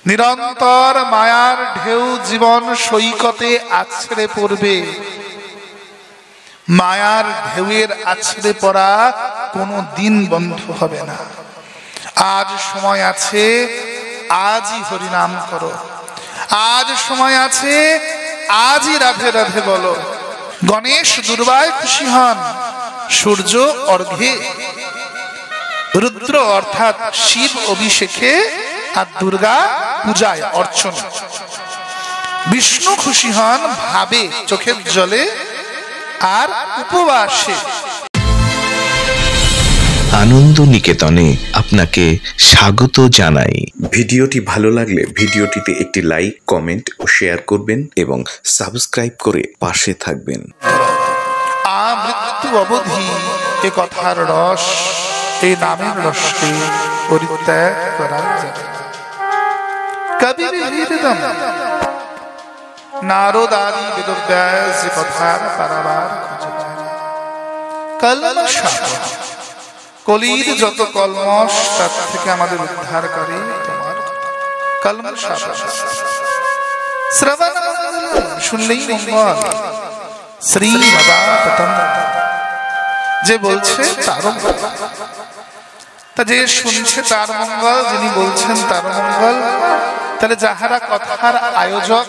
নিরন্তর মায়ার ঢেউ জীবন সৈকতে আছড়ে পড়বে। মায়ার ঢেউয়ের আছড়ে পড়া কোনো দিন বন্ধ হবে না। আজ সময় আছে, আজই হরিনাম করো। আজ সময় আছে, আজই রাধে রাধে বলো। গণেশ দুর্বায় খুশি হন সূর্য অর্ঘ্যে, রুদ্র অর্থাৎ শিব অভিষেকে, আর দুর্গা পূজায় অর্চনা। বিষ্ণু খুশি হন ভাবে চোখের জলে আর উপবাসে। আনন্দ নিকেতনে আপনাকে স্বাগত জানাই। ভিডিওটি ভালো লাগলে ভিডিওটিতে একটি লাইক, কমেন্ট ও শেয়ার করবেন এবং সাবস্ক্রাইব করে পাশে থাকবেন। আমৃত্যু অবধি এ কথার রস, এই নামের রসকে পরিত্যাগ করা যায়। কবির হৃদয়ম নারদ আদি বেদব্যাস কথার পারাবার খুঁজে পায় না। কলমশাপ, কলির যত কলমশ তার থেকে আমাদের উদ্ধার করে তোমার কলমশাপ। শ্রবণ শুনলেই মঙ্গল, শ্রীমদাততম যে বলছে তার মঙ্গল। তা যে শুনছে তার মঙ্গল, যিনি বলছেন তার মঙ্গল। তাহলে যাহারা কথার আয়োজক,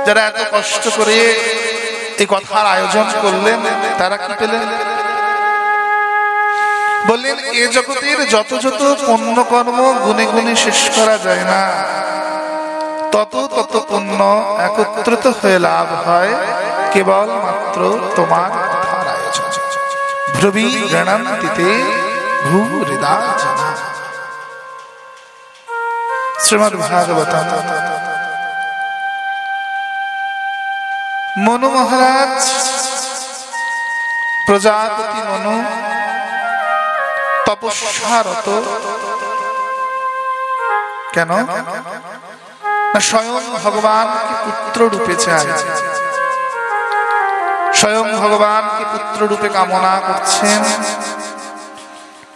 যারা এত কষ্ট করে এই কথার আয়োজন করলেন, তারা কি পেলেন? বললেন এ জগতের যত যত পুণ্য কর্ম গুণে গুণে শেষ করা যায় না, তত তত পুণ্য একত্রিত হয়ে লাভ হয় কেবল মাত্র তোমার কথার আয়োজন। ধ্রুবী গণন্তিতে ভূরিদা জানা। শ্রীমদ্ ভাগবতম। মনু মহারাজ, প্রজাপতি মনু তপস্যারত। কেন না স্বয়ং ভগবানকে পুত্র রূপে চায়, স্বয়ং ভগবানকে পুত্র রূপে কামনা করছেন।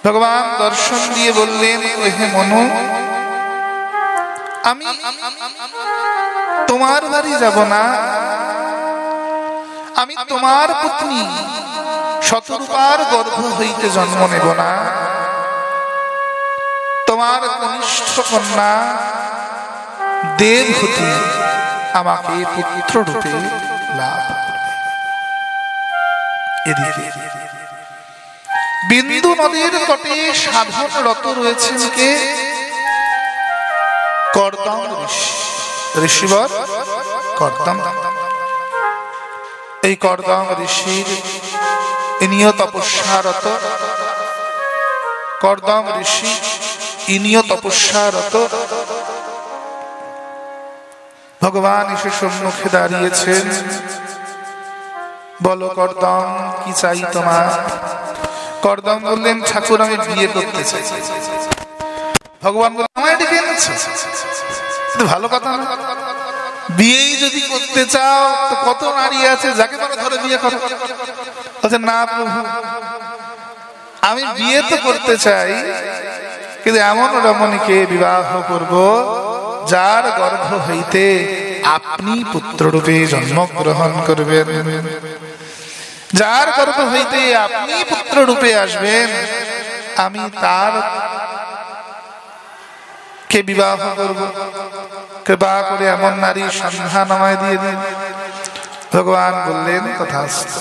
ভগবান দর্শন দিয়ে বললেন, হে মনু, আমি তোমার বাড়ি যাব না, আমি তোমার পত্নী শতরূপার গর্ভ হইতে জন্ম নেব না। তোমার কনিষ্ঠ কন্যা দেবহূতি আমাকে পুত্র রূপে লাভ করবে। এদিকে বিন্দু নদীর তটে সাধনরত রয়েছেন কে? কর্দম ঋষি, ঋষিবর কর্দম। এই কর্দম ঋষির ইনিও তপস্যারত। কর্দম ঋষি ইনিও তপস্যারত। ভগবান এসে সম্মুখে দাঁড়িয়েছেন। বলো কর্দম, কি চাই তোমার? কর্দম বললেন, ঠাকুর আমি বিয়ে করতে চাই। ভগবান বললেন, আমায় ডেকে এনেছো, ভালো কথা না? বিয়েই যদি করতে চাও তো কত নারী আছে, যাকে মনে ধরে বিয়ে করো। বলছে, না প্রভু, আমি বিয়ে তো করতে চাই, কিন্তু এমন রমণীকে বিবাহ করব যার গর্ভ হইতে আপনি পুত্ররূপে জন্মগ্রহণ করবেন, যার গর্ভ হইতে আপনি পুত্র রূপে আসবেন, আমি তার কে বিবাহ করব। কৃপা করে এমন নারীর সন্ধান আমায় দিয়ে দিন। ভগবান বললেন, তথাস্তু।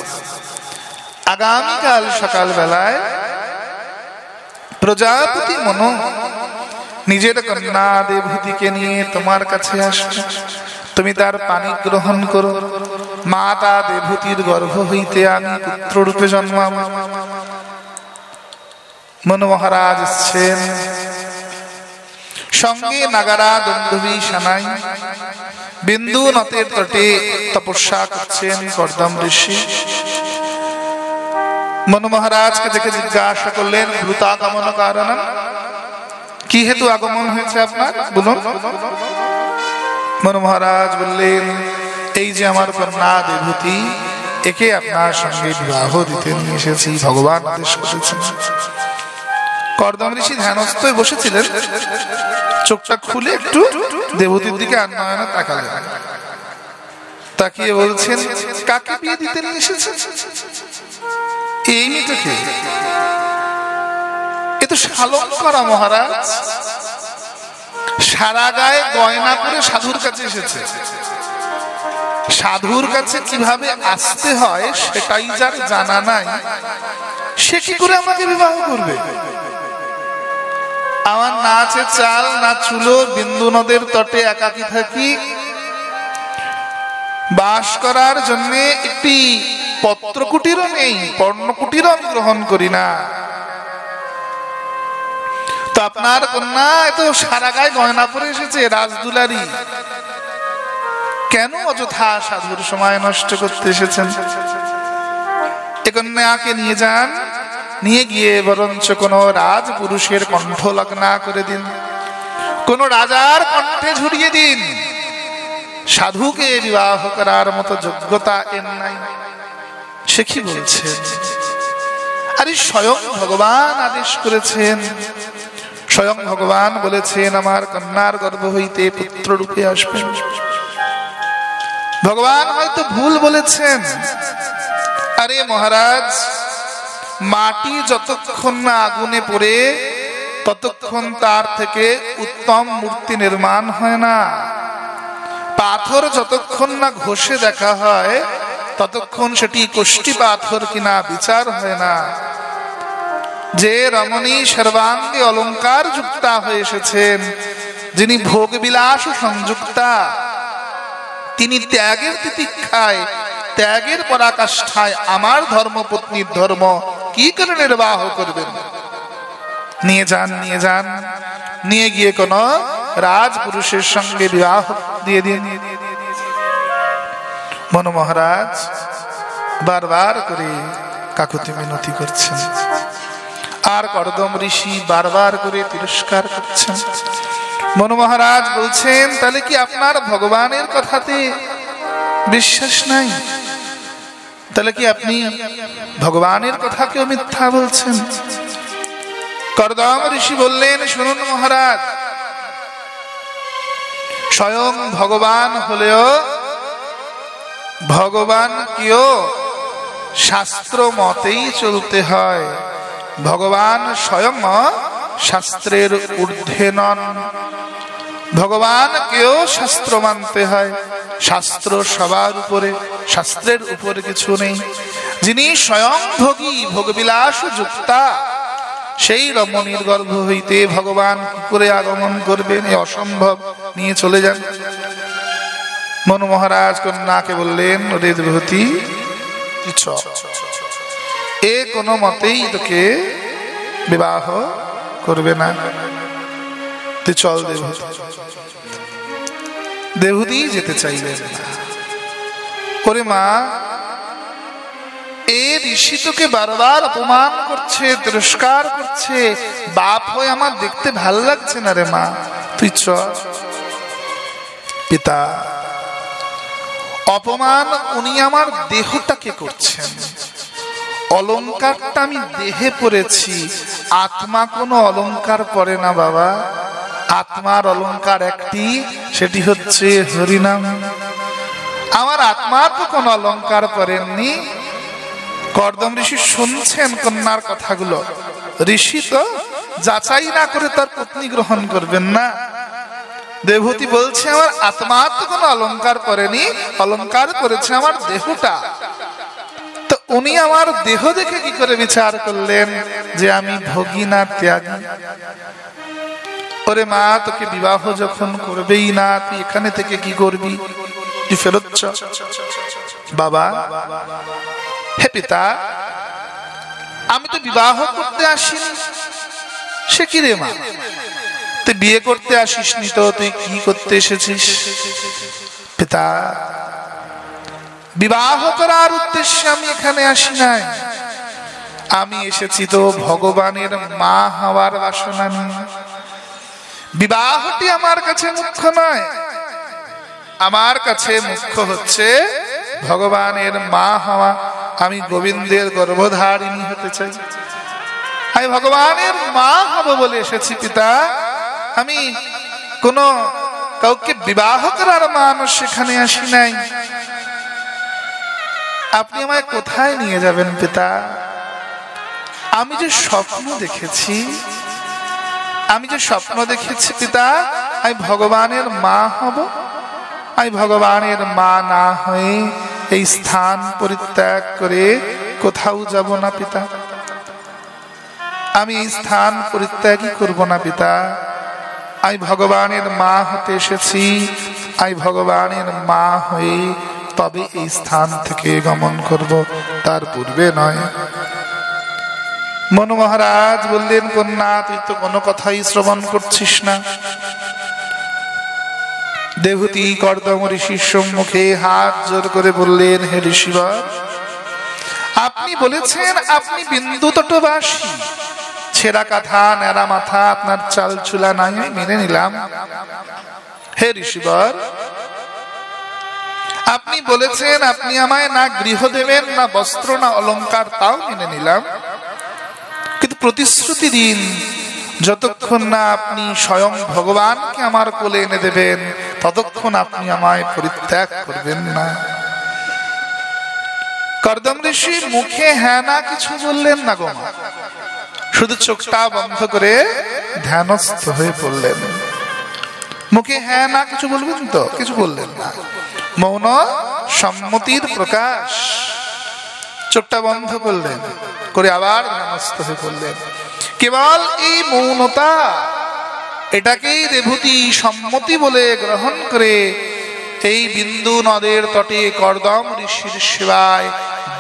আগামীকাল সকাল বেলায় প্রজাপতি মনু নিজের কন্যা দেবহূতিকে নিয়ে তোমার কাছে আসবে। তুমি তার পানি গ্রহণ করো। মাতা দেবহূতির গর্ভ হইতে আমি পুত্র রূপে জন্মাব। মনু মহারাজ এসছেন, সঙ্গে নাগারা দন্দুভি সানাই। বিন্দু নদের তটে তপস্যা করছেন কর্দম ঋষি। মনু মহারাজকে দেখে জিজ্ঞাসা করলেন, দ্রুতাগমন কারণম, কি হেতু আগমন হয়েছে আপনার, বলুন। মনু মহারাজ বললেন, এই যে আমার কন্যা দেবহূতি, একে আপনার সঙ্গে বিবাহ দিতে নিয়ে এসেছি, ভগবান আদেশ করেছেন। কর্দম ঋষি ধ্যানস্থ হয়ে বসেছিলেন, চোখটা খুলে একটু দেবতীর দিকে আনয়নে তাকালেন। তাকিয়ে বলছেন, কাকে বিয়ে দিতে নিয়ে এসেছেন? এই মেয়েটাকে? এ তো শালঙ্করা মহারাজ, সারা গায়ে গয়না পরে সাধুর কাছে এসেছে। সাধুর কাছে কিভাবে আসতে হয় সেটাই যার জানা নাই, সে কি করে আমাকে বিবাহ করবে? আমার না আছে চাল না চুলো, বিন্দু নদের তটে একাকী থাকি, বাস করার জন্য একটি পত্রকুটিরও নেই, পর্ণকুটিরও আমি গ্রহণ করি না। তো আপনার কন্যা এত সারা গায়ে গয়না পরে এসেছে, রাজদুলারি, কেন অযথা সাধুর সময় নষ্ট করতে এসেছেন? এ কন্যাকে নিয়ে যান, নিয়ে গিয়ে বরঞ্চ কোন রাজপুরুষের কণ্ঠ লগ্না করে দিন, কোন রাজার কণ্ঠে ঝুরিয়ে দিন। সাধুকে বিবাহ করার মতো যোগ্যতা এর নাই। সে কি বলছে? আরে স্বয়ং ভগবান আদেশ করেছেন, স্বয়ং ভগবান বলেছেন আমার কন্যার গর্ভ হইতে পুত্র রূপে আসবেন। ভগবান হয়তো ভুল বলেছেন। আরে মহারাজ, মাটি যতক্ষণ না আগুনে পড়ে ততক্ষণ তার থেকে উত্তম মূর্তি নির্মাণ হয় না। পাথর যতক্ষণ না ঘষে দেখা হয় ততক্ষণ সেটি কোষ্ঠী পাথর কিনা বিচার হয় না। যে রমণী সর্বাঙ্গে অলঙ্কার যুক্তা হয়ে এসেছেন, যিনি ভোগ বিলাস সংযুক্তা, তিনি ত্যাগের তিতিক্ষায়, ত্যাগের পরাকাষ্ঠায় আমার ধর্মপত্নীর ধর্ম কি করে নির্বাহ করবেন? নিয়ে যান, নিয়ে যান, নিয়ে গিয়ে কোন রাজপুরুষের সঙ্গে বিবাহ দিয়ে দিন। মনু মহারাজ বারবার করে কাকুতি মিনতি করছেন, আর কর্দম ঋষি বারবার করে তিরস্কার করছেন। মনু মহারাজ বলছেন, তাহলে কি আপনার ভগবানের কথাতে বিশ্বাস নাই? তাহলে কি আপনি ভগবানের কথাকেও মিথ্যা বলছেন? কর্দম ঋষি বললেন, শুনুন মহারাজ, স্বয়ং ভগবান হলেও ভগবান কেও শাস্ত্র মতেই চলতে হয়। ভগবান স্বয়ং শাস্ত্রের ঊর্ধ্বে নন। ভগবান কেও শাস্ত্র মানতে হয়, শাস্ত্র সবার উপরে, শাস্ত্রের উপরে কিছু নেই। যিনি স্বয়ং ভোগী, ভোগবিলাস যুক্তা, সেই রমণীর গর্ভ হইতে ভগবান কি করে আগমন করবেন? এ অসম্ভব, নিয়ে চলে যান। মনু মহারাজ কন্যাকে বললেন, ওরে দেবহূতি, এ কোনো মতেই তোকে বিবাহ করবে না, তুই চল দেবহূতি। দেবহূতি যেতে চাইলেন না। ওরে মা, এ ঋষি তোকে বারবার অপমান করছে, তিরস্কার করছে, বাপ হয়ে আমার দেখতে ভাল লাগছে না রে মা, তুই চল। পিতা, অপমান উনি আমার দেহটাকে করছেন, অলংকারটা আমি দেহে পরেছি, আত্মা কোনো অলংকার পরে না বাবা। আত্মার অলংকার একটি, সেটি হচ্ছে হরিনাম। আমার আত্মা তো কোনো অলংকার পরেননি। কর্দম ঋষি শুনছেন কন্যার কথাগুলো। ঋষি তো যাচাই না করে তার পত্নী গ্রহণ করবেন না। দেবহূতি বলছে, আমার আত্মা তো কোনো অলংকার করেনি, অলংকার করেছে আমার দেহটা। তো উনি আমার দেহ দেখে কি করে বিচার করলেন যে আমি ভোগী না ত্যাগী? ওরে মা, তোকে বিবাহ যখন করবেই না, তুই এখানে থেকে কি করবি? তুই ফেরত চ। বাবা, হে পিতা, আমি তো বিবাহ করতে আসিনি। সে কি রে মা, তুই বিয়ে করতে আসিসনি তো তুই কি করতে এসেছিস? পিতা, বিবাহ করার উদ্দেশ্যে আমি এখানে আসি নাই, আমি এসেছি তো ভগবানের মা হওয়ার বাসনা নিয়ে। বিবাহটি আমার কাছে মুখ্য নয়, আমার কাছে মুখ্য হচ্ছে ভগবানের মা হওয়া। আমি গোবিন্দের গর্ভধারিণী হতে চাই। আমি ভগবানের মা হব বলে এসেছি পিতা। আমি কোন কাউকে বিবাহ করার মানুষ সেখানে আসি নাই। আপনি আমায় কোথায় নিয়ে যাবেন পিতা? আমি যে স্বপ্ন দেখেছি, পিতা, আমি ভগবানের মা হব। আমি ভগবানের মা না হয়ে এই স্থান পরিত্যাগ করে কোথাও যাব না পিতা। আমি এই স্থান পরিত্যাগই করব না পিতা। আমি ভগবানের মা হতে এসেছি। আমি ভগবানের মা হয়ে তবে এই স্থান থেকে গমন করব, তার পূর্বে নয়। মনু মহারাজ বললেন, কন্যা তুই তো কোনো কথাই শ্রবণ করছিস না। দেবহূতি কর্দম ঋষির সম্মুখে হাত জোর করে বললেন, হে ঋষিবর, আপনি বলেছেন আপনি বিন্দু তটবাসী, ছেঁড়া কাঁথা ন্যাড়া মাথা, আপনার চাল চুলা নাই, মেনে নিলাম। হে ঋষিবর, আপনি বলেছেন আপনি আমায় না গৃহ দেবেন, না বস্ত্র, না অলংকার, তাও মেনে নিলাম। কিন্তু প্রতিশ্রুতি দিন, যতক্ষণ না আপনি স্বয়ং ভগবানকে আমার কোলে এনে দেবেন, ততক্ষণ আপনি আমায় পরিত্যাগ করবেন না। কর্দম ঋষি মুখে হ্যাঁ না কিছু বললেন না গো, শুধু চোখটা বন্ধ করে ধ্যানস্থ হয়ে পড়লেন। মুখে হ্যাঁ না কিছু বলবেন তো, কিছু বললেন না। মৌন সম্মতির প্রকাশ। চোখটা বন্ধ করলেন, করে আবার ধ্যানস্থ হয়ে পড়লেন। কেবল এই মৌনতা, এটাকেই দেবহূতি সম্মতি বলে গ্রহণ করে এই বিন্দু নদের তটে কর্দম ঋষির সেবায়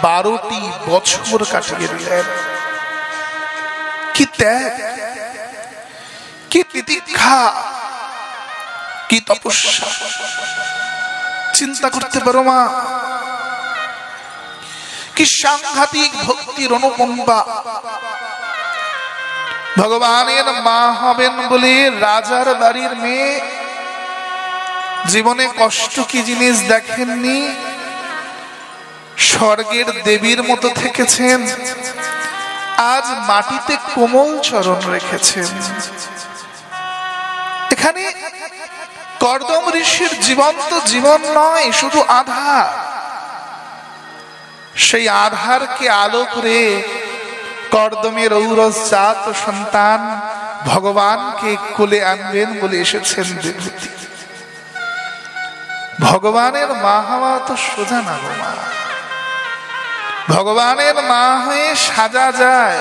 12টি বছর কাটিয়ে দিলেন। কি ত্যাগ, কি তিতিক্ষা, কি তপস্যা! চিন্তা করতে পারো মা, কি সাংঘাতিক ভক্তির অনুকম্পা! ভগবানের মা হবেন বলে রাজার বাড়ির মেয়ে জীবনে কষ্ট কি জিনিস দেখেননি, স্বর্গের দেবীর মতো থেকেছেন, আজ মাটিতে কোমল চরণ রেখেছেন। এখানে কর্দম ঋষির জীবন্ত জীবন নয়, শুধু আধার। সেই আধারকে আলো করে কর্দমের ঔরস জাত সন্তান ভগবানকে কোলে আনবেন বলে এসেছেন দেবহূতি। ভগবানের মা হওয়া তো সোজা না গো মা। ভগবানের মা হয়ে সাজা যায়,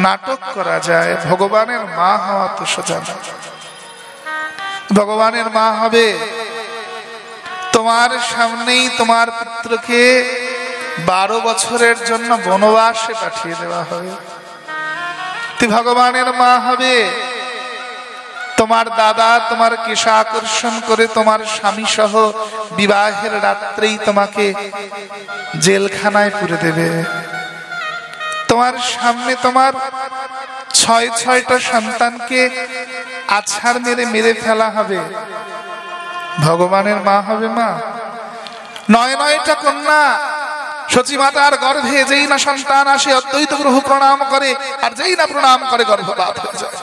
নাটক করা যায়, ভগবানের মা হওয়া তো সোজা না। ভগবানের মা হবে, তোমার সামনেই তোমার পুত্রকে 12 বছরের জন্য বনবাসে পাঠিয়ে দেওয়া হবে। তুই ভগবানের মা হবে, তোমার দাদা তোমার কেশা আকর্ষণ করে তোমার স্বামী সহ বিবাহের রাত্রেই তোমাকে জেলখানায় পুরে দেবে। তোমার সামনে তোমার 6টা সন্তানকে আছাড় মেরে মেরে ফেলা হবে। ভগবানের মা হবে মা। 9টা কন্যা সচিমাতার গর্ভে যেই না সন্তান আসে অদ্বৈত গ্রহ প্রণাম করে, আর যেই না প্রণাম করে গর্ভপাত হয়ে যায়।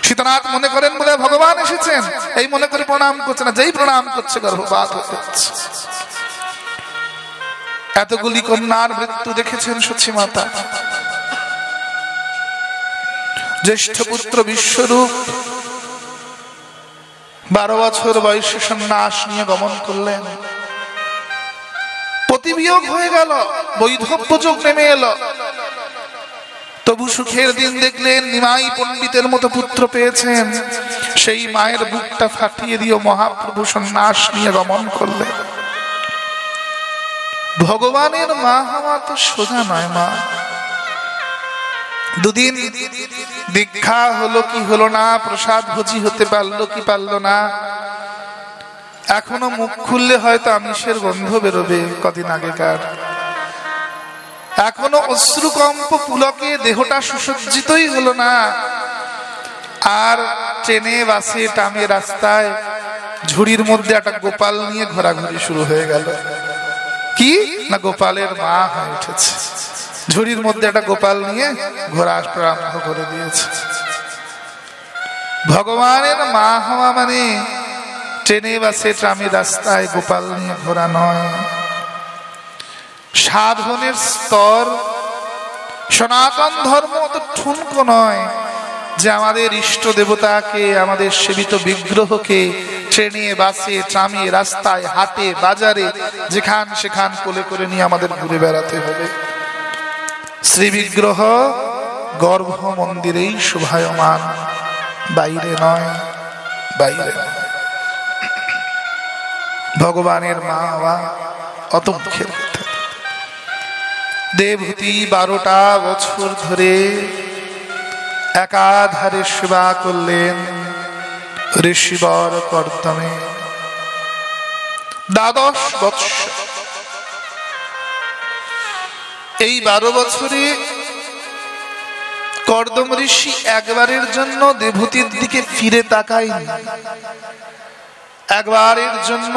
সীতানাথ মনে করেন বলে ভগবান এসেছেন, এই মনে করে প্রণাম করছে না, যেই প্রণাম করছে গর্ভপাত হয়ে যাচ্ছে। এতগুলি কন্যার মৃত্যু দেখেছেন সচিমাতা। জ্যেষ্ঠ পুত্র বিশ্বরূপ 12 বছর বয়সে সন্ন্যাস নিয়ে গমন করলেন। পতিবিয়োগ হয়ে গেল, বৈধব্য যোগ নেমে এলো। তবু সুখের দিন দেখলেন, নিমাই পণ্ডিতের মতো পুত্র পেয়েছেন। সেই মায়ের বুকটা ফাটিয়ে দিয়ে মহাপ্রভু সন্ন্যাস নিয়ে গমন করলেন। ভগবানের মা হওয়া তো সোজা নয় মা। দুদিন দীক্ষা হলো কি হলো না, প্রসাদ ভোজি হতে পারলো কি পারলো না, এখনো মুখ খুললে হয়তো আমিষের গন্ধ বেরোবে কদিন আগেকার। এখনো অশ্রুকম্প পুলকে দেহটা সুসজ্জিতই হলো না, আর ট্রেনে বাসে টামে রাস্তায় ঝুড়ির মধ্যে একটা গোপাল নিয়ে ঘোরাঘুরি শুরু হয়ে গেল। কি না গোপালের মা হয়ে উঠেছে। ঝুড়ির মধ্যে একটা গোপাল নিয়ে ঘোরা আরম্ভ করে দিয়েছে। ভগবানের মা হওয়া মানে ট্রেনে বাসে ট্রামে রাস্তায় গোপাল নিয়ে ঘোরা নয়। সাধনের স্তর সনাতন ধর্ম অত ঠুনকো নয় যে আমাদের ইষ্ট দেবতাকে, আমাদের সেবিত বিগ্রহকে ট্রেনে বাসে ট্রামে রাস্তায় হাটে বাজারে যেখান সেখান কোলে করে নিয়ে আমাদের ঘুরে বেড়াতে হবে। শ্রী বিগ্রহ গর্ভ মন্দিরেই শোভায়মান, বাইরে নয়, বাইরে নয়। ভগবানের মা হওয়া অত মুখের কথা। দেবহূতি 12টা বছর ধরে একাধারে সেবা করলেন ঋষিবর কর্দমে। 12 বৎসর। এই 12 বছরে কর্দম ঋষি একবারের জন্য দেবহূতির দিকে ফিরে তাকায়নি। একবারের জন্য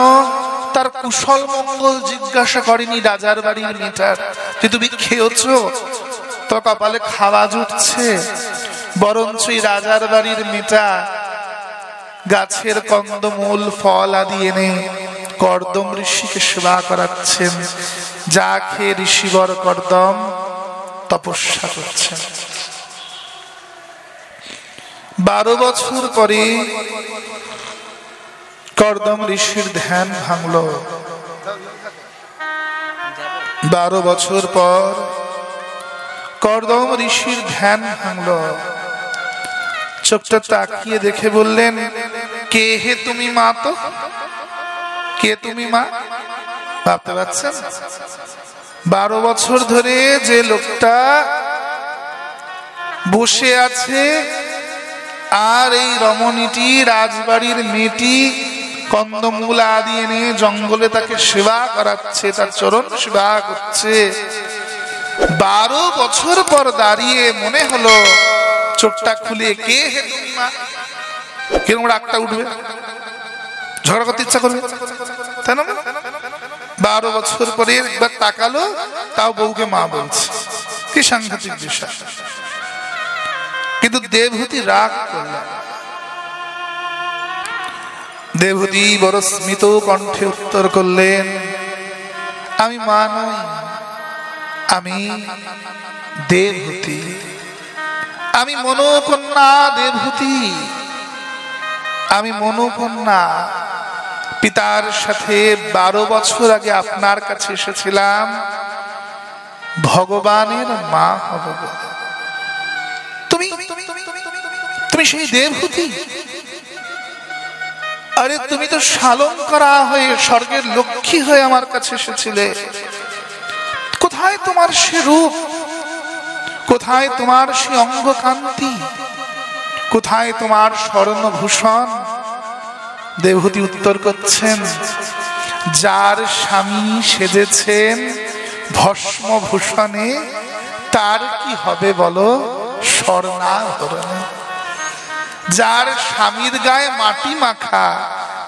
তার কুশল মঙ্গল জিজ্ঞাসা করেনি রাজার বাড়ির মেয়েটার, যে তুমি খেয়েছ, তো কপালে খাওয়া জুটছে। বরঞ্চ রাজার বাড়ির মেয়েটা গাছের কন্দমূল ফল আদি এনে কর্দম ঋষিকে সেবা করাচ্ছেন, যা খেয়ে ঋষিবর কর্দম তপস্যা করছেন। 12 বছর পরে কর্দম ঋষির ধ্যান ভাঙল। 12 বছর পর কর্দম ঋষির ধ্যান ভাঙল। চোখটা তাকিয়ে দেখে বললেন, কে হে তুমি মা? তো কে তুমি মা? ভাবতে পারছেন? 12 বছর ধরে যে লোকটা বসে আছে আর এই রমণীটি, রাজবাড়ির মেয়েটি কন্দমূল আদি এনে জঙ্গলে তাকে সেবা করাচ্ছে, তার চরণ সেবা করছে। 12 বছর পর দাঁড়িয়ে মনে হলো, চোখটা খুলে, কে হে তুমি মা? কিরকম রাগটা উঠবে, ঝগড়া করতে ইচ্ছা করবে, তাই না? 12 বছর পরে একবার তাকালো, তাও বউকে মা বলছে। কি সাংঘাতিক বিষয়। কিন্তু দেবহূতি রাগ করলেন। দেবহূতি বড় স্মিত কণ্ঠে উত্তর করলেন, আমি মা নই, আমি দেবহূতি, আমি মনোকন্যা দেবহূতি, আমি মনোকন্যা। পিতার সাথে 12 বছর আগে আপনার কাছে এসেছিলাম ভগবানের মা হব বলে। তুমি সেই দেবহূতি? আরে তুমি তো শালঙ্করা হয়ে, স্বর্গের লক্ষ্মী হয়ে আমার কাছে এসেছিলে। কোথায় তোমার সে রূপ? কোথায় তোমার সে অঙ্গকান্তি? কোথায় তোমার স্বর্ণভূষণ? দেবহূতি উত্তর করছেন, যার স্বামী সেজেছেন ভস্মভূষণে, তার কি হবে বলো স্বর্ণাভরণে? যার স্বামীর গায়ে মাটি মাখা,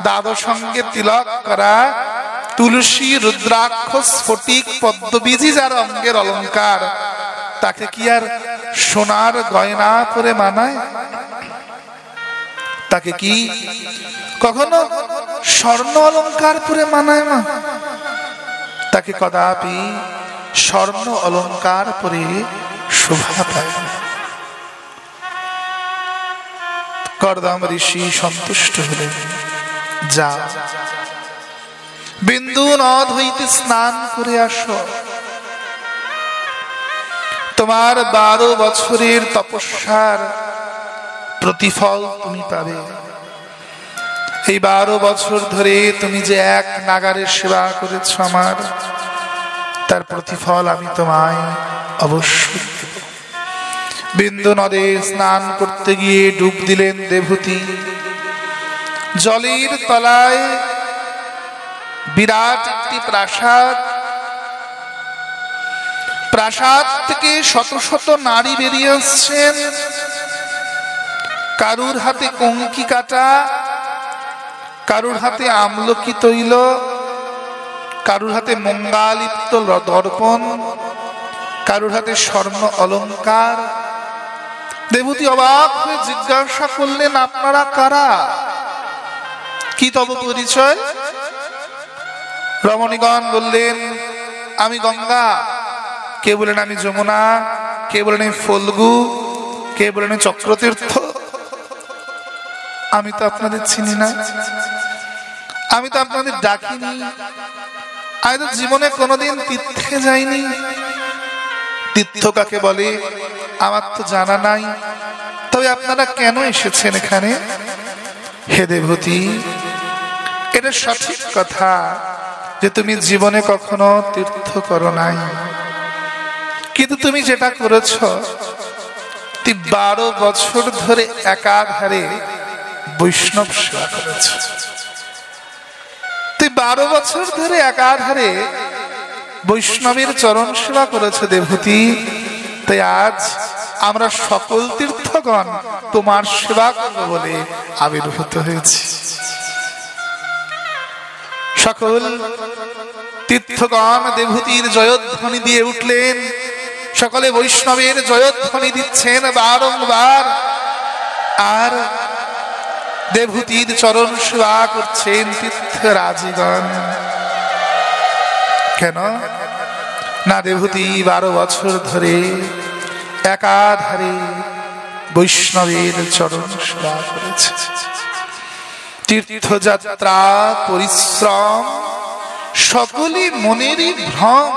দাদো সঙ্গে তিলক করা, তুলসী রুদ্রাক্ষ স্ফটিক পদ্মবীজি যার অঙ্গের অলঙ্কার, তাকে কি আর সোনার গয়না পরে মানায়? তাকে কি কখনো স্বর্ণ অলঙ্কার পরে মানায় না? তাকে কদাপি স্বর্ণ অলঙ্কার পরে শোভা পায় না। কর্দম ঋষি সন্তুষ্ট হলেন। যা, বিন্দু নদ হইতে স্নান করে আসো, তোমার 12 বছরের তপস্যার প্রতিফল তুমি পাবে। এই 12 বছর ধরে তুমি যে এক নাগারে সেবা করেছ আমার, তার প্রতিফল আমি তোমায় অবশ্যই দেব। বিন্দু নদে স্নান করতে গিয়ে ডুব দিলেন দেবহূতি। জলের তলায় বিরাট একটি প্রাসাদ, প্রাসাদ থেকে শত শত নারী বেরিয়ে আসছেন। কারুর হাতে কঙ্কি কাটা, কারুর হাতে আমলকি তৈল, কারুর হাতে মঙ্গালিপ্ত দর্পণ, কারুর হাতে স্বর্ণ অলংকার। দেবতী অবাক হয়ে জিজ্ঞাসা করলেন, আপনারা কারা? কি তব পরিচয়? রমণীগণ বললেন, আমি গঙ্গা, কে বলেন আমি যমুনা, কে বলেন আমি ফল্গু, কে বলেন চক্রতীর্থ। আমি তো আপনাদের চিনি না, আমি তো আপনাদের ডাকিনি, আমি তো জীবনে কোনোদিন তীর্থে যাইনি। তীর্থ কাকে বলে আমার তো জানা নাই, তবে আপনারা কেন এসেছেন এখানে? হে দেবতী, এটা সঠিক কথা যে তুমি জীবনে কখনো তীর্থ করো নাই, কিন্তু তুমি যেটা করেছ, তুই 12 বছর ধরে একাধারে বৈষ্ণব সেবা করেছ। তুই 12 বছর ধরে একাধারে বৈষ্ণবের চরণ সেবা করেছে দেবতী। তাই আজ আমরা সকল তীর্থগণ তোমার সেবা করব বলে আবির্ভূত হয়েছি। সকল তীর্থগণ দেবতীর জয়ধ্বনি দিয়ে উঠলেন, সকলে বৈষ্ণবের জয়ধ্বনি দিচ্ছেন বারংবার, আর দেবতীর চরণ সেবা করছেন তীর্থরাজিগণ। কেন না, দেবতী 12 বছর ধরে একাধারে বৈষ্ণবের চরণ সেবা করেছে। তীর্থযাত্রা পরিশ্রম সকলই মনেরই ভ্রম,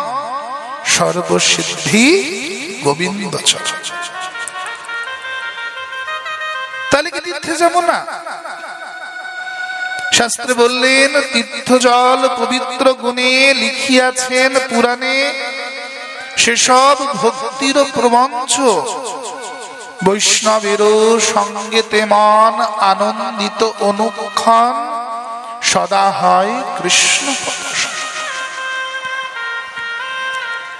সর্বসিদ্ধি গোবিন্দ চরণ। তাহলে কি তীর্থে যাব না? শাস্ত্রে বললেন, তীর্থ জল পবিত্র গুণে লিখিয়াছেন পুরাণে, সেসব ভক্তির প্রবঞ্চ, বৈষ্ণবেরও সঙ্গেতে মন আনন্দিত অনুক্ষণ, সদা হয় কৃষ্ণ পরশ।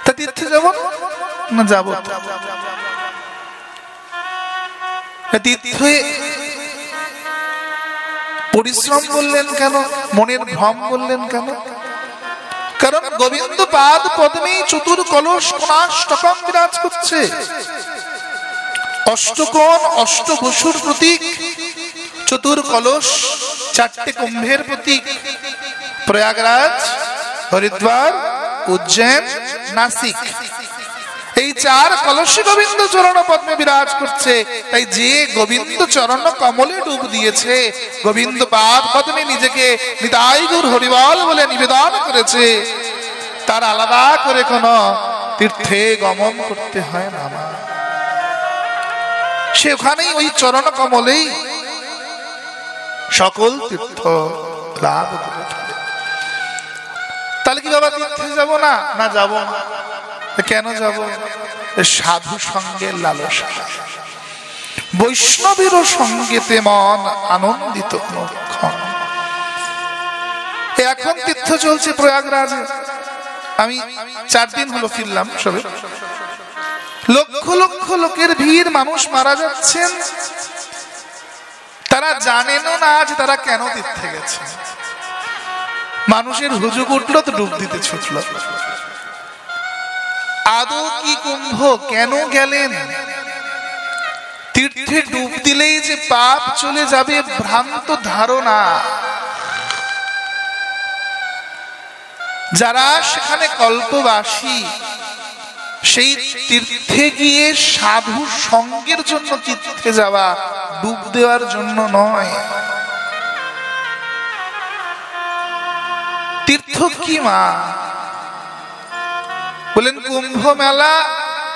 তা তীর্থে যাব না? যাব। তীর্থে পরিশ্রম বললেন কেন, মনের ভ্রম বললেন কেন? কারণ গোবিন্দ পাদ পদ্মে চতুর কলস কোণাষ্টকম বিরাজ করছে। অষ্টকোণ অষ্টবসুর প্রতীক, চতুর কলস 4টে কুম্ভের প্রতীক। প্রয়াগরাজ, হরিদ্বার, উজ্জয়ন, নাসিক, এই 4 কলসী গোবিন্দ চরণ পদ্মে বিরাজ করছে। তাই যে গোবিন্দ চরণ কমলে ডুব দিয়েছে, গোবিন্দ পাদ পদ্মে নিজেকে নিতাই গৌর হরিবল বলে নিবেদন করেছে, তার আলাদা করে কোন তীর্থে গমন করতে হয় না। সে ওখানেই ওই চরণ কমলেই সকল তীর্থ লাভ করে। তাহলে কি বাবা তীর্থে যাব না? না, যাব না। কেন যাব? সাধু সঙ্গের লালসা, বৈষ্ণবেরও সঙ্গেতে মন আনন্দিত অনুক্ষণ। এখন তীর্থ চলছে প্রয়াগরাজে। আমি 4 দিন হলো ফিরলাম সবে। লক্ষ লক্ষ লোকের ভিড়, মানুষ মারা যাচ্ছেন, তারা জানেনও না যে তারা কেন তীর্থে গেছে। মানুষের হুজুগ উঠলো তো ডুব দিতে ছুটলো। আদৌ কি কুম্ভ কেন গেলেন? তীর্থে ডুব দিলেই যে পাপ চলে যাবে, ভ্রান্ত ধারণা। যারা সেখানে কল্পবাসী, সেই তীর্থে গিয়ে সাধু সঙ্গের জন্য তীর্থে যাওয়া, ডুব দেওয়ার জন্য নয়। তীর্থ কি মা বলেন? কুম্ভ মেলা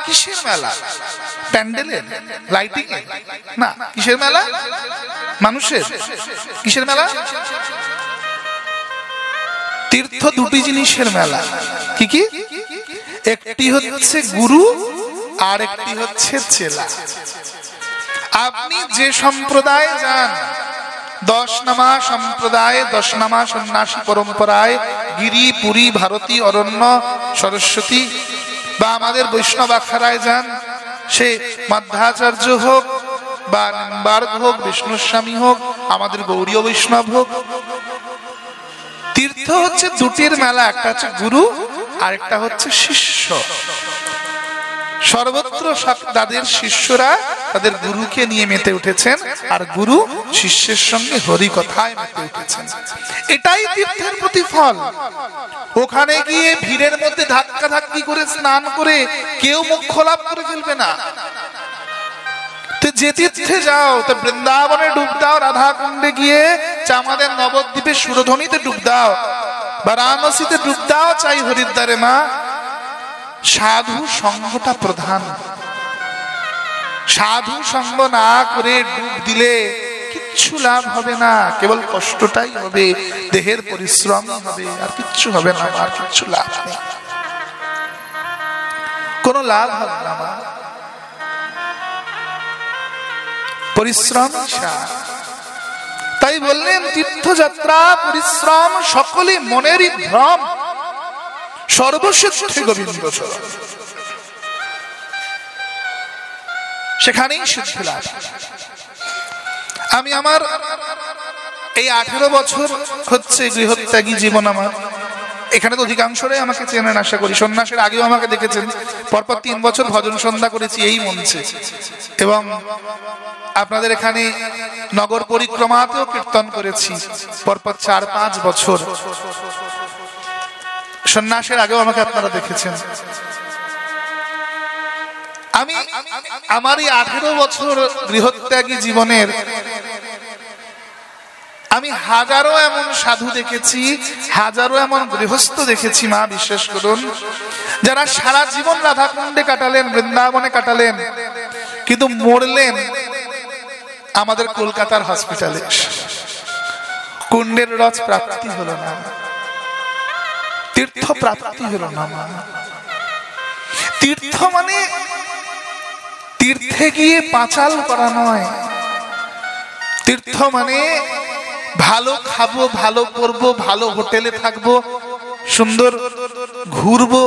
কিসের মেলা? প্যান্ডেলের, লাইটিং না। কিসের মেলা? মানুষের। কিসের মেলা? তীর্থ 2টি জিনিসের মেলা। কি কি? একটি হচ্ছে গুরু, আর একটি হচ্ছে চেলা। আপনি যে সম্প্রদায় যান, 10 নামা সম্প্রদায়, 10 নামা সন্ন্যাসী পরম্পরায়, গিরি, পুরী, ভারতী, অরণ্য, সরস্বতী, বা আমাদের বৈষ্ণব আখাড়ায় যান, সে মধ্যাচার্য হোক বা নিম্বার্ক হোক, বিষ্ণুস্বামী হোক, আমাদের গৌড়ীয় বৈষ্ণব হোক, তীর্থ হচ্ছে 2টির মেলা। একটা হচ্ছে গুরু, আর একটা হচ্ছে শিষ্য। সর্বত্র তাদের শিষ্যরা তাদের গুরুকে নিয়ে মেতে উঠেছেন, আর গুরু শিষ্যের সঙ্গে হরি কথায় মেতে উঠেছেন। এটাই তীর্থের প্রতিফল। ওখানে গিয়ে ভিড়ের মধ্যে ধাক্কা ধাক্কি করে স্নান করে কেউ মোক্ষ লাভ করে ফেলবে না। যে তীর্থে যাও, তো বৃন্দাবনে ডুব দাও, রাধা কুণ্ডে গিয়ে আমাদের নবদ্বীপে সুরধ্বনিতে ডুব দাও, বারাণসীতে ডুব দাও, চাই হরিদ্বারে মা, সাধু সঙ্গটা প্রধান। সাধু সঙ্গ না করে ডুব দিলে কিচ্ছু লাভ হবে না, কেবল কষ্টটাই হবে, দেহের পরিশ্রম হবে, আর কিচ্ছু হবে না, আর কিচ্ছু লাভ নেই, কোনো লাভ হবে না মা। পরিশ্রম তাই বললেন তীর্থযাত্রা পরিশ্রম, সকলে মনেরই ভ্রম, সর্বসিদ্ধে গোবিন্দ চরণ, সেখানেই সিদ্ধি লাভ। আমি আমার এই 18 বছর হচ্ছে গৃহত্যাগী জীবন আমার, এখানে তো অধিকাংশরাই আমাকে চেনেন আশা করি, সন্ন্যাসের আগেও আমাকে দেখেছেন, পরপর 3 বছর ভজন সন্ধ্যা করেছি এই মঞ্চে, এবং আপনাদের এখানে নগর পরিক্রমাতেও কীর্তন করেছি পরপর 4-5 বছর। সন্ন্যাসের আগেও আমাকে আপনারা দেখেছেন। আমি আমার এই 18 বছর গৃহত্যাগী জীবনের আমি হাজারো এমন সাধু দেখেছি, হাজারো এমন গৃহস্থ দেখেছি মা, বিশ্বাস করুন, যারা সারা জীবন রাধাকুণ্ডে কাটালেন, বৃন্দাবনে কাটালেন, কিন্তু মরলেন আমাদের কলকাতার হসপিটালে। কুণ্ডের রস প্রাপ্তি হলো না, তীর্থ প্রাপ্তি হলো না মা। তীর্থ মানে তীর্থে গিয়ে পাঁচাল করা নয়, তীর্থ মানে ভালো খাবো, ভালো করবো, ভালো হোটেলে থাকবো, সুন্দর ঘুরবো,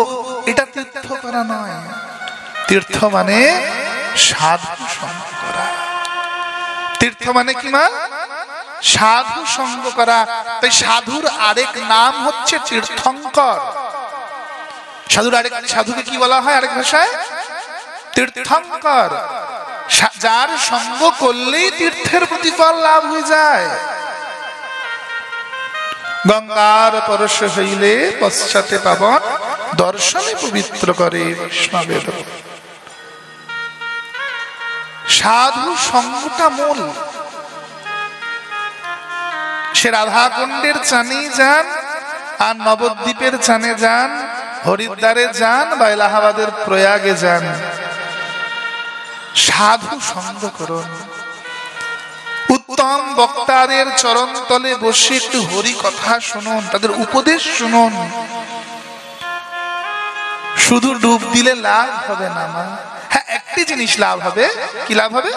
এটা তীর্থ করা নয়। তীর্থ মানে সাধু সঙ্গ করা। তীর্থ মানে কি মা? সাধু সঙ্গ করা। তাই সাধুর আরেক নাম হচ্ছে তীর্থঙ্কর। সাধুকে কি বলা হয় আরেক ভাষায়? তীর্থঙ্কর। যার সঙ্গ করলেই তীর্থের প্রতিফল লাভ হয়ে যায়। গঙ্গার পরশ হইলে পশ্চাতে পাবন, দর্শনে পবিত্র করে বৈষ্ণবের। সাধু সঙ্গটা মূল। সে রাধাকুণ্ডের চানে যান, আর নবদ্বীপের চানে যান, হরিদ্বারে যান, বা এলাহাবাদের প্রয়াগে যান, সাধু সঙ্গ করুন। উত্তম বক্তাদের চরণ তলে বসে একটু হরি কথা শুনুন, তাদের উপদেশ শুনুন। শুধু ডুব দিলে লাভ হবে না মা। হ্যাঁ, একটি জিনিস লাভ হবে। কি লাভ হবে?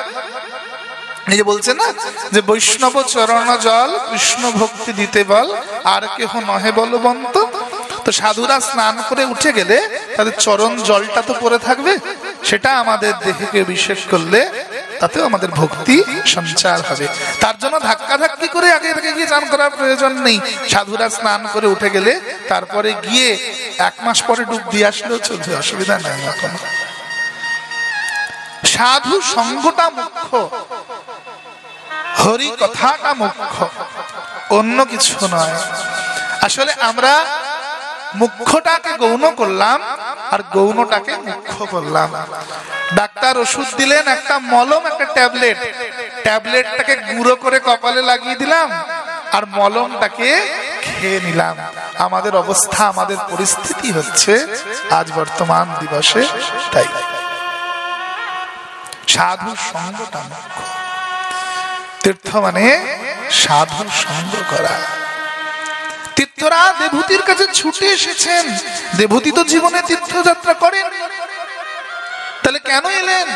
এই যে বলছে না যে বৈষ্ণব চরণ জল কৃষ্ণ ভক্তি দিতে বল, আর কেহ নহে বলবন্ত। তো সাধুরা স্নান করে উঠে গেলে তাদের চরণ জলটা তো পড়ে থাকবে, সেটা আমাদের দেহকে অভিষেক করলে তাতেও আমাদের ভক্তি সঞ্চার হবে। তার জন্য ধাক্কা ধাক্কি করে আগে থেকে গিয়ে স্নান করার প্রয়োজন নেই। সাধুরা স্নান করে উঠে গেলে তারপরে গিয়ে 1 মাস পরে ডুব দিয়ে আসলেও চলছে, অসুবিধা নাই এখন। সাধু সঙ্গটা মুখ্য, হরি কথাটা মুখ্য, অন্য কিছু নয়। আসলে আমরা মুখ্যটাকে গৌণ করলাম আর গৌণটাকে মুখ্য করলাম। ডাক্তার ওষুধ দিলেন, একটা মলম, একটা ট্যাবলেট, ট্যাবলেটটাকে গুঁড়ো করে কপালে লাগিয়ে দিলাম, আর মলমটাকে খেয়ে নিলাম। আমাদের অবস্থা, আমাদের পরিস্থিতি হচ্ছে আজ বর্তমান দিবসে তাই। সাধু সঙ্গটা মুখ্য। তীর্থ মানে সাধু সঙ্গ করা। তীর্থরা দেবহূতির কাছে ছুটে এসেছেন। দেবহূতি তো জীবনে তীর্থযাত্রা করেন, তাহলে কেন এলেন?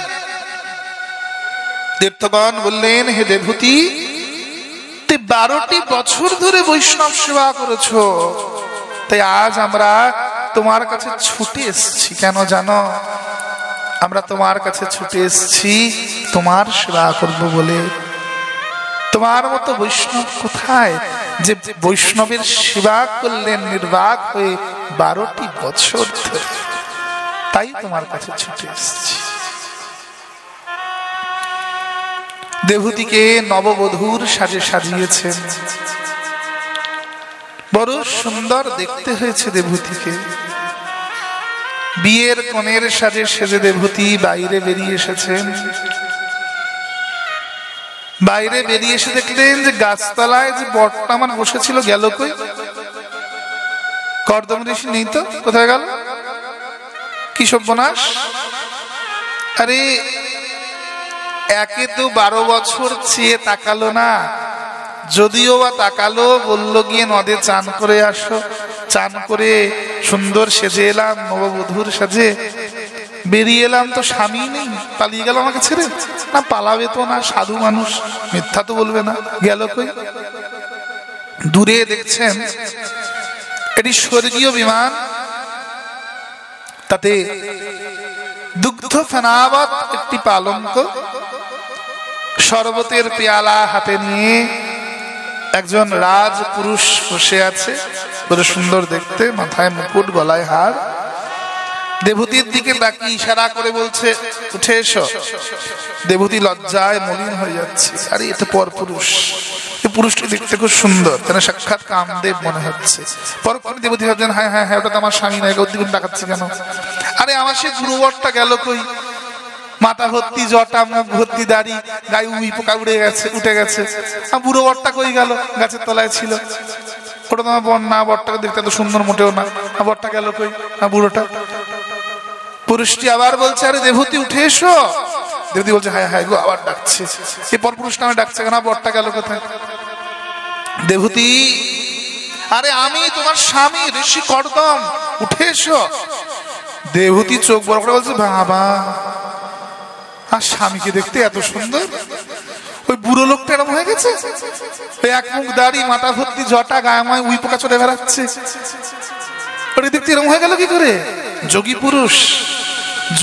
তীর্থগণ বললেন, হে দেবহূতি, 12টি বছর ধরে বৈষ্ণব সেবা করেছো, তাই আজ আমরা তোমার কাছে ছুটে এসেছি। কেন জানো? আমরা তোমার কাছে ছুটে এসেছি তোমার সেবা করব বলে। তোমার মতো বৈষ্ণব কোথায় যে বৈষ্ণবের সেবা করলেন নির্বাক হয়ে 12টি বছর ধরে? তাই তোমার কাছে ছুটে এসেছি। দেবহূতিকে নববধূর সাজে সাজিয়েছেন, বড় সুন্দর দেখতে হয়েছে দেবহূতিকে। বিয়ের কনের সাজে সেজে দেবহূতি বাইরে বেরিয়ে এসেছেন। বাইরে বেরিয়ে এসে দেখলেন যে গাছতলায় যে বটটা আমার বসেছিল গেল কই? কর্দম ঋষি নেই তো, কোথায় গেল? কি সর্বনাশ! আরে একে তো 12 বছর চেয়ে তাকালো না, যদিও বা তাকালো, বলল গিয়ে নদে চান করে আসো। চান করে সুন্দর সেজে এলাম, নববধূর সাজে বেরিয়ে এলাম, তো স্বামী নেই, পালিয়ে গেল আমাকে ছেড়ে। না পালাবে তো না, সাধু মানুষ, মিথ্যা তো বলবে না, গেল কই? দূরে দেখছেন এটি স্বর্গীয় বিমান, তাতে দুগ্ধ ফেনাবত একটি পালঙ্ক, শরবতের পেয়ালা হাতে নিয়ে একজন রাজপুরুষ বসে আছে, বড় সুন্দর দেখতে, মাথায় মুকুট, গলায় হার। দেবহূতির দিকে তাকিয়ে ইশারা করে বলছে, উঠে এসো। দেবহূতি লজ্জায় মলিন হয়ে যাচ্ছে। আরে এটা পরপুরুষ, এই পুরুষটি দেখতে খুব সুন্দর, যেন সাক্ষাৎ কামদেব মনে হচ্ছে। পরক্ষণে দেবহূতি ভাবছেন, হ্যাঁ হ্যাঁ হ্যাঁ, ওটা তো আমার স্বামী নয়, ওর দিকে তাকাচ্ছে কেন? আরে আমার সে গুরুবরটা গেল কই? মাথা ভর্তি জটা, মুখ ভর্তি দাড়ি, গায়ে উই পোকা উঠে গেছে। বুড়ো বরটা কই গেল? গাছের তলায় ছিল। ওটা তোমার বর না, বরটাকে দেখতে এত সুন্দর মোটেও না, বরটা গেল কই? বুড়োটা। পুরুষটি আবার বলছে, আরে দেবহূতি উঠে এসো। দেবহূতি বলছে, হ্যাঁ হ্যাঁ গো, আবার ডাকছে। এই পর পুরুষ নামে ডাকছে কেন? বরটা গেল কোথায়? দেবহূতি, আরে আমি তোমার স্বামী ঋষি কর্দম, উঠে এসো। দেবহূতি চোখ বড় করে বলছে, বাবা, আর স্বামীকে দেখতে এত সুন্দর, ওই বুড়ো লোকটা এরকম হয়ে গেছে? ওই এক মুখ দাড়ি, মাথা ভর্তি জটা, গায়ে উই পোকা চলে বেড়াচ্ছে, ওটা দেখতে এরকম হয়ে গেল কি করে? যোগী পুরুষ,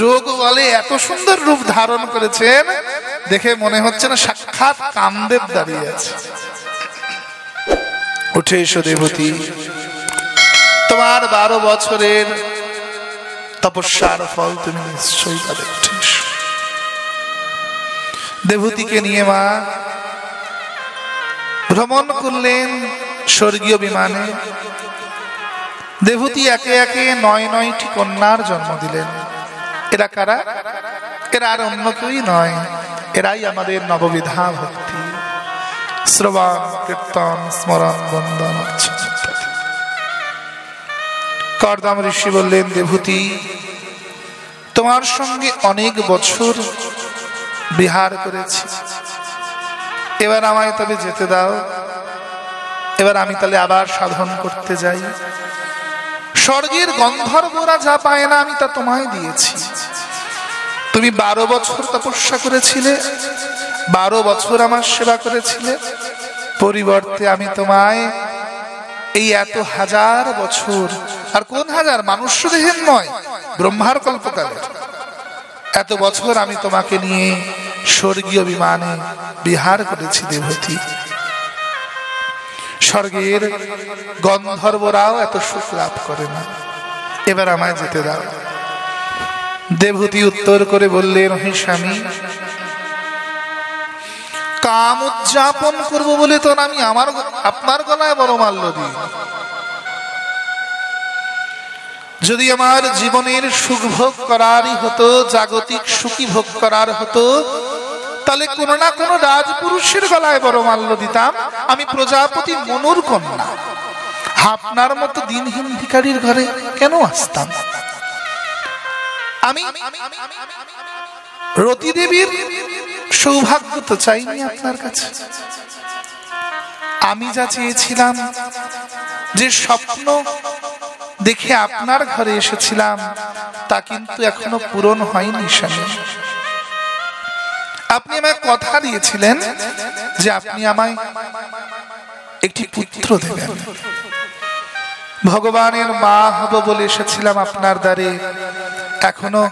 যোগ বলে এত সুন্দর রূপ ধারণ করেছেন, দেখে মনে হচ্ছে না সাক্ষাৎ কামদেব দাঁড়িয়ে আছে। উঠে এসো দেবহূতি, তোমার 12 বছরের তপস্যার ফল তুমি নিশ্চয়ই পাবে, উঠে এসো। দেবহূতিকে নিয়ে মা ভ্রমণ করলেন স্বর্গীয় বিমানে। দেবহূতি একে একে 9টি কন্যার জন্ম দিলেন। এরা কারা? এরা আর অন্য কেউই নয়, এরাই আমাদের নববিধা ভক্তি, শ্রবণ, কীর্তন, স্মরণ, বন্দন, অর্চনা ইত্যাদি। কর্দম ঋষি বললেন, দেবহূতি, তোমার সঙ্গে অনেক বছর বিহার করেছি, এবার আমায় তবে যেতে দাও। এবার আমি তাহলে আবার সাধন করতে যাই। স্বর্গের গন্ধর্বরা যা পায় না আমি তা তোমায় দিয়েছি। তুমি 12 বছর তপস্যা করেছিলে, 12 বছর আমার সেবা করেছিলে, পরিবর্তে আমি তোমায় এই এত 1000 বছর, আর কোন 1000, মানুষ দেহের নয়, ব্রহ্মার কল্পকালের এত বছর আমি তোমাকে নিয়ে স্বর্গীয় বিমানে বিহার করেছি দেবহূতি। স্বর্গের গন্ধর্বরাও এত সুখ লাভ করে না, এবার আমায় যেতে দাও। দেবহূতি উত্তর করে বললেন, হে স্বামী, কাম উদযাপন করবো বলে তো আমি আপনার গলায় বড় মাল্য দিই। যদি আমার জীবনের সুখ ভোগ করারই হতো, জাগতিক সুখী ভোগ করার হতো, তাহলে কোন না কোন রাজপুরুষের গলায় বড় মাল্য দিতাম। আমি প্রজাপতি মনুর কন্যা, আপনার মতো দিনহীন ভিখারির ঘরে কেন আসতাম? আমি রতি দেবীর সৌভাগ্য তো চাইনি আপনার কাছে। আমি যা চেয়েছিলাম, যে স্বপ্ন দেখে আপনার ঘরে এসেছিলাম, তা কিন্তু এখনো পূরণ হয়নি স্বামী। আপনি আমায় কথা দিয়েছিলেন যে আপনি আমায় একটি পুত্র দেবেন। ভগবানের মা হব বলে এসেছিলাম আপনার দ্বারে, এখনো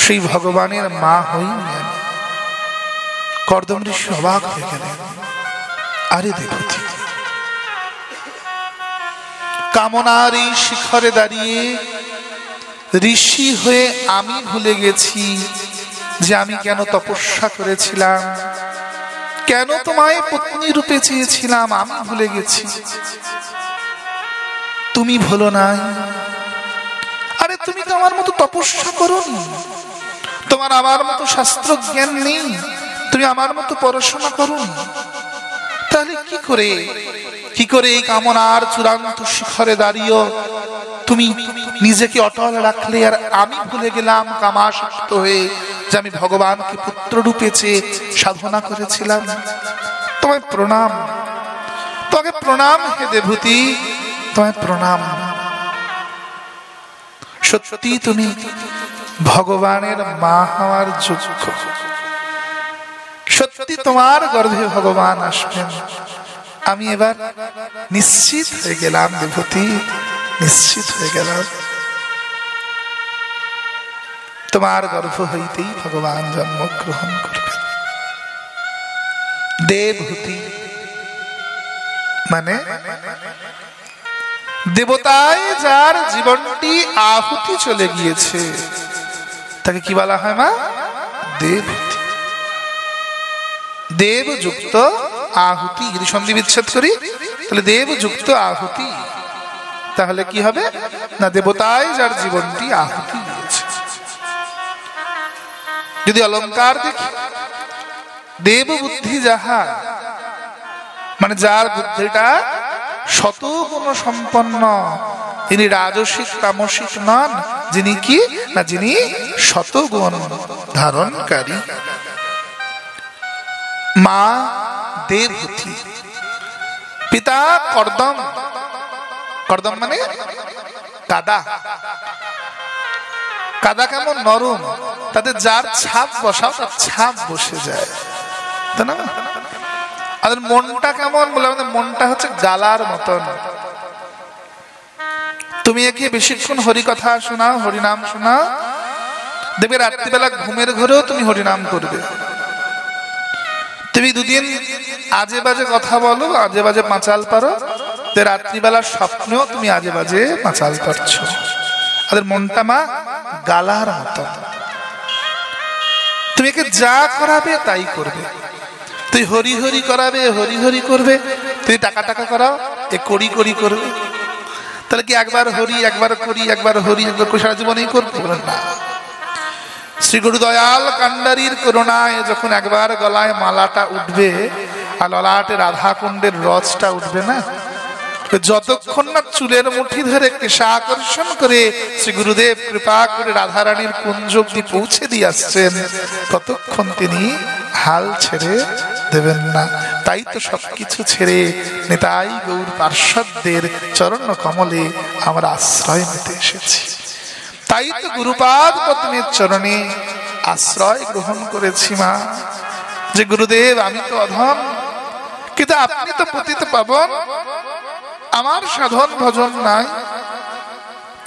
সেই ভগবানের মা হইনি। কর্দম ঋষি অবাক হয়ে গেলেন। আরে দেবহূতি, কামনার এই শিখরে দাঁড়িয়ে ঋষি হয়ে আমি ভুলে গেছি যে আমি কেন তপস্যা করেছিলাম, কেন তোমায় পত্নী রূপে চেয়েছিলাম, আমি ভুলে গেছি। তুমি ভুলো নাই। আরে তুমি তো আমার মতো তপস্যা করোনি, তোমার আমার মতো শাস্ত্র জ্ঞান নেই, তুমি আমার মতো পড়াশোনা করোনি, তাহলে কি করে এই কামনার চূড়ান্ত শিখরে দাঁড়িয়ে তুমি নিজেকে অটল রাখলে, আর আমি ভুলে গেলাম কামাসক্ত হয়ে যে আমি ভগবানকে পুত্র রূপে চেয়ে সাধনা করেছিলাম। তোমায় প্রণাম, তোমাকে প্রণাম হে দেবভূতি, তোমায় প্রণাম। সত্যি তুমি ভগবানের মা হওয়ার যোগ্য, সত্যি তোমার গর্ভে ভগবান আসবেন। আমি এবার নিশ্চিত হয়ে গেলাম দেবভূতি, নিশ্চিত হয়ে গেলাম। তোমার গর্ভ হইতেই ভগবান জন্মগ্রহণ করবেন। দেবভূতি মানে দেবতায় যার জীবনটি আহুতি চলে গিয়েছে তাকে কি বলা হয় মা? দেবভূতি। দেবযুক্ত আহুতি, যদি সন্ধি বিচ্ছেদ করি তাহলে দেবযুক্ত আহুতি, তাহলে কি হবে না দেবতায় যার জীবনটি আহুতি দিয়েছে। যদি অলংকার দেখি, দেব বুদ্ধি যাহার মানে যার বুদ্ধিটা শতগুণ সম্পন্ন, তিনি রাজসিক তামসিক নন, যিনি কি না যিনি শতগুণ ধারণকারী। মা দেবভূতি, পিতা কর্দম। কর্দম মানে কাদা। কাদা কেমন নরম, তাতে যার ছাপ বসাও তার ছাপ বসে যায়, তাই না? আমাদের মনটা কেমন বলে, আমাদের মনটা হচ্ছে গালার মতন। তুমি একে বেশিক্ষণ হরি কথা শোনাও, হরিনাম শোনাও, দেখবে রাত্রিবেলা ঘুমের ঘরেও তুমি হরিনাম করবে। তুমি দুদিন আজে বাজে কথা বলো, আজে বাজে পাঁচাল পারো, রাত্রিবেলার স্বপ্নেও তুমি আজে বাজে পাঁচাল পারছো। আমাদের মনটা মা গালার মতন, তুমি একে যা করাবে তাই করবে। তুই হরি হরি করাবে, হরি হরি করবে, তুই টাকা টাকা করাও, এ করি করি করবে। তাহলে কি একবার হরি একবার করি, একবার হরি একবার করি সারা জীবনেই করবে? বলেন না। শ্রী গুরু দয়াল কান্ডারির করুণায় যখন একবার গলায় মালাটা উঠবে আর ললাটে রাধা কুণ্ডের রসটা উঠবে না, যতক্ষণ না চুলের মুঠি ধরে কেশা আকর্ষণ করে শ্রী গুরুদেব কৃপা করে রাধারানীর কুঞ্জ অবধি পৌঁছে দিয়ে আসছেন, ততক্ষণ তিনি হাল ছেড়ে দেবেন না। তাই তো সবকিছু ছেড়ে নিতাই গৌর পার্ষদদের চরণ কমলে আমরা আশ্রয় নিতে এসেছি। তাই তো গুরুপাদ পদ্মের চরণে আশ্রয় গ্রহণ করেছি মা, যে গুরুদেব আমি তো অধম, কিন্তু আপনি তো পতিত পাবন, আমার সাধন ভজন নাই,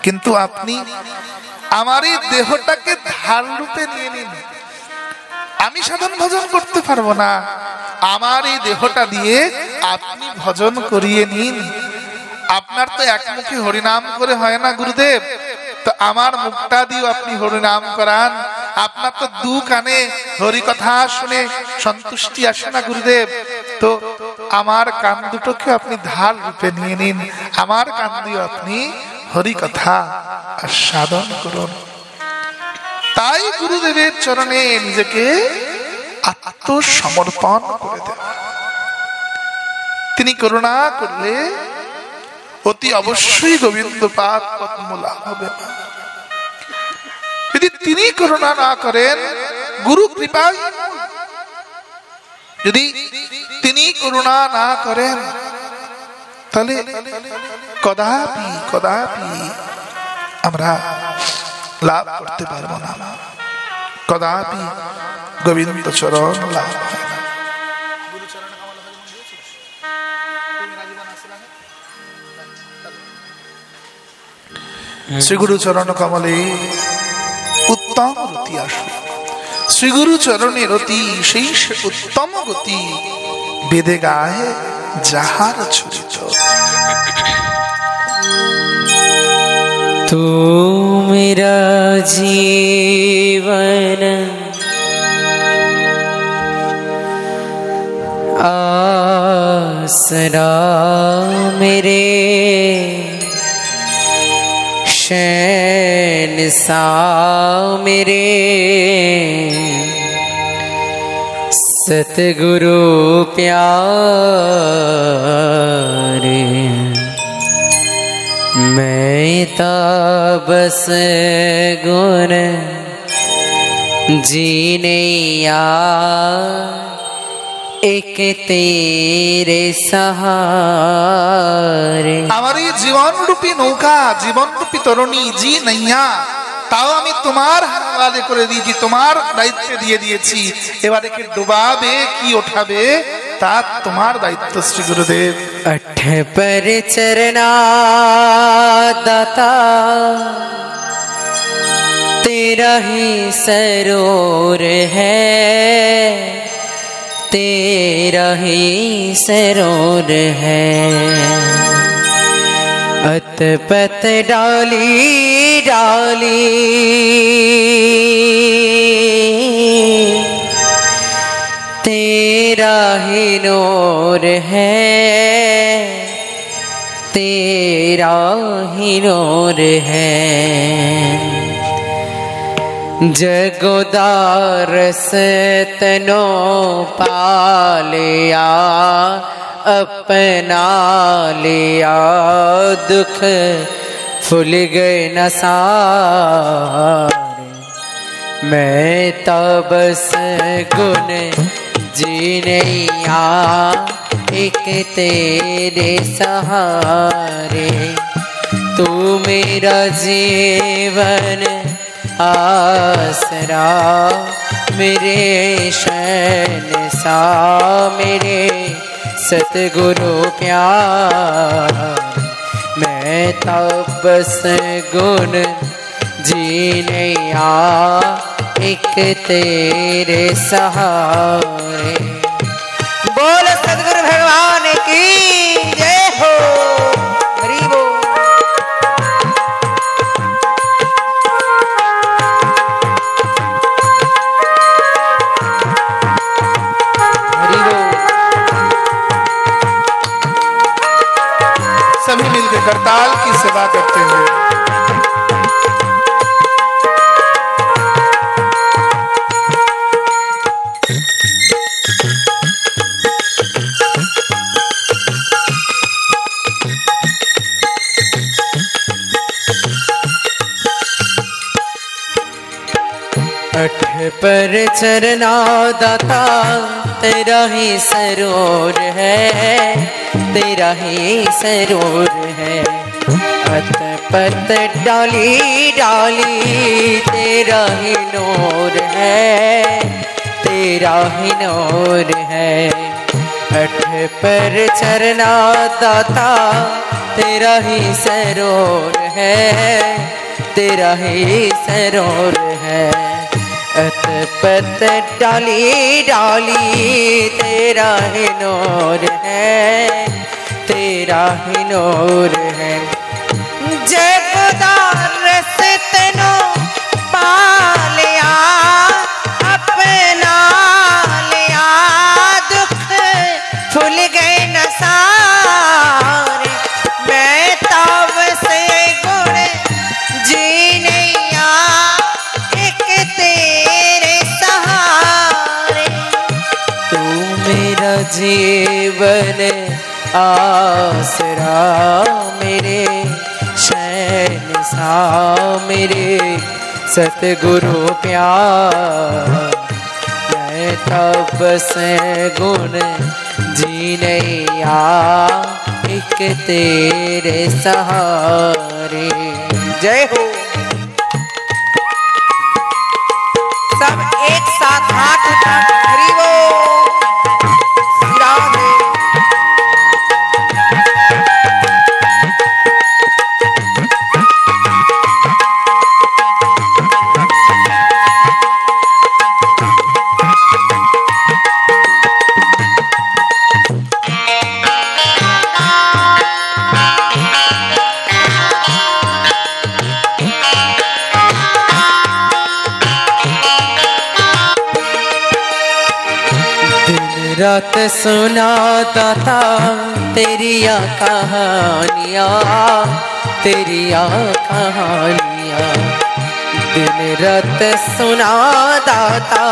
কিন্তু আপনি আমার এই দেহটাকে ধার রূপে নিয়ে নিন। আমি সাধন ভজন করতে পারবো না, আমার এই দেহটা দিয়ে আপনি ভজন করিয়ে নিন। আপনার তো এক মুখে হরিনাম করে হয় না গুরুদেব, তো আমার মুখটা দিয়ে আপনি হরিনাম করান। আপনার তো দু কানে হরি কথা শুনে সন্তুষ্টি আসে না গুরুদেব, তো আমার কান দুটোকে আপনি ধার রূপে নিয়ে নিন, আমার কান দিয়ে আপনি হরি কথা আস্বাদন করুন। তাই গুরুদেবের চরণে নিজেকে আত্মসমর্পণ করে দেন। তিনি করুণা করলে অতি অবশ্যই গোবিন্দ পাদ পদ্ম লাভ হবে না। যদি তিনি করুণা না করেন, গুরু কৃপায় যদি তিনি করুণা না করেন, তাহলে কদাপি কদাপি আমরা লাভ করতে পারবো না, কদাপি গোবিন্দ চরণ লাভ হয় না। শ্রীগুরু চরণ কমলে উত্তম রতি আসবে, শ্রীগুরু চরণের রতি সেই উত্তম গতি, বেদে গায়ে যাহার ছড়িত। तू मेरा जीवन आसरा मेरे शहंशाह मेरे सतगुरु प्यारे मैं बस गुण जीने एक तेरे सहारे আমার এই জীবন রূপী নৌকা, জীবন রূপী তরুণী জি নাইয়া, তাও আমি তোমার হাওয়ালে করে দিয়েছি, তোমার দায়িত্বে দিয়ে দিয়েছি। এবারে কি ডুবাবে কি ওঠাবে তা তোমার দায়িত্ব শ্রী গুরুদেব। अठ पर चरना दाता तेरा ही सरोर है, तेरा ही सरोर है। अत पत डाली डाली तेरा ही नूर है, तेरा ही नूर है। जगोदारस तनो पालिया अपना लिया, दुख फुल गए न सारे मैं तबस गुण जीने एक तेरे सहारे। तू मेरा जीवन आसरा मेरे शहंशाह मेरे सतगुरु प्यारे मैं तबस गुण जीने एक तेरे सहारे। बोल सतगुरु भगवान की जय हो। हरि बोल। हरि बोल। सभी मिलकर करताल की सेवा करते हुए अठ पर चरना दाता तेरा ही सरोर है, तेरा ही सरोर है। अत पत डाली डाली तेरा ही नूर है, तेरा ही नूर है। अठ पर चरना दाता तेरा ही सरोर है, तेरा ही सरोर है। अत पत डाली डाली तेरा ही नूर है, तेरा ही नूर है। जगदारस तनो पालिया अपना लिया, दुख फुल गए न सारे मैं तब से गुण जीने एक तेरे सहारे। तू मेरा जीवन आसरा मेरे शहंशाह मेरे सतगुरु प्यारे मैं तबस गुण जीने एक तेरे सहारे। जय हो। सब एक साथ हाथ उठा हरि बोल। श्री राम है। रात सुनाता था तेरिया कहानियाँ, तेरिया कहानियाँ। दिन रात सुनाता था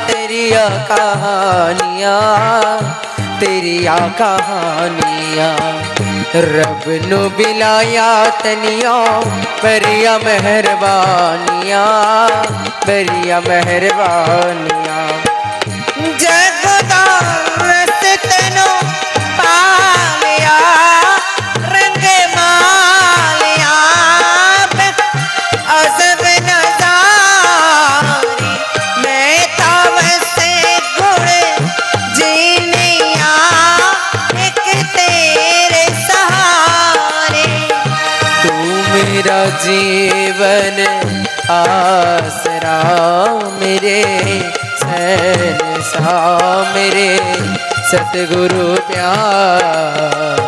तेरिया कहानियाँ, तेरिया कहानियाँ। रब नु बिलाया तनिया बरिया मेहरबानियाँ, बरिया मेहरबानियाँ। जगदार से तेनो पालिया रंग मालिया अजब नजारी। मैं तब से गुड़ जीनिया एक तेरे सहारे। तू मेरा जीवन आसरा मेरे सा मेरे सतगुरु प्यार।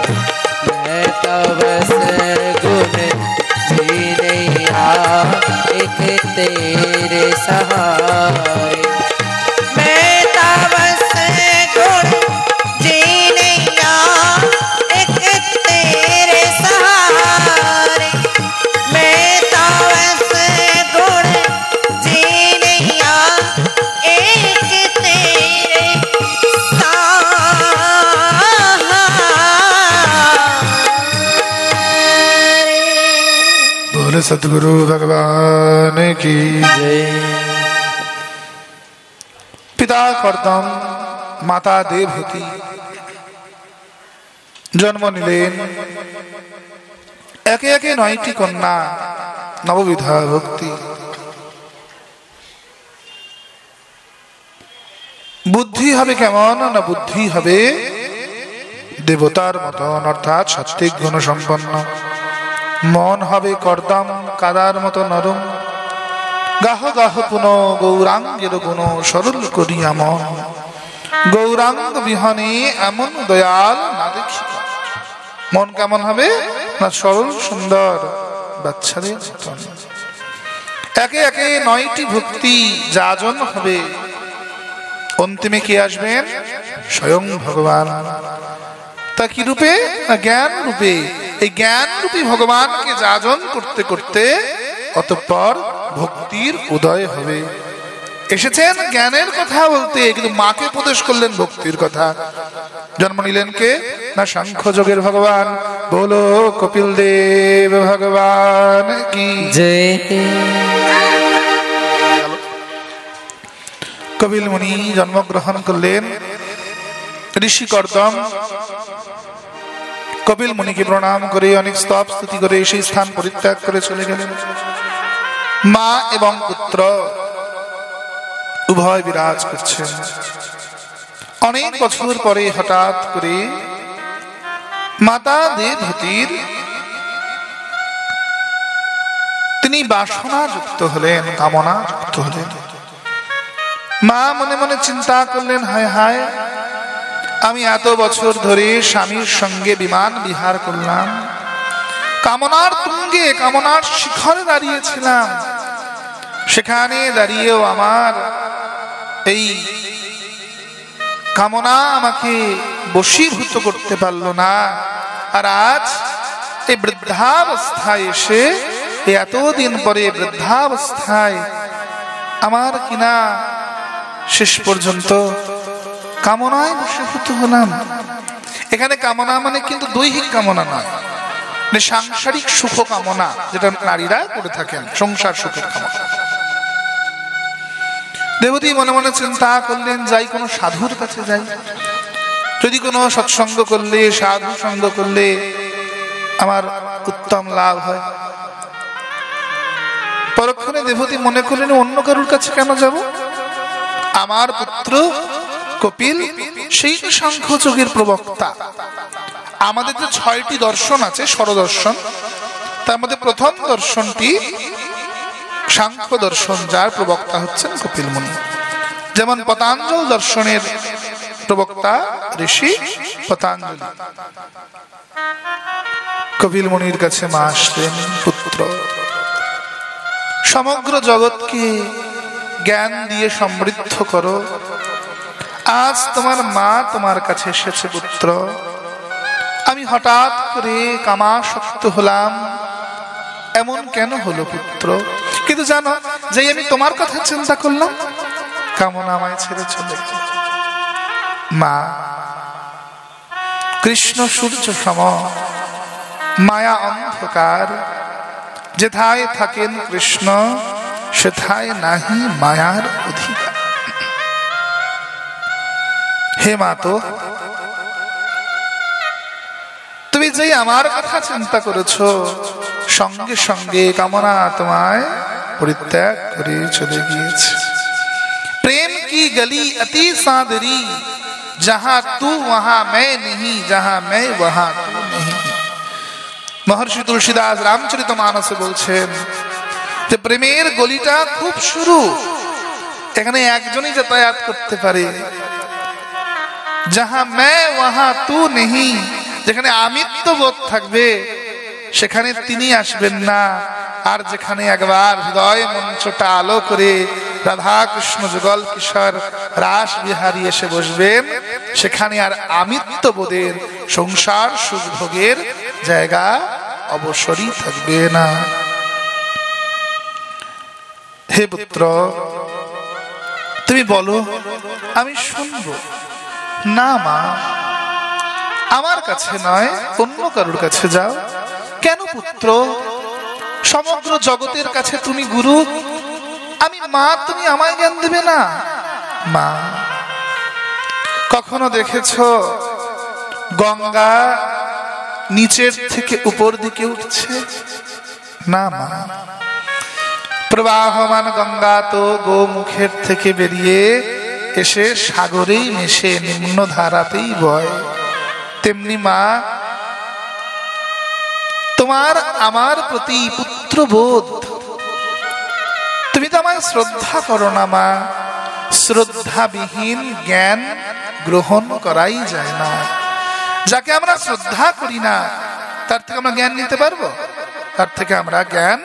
मैं तब से गुण जीनिया एक तेरे सहारे। मैं तब से गुण जीनिया एक तेरे सहारे। मैं तब से गुण जीनिया एक तेरे सहारे। बोले सतगुरु भगवान की जय। पिता कर्दम माता देवहूति जन्म নিলেন একে একে 9টি কন্যা নববিধা ভক্তি। বুদ্ধি হবে কেমন না বুদ্ধি হবে দেবতার মতন অর্থাৎ সাত্ত্বিক গুণ সম্পন্ন। মন হবে কর্দম কাদার মতো নরম। গাহ গাহ পুন গৌরাঙ্গের গুণ সরল করিয়া মন। গৌরাঙ্গ বিহনে এমন দয়াল না দেখি। মন কেমন হবে না সরল সুন্দর বাচ্চাদের মতন। একে একে 9টি ভক্তি যাজন হবে। অন্তিমে কে আসবেন? স্বয়ং ভগবান। তা কি রূপে? না জ্ঞান রূপে। এই জ্ঞান রূপী ভগবানকে যাজন করতে করতে অতঃপর ভক্তির উদয় হবে। এসেছেন জ্ঞানের কথা বলতে, কিন্তু মাকে উপদেশ করলেন ভক্তির কথা। জন্ম নিলেন কে? না সাংখ্য যোগের ভগবান। বলো কপিল দেব ভগবান কি जय। কপিল মুনি জন্মগ্রহণ করলেন। ঋষি কর্দম কপিল মুনিকে প্রণাম করে অনেক স্তব স্তুতি করে সেই স্থান পরিত্যাগ করে চলে গেলেন। মা এবং পুত্র উভয় বিরাজ করছেন। অনেক বছর পরে হঠাৎ করে মাতা দেবহূতির তিনি বাসনা যুক্ত হলেন, কামনা যুক্ত হলেন। মা মনে মনে চিন্তা করলেন, হায় হায়, আমি এত বছর ধরে স্বামীর সঙ্গে বিমান বিহার করলাম, কামনার তুঙ্গে কামনার শিখরে দাঁড়িয়েছিলাম। সেখানে দাঁড়িয়েও আমার এই কামনা আমাকে বশীভূত করতে পারল না। আর আজ এই বৃদ্ধাবস্থায় এসে, এতদিন পরে বৃদ্ধাবস্থায় আমার কিনা শেষ পর্যন্ত কামনায় বশীভূত হলাম। এখানে কামনা মানে কিন্তু দৈহিক কামনা নয়, সাংসারিক সুখ কামনা, যেটা নারীরা করে থাকেন, সংসার সুখের কামনা। দেবতী মনে মনে চিন্তা করলেন, যাই কোনো সাধুর কাছে যাই, যদি কোনো সৎসঙ্গ করলে, সাধু সঙ্গ করলে আমার উত্তম লাভ হয়। পরক্ষণে দেবতী মনে করলেন, অন্য কারুর কাছে কেন যাব? আমার পুত্র কপিল সেই সাংখ্য যোগের প্রবক্তা। আমাদের যে 6টি দর্শন আছে, স্বরদর্শন, তার মধ্যে প্রথম দর্শনটি সাংখ্য দর্শন, যার প্রবক্তা হচ্ছেন কপিল মুনি। যেমন পতঞ্জল দর্শনের প্রবক্তা ঋষি পতঞ্জলি। কপিল মুনির কাছে মা আসলেন, পুত্র, সমগ্র জগৎকে জ্ঞান দিয়ে সমৃদ্ধ করো, আজ তোমার মা তোমার কাছে এসেছে পুত্র, আমি হঠাৎ করে কামাসক্ত হলাম, এমন কেন হলো পুত্র? কিন্তু জানো, যে আমি তোমার কথা চিন্তা করলাম, কামনা আমায় ছেড়ে চলে গেল। মা, কৃষ্ণ সূর্য সম, মায়া অন্ধকার, যেথায় থাকেন কৃষ্ণ সেথায় নাহি মায়ার অধিকার। হে মা, তো তুমি যে আমার কথা চিন্তা করেছো, সঙ্গে সঙ্গে কামনা তোমায় পরিত্যাগ করে চলে গিয়েছে। প্রেম কি গলি অতি সাদরি, जहां तू वहां मैं नहीं, जहां मैं वहां तू नहीं। महर्षि तुलसीदास रामचरितमानसे বলছেন যে প্রেমের গলিটা খুব শুরু, এখানে একজনই যাতায়াত করতে পারে। जहां मैं वहां तू नहीं, যেখানে আমিত্ব বোধ থাকবে সেখানে তিনি আসবেন না। আর যেখানে একবার হৃদয় মঞ্চটা আলো করে রাধা কৃষ্ণ যুগল কিশোর রাস বিহারী এসে বসবেন, সেখানে আর আমিত্ব বোধের সংসার সুখ ভোগের জায়গা অবসরই থাকবে না। হে পুত্র, তুমি বলো, আমি শুনবো। না মা, আমার কাছে নয়, অন্য কারোর কাছে যাও। কেন পুত্র? সমগ্র জগতের কাছে তুমি গুরু, আমি মা, তুমি আমায় জ্ঞান দেবে না? মা, কখনো দেখেছো গঙ্গা নিচের থেকে উপর দিকে উঠছে? না মা, প্রবাহমান গঙ্গা তো গোমুখের থেকে বেরিয়ে এসে সাগরেই মিশে নিম্ন ধারাতেই বয়। তেমনি মা, তোমার আমার প্রতি পুত্রবোধ, তুমি তো আমায় শ্রদ্ধা করো না মা। শ্রদ্ধাবিহীন জ্ঞান গ্রহণ করাই যায় না। যাকে আমরা শ্রদ্ধা করি না, তার থেকে আমরা জ্ঞান নিতে পারবো? তার থেকে আমরা জ্ঞান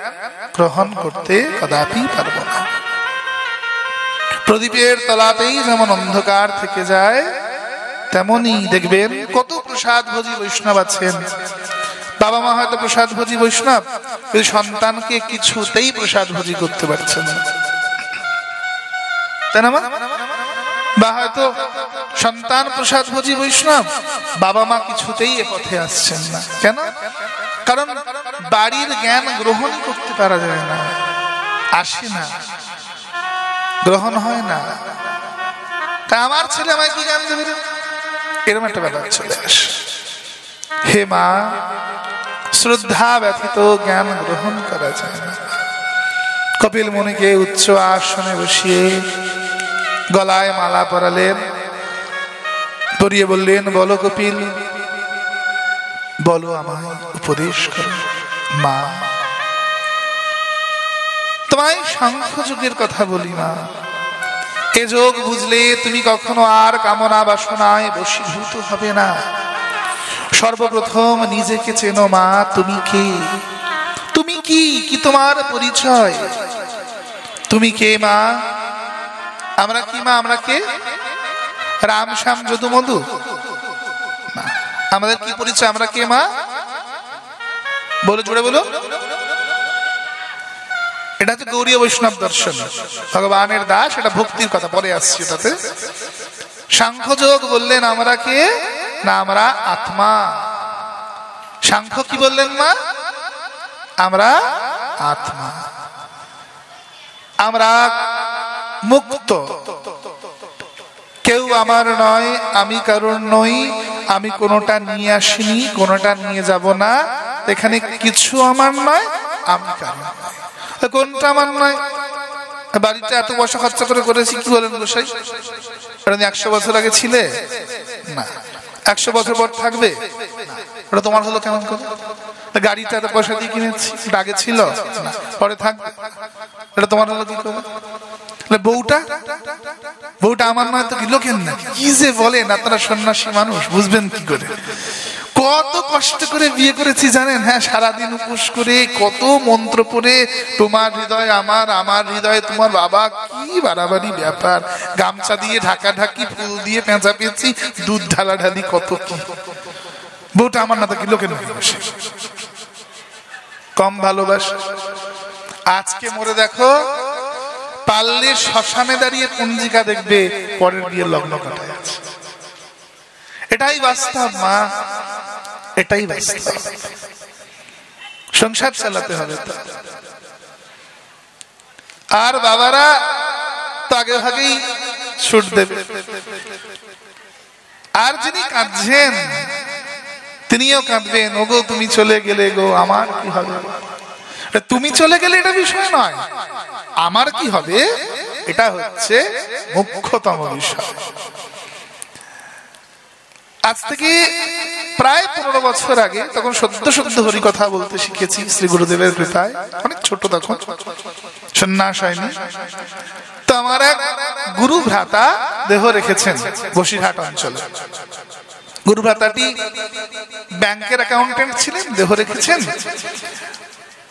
গ্রহণ করতে কদাপি পারবো না। প্রদীপের তলাতেই যেমন অন্ধকার থেকে যায়, তেমনি দেখবেন কত প্রসাদ ভোজী বৈষ্ণব আছেন। বাবা মা হয়তো প্রসাদ ভোজী বৈষ্ণব, কিন্তু সন্তানকে কিছুতেই প্রসাদ ভোজী করতে পারছে না, তাই না মা? বা হয়তো সন্তান প্রসাদ ভোজী বৈষ্ণব, বাবা মা কিছুতেই এ পথে আসছেন না। কেন? কারণ বাড়ির জ্ঞান গ্রহণ করতে পারা যায় না, আসে না, গ্রহণ হয় না। তা আমার ছেলে আমায় কি জ্ঞান দেবে? এরকম একটা ব্যাপার চলে আসে। হে মা, শ্রদ্ধা ব্যতীত জ্ঞান গ্রহণ করা যায় না। কপিল মুনিকে উচ্চ আসনে বসিয়ে গলায় মালা পরালেন, পরিয়ে বললেন, বলো কপিল, বলো, আমায় উপদেশ করো। মা, তোমায় সাংখ্য যোগের কথা বলি মা। এ যোগ বুঝলে তুমি কখনো আর কামনা বাসনায় বশীভূত হবে না। সর্বপ্রথম নিজেকে চেনো মা, তুমি কে? তুমি কি? কি তোমার পরিচয়? তুমি কে মা? আমরা কি মা? আমরা কে? রাম শ্যাম যদু মধু? আমাদের কি পরিচয়? আমরা কে মা? বলো, জোরে বলো। এটা হচ্ছে গৌড়ীয় বৈষ্ণব দর্শন, ভগবানের দাস। এটা ভক্তির কথা, পরে আসছি এটাতে। সাংখ্যযোগ বললেন আমরা কে না, আমরা আত্মা। সাংখ্য কি বললেন মা? আমরা আত্মা, আমরা মুক্ত। কেউ আমার নয়, আমি কারোর নই, আমি কোনোটা নিয়ে আসিনি, কোনোটা নিয়ে যাব না। এখানে কিছু আমার নয়, আমি কারোর নয়। কোনটা আমার নয়? বাড়িতে এত পয়সা খরচা করে করেছি, কি বলেন গোসাই? 100 বছর আগে ছিলে না, 100 বছর পর থাকবে। ওটা তোমার হলো কেমন করে? গাড়িটা এত পয়সা দিয়ে কিনেছি, আগে ছিল না, পরে থাকবে। এটা তোমার হলো কি করে? বউটা, বউটা আমার নয় তো কি লোকের না? কি যে বলেন আপনারা, সন্ন্যাসী মানুষ, বুঝবেন কি করে? কত কষ্ট করে বিয়ে করেছি জানেন? হ্যাঁ, সারাদিন উপোস করে কত মন্ত্র পড়ে, তোমার হৃদয় আমার, আমার হৃদয় তোমার। বাবা কি বাড়াবাড়ি ব্যাপার! গামছা দিয়ে ঢাকাঢাকি, ফুল দিয়ে পেঁচাপেঁচি, দুধ ঢালাঢালি, কত কি। বউটা আমার না থাকি লোকের ভালোবাসে, কম ভালোবাসে। আজকে মরে দেখো, পারলে শ্মশানে দাঁড়িয়ে পঞ্জিকা দেখবে পরের বিয়ের লগ্ন কাটায় আছে। এটাই বাস্তব মা, এটাই বাস্তব। সংসার চালাতে হবে তো। আর বাবারা তো আগে ভাগেই ছুট দেবে। আর যিনি কাঁদছেন তিনিও কাঁদবেন, ওগো তুমি চলে গেলে গো, আমার কি হবে? তুমি চলে গেলে এটা বিষয় নয়, আমার কি হবে এটা হচ্ছে মুখ্যতম বিষয়। আজ থেকে প্রায় 15 বছর আগে, তখন সদ্য হরি কথা বলতে শিখেছি শ্রী গুরুদেবের কৃপায়, অনেক ছোট তখন, সন্ন্যাস হয়নি। তো আমার এক গুরু ভ্রাতা দেহ রেখেছেন বসিরহাট অঞ্চলে। গুরু ভ্রাতাটি ব্যাংকের অ্যাকাউন্টেন্ট ছিলেন, দেহ রেখেছেন।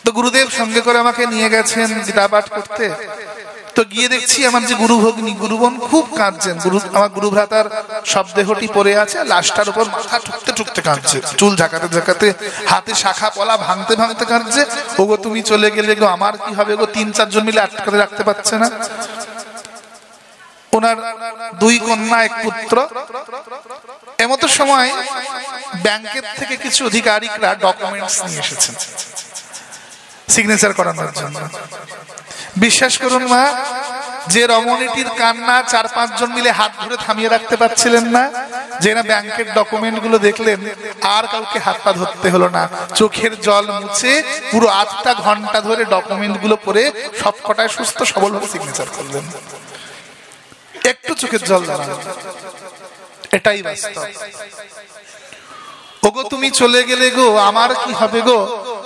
তো গুরুদেব সঙ্গে করে আমাকে নিয়ে গেছেন গীতা পাঠ করতে। তো গিয়ে দেখছি আমার যে গুরু ভগ্নী, গুরুবোন খুব কাঁদছেন। আমার গুরু ভ্রাতার সব দেহটি পড়ে আছে, লাশটার উপর মাথা ঠুকতে ঠুকতে কাঁদছে, চুল ঝাঁকাতে ঝাঁকাতে, হাতে শাখা পলা ভাঙতে ভাঙতে কাঁদছে। ওগো তুমি চলে গেলে গো, আমার কি হবে গো? 3-4 জন মিলে আটকাতে রাখতে পারছে না। ওনার 2 কন্যা, 1 পুত্র। এমতো সময় ব্যাংকের থেকে কিছু আধিকারিকরা ডকুমেন্টস নিয়ে এসেছেন সিগনেচার করানোর জন্য। বিশ্বাস করুন মা, যে রমণীটির কান্না 4-5 জন মিলে হাত ধরে থামিয়ে রাখতে পারছিলেন না, যে না ব্যাংকের ডকুমেন্ট গুলো দেখলেন, আর কাউকে হাত পা ধরতে হলো না। চোখের জল মুছে পুরো 8টা ঘন্টা ধরে ডকুমেন্ট গুলো পড়ে সবকটায় সুস্থ সবল ভাবে সিগনেচার করলেন। একটু চোখের জল দাঁড়ানো, এটাই বাস্তব। ওগো তুমি চলে গেলে গো, আমার কি হবে গো?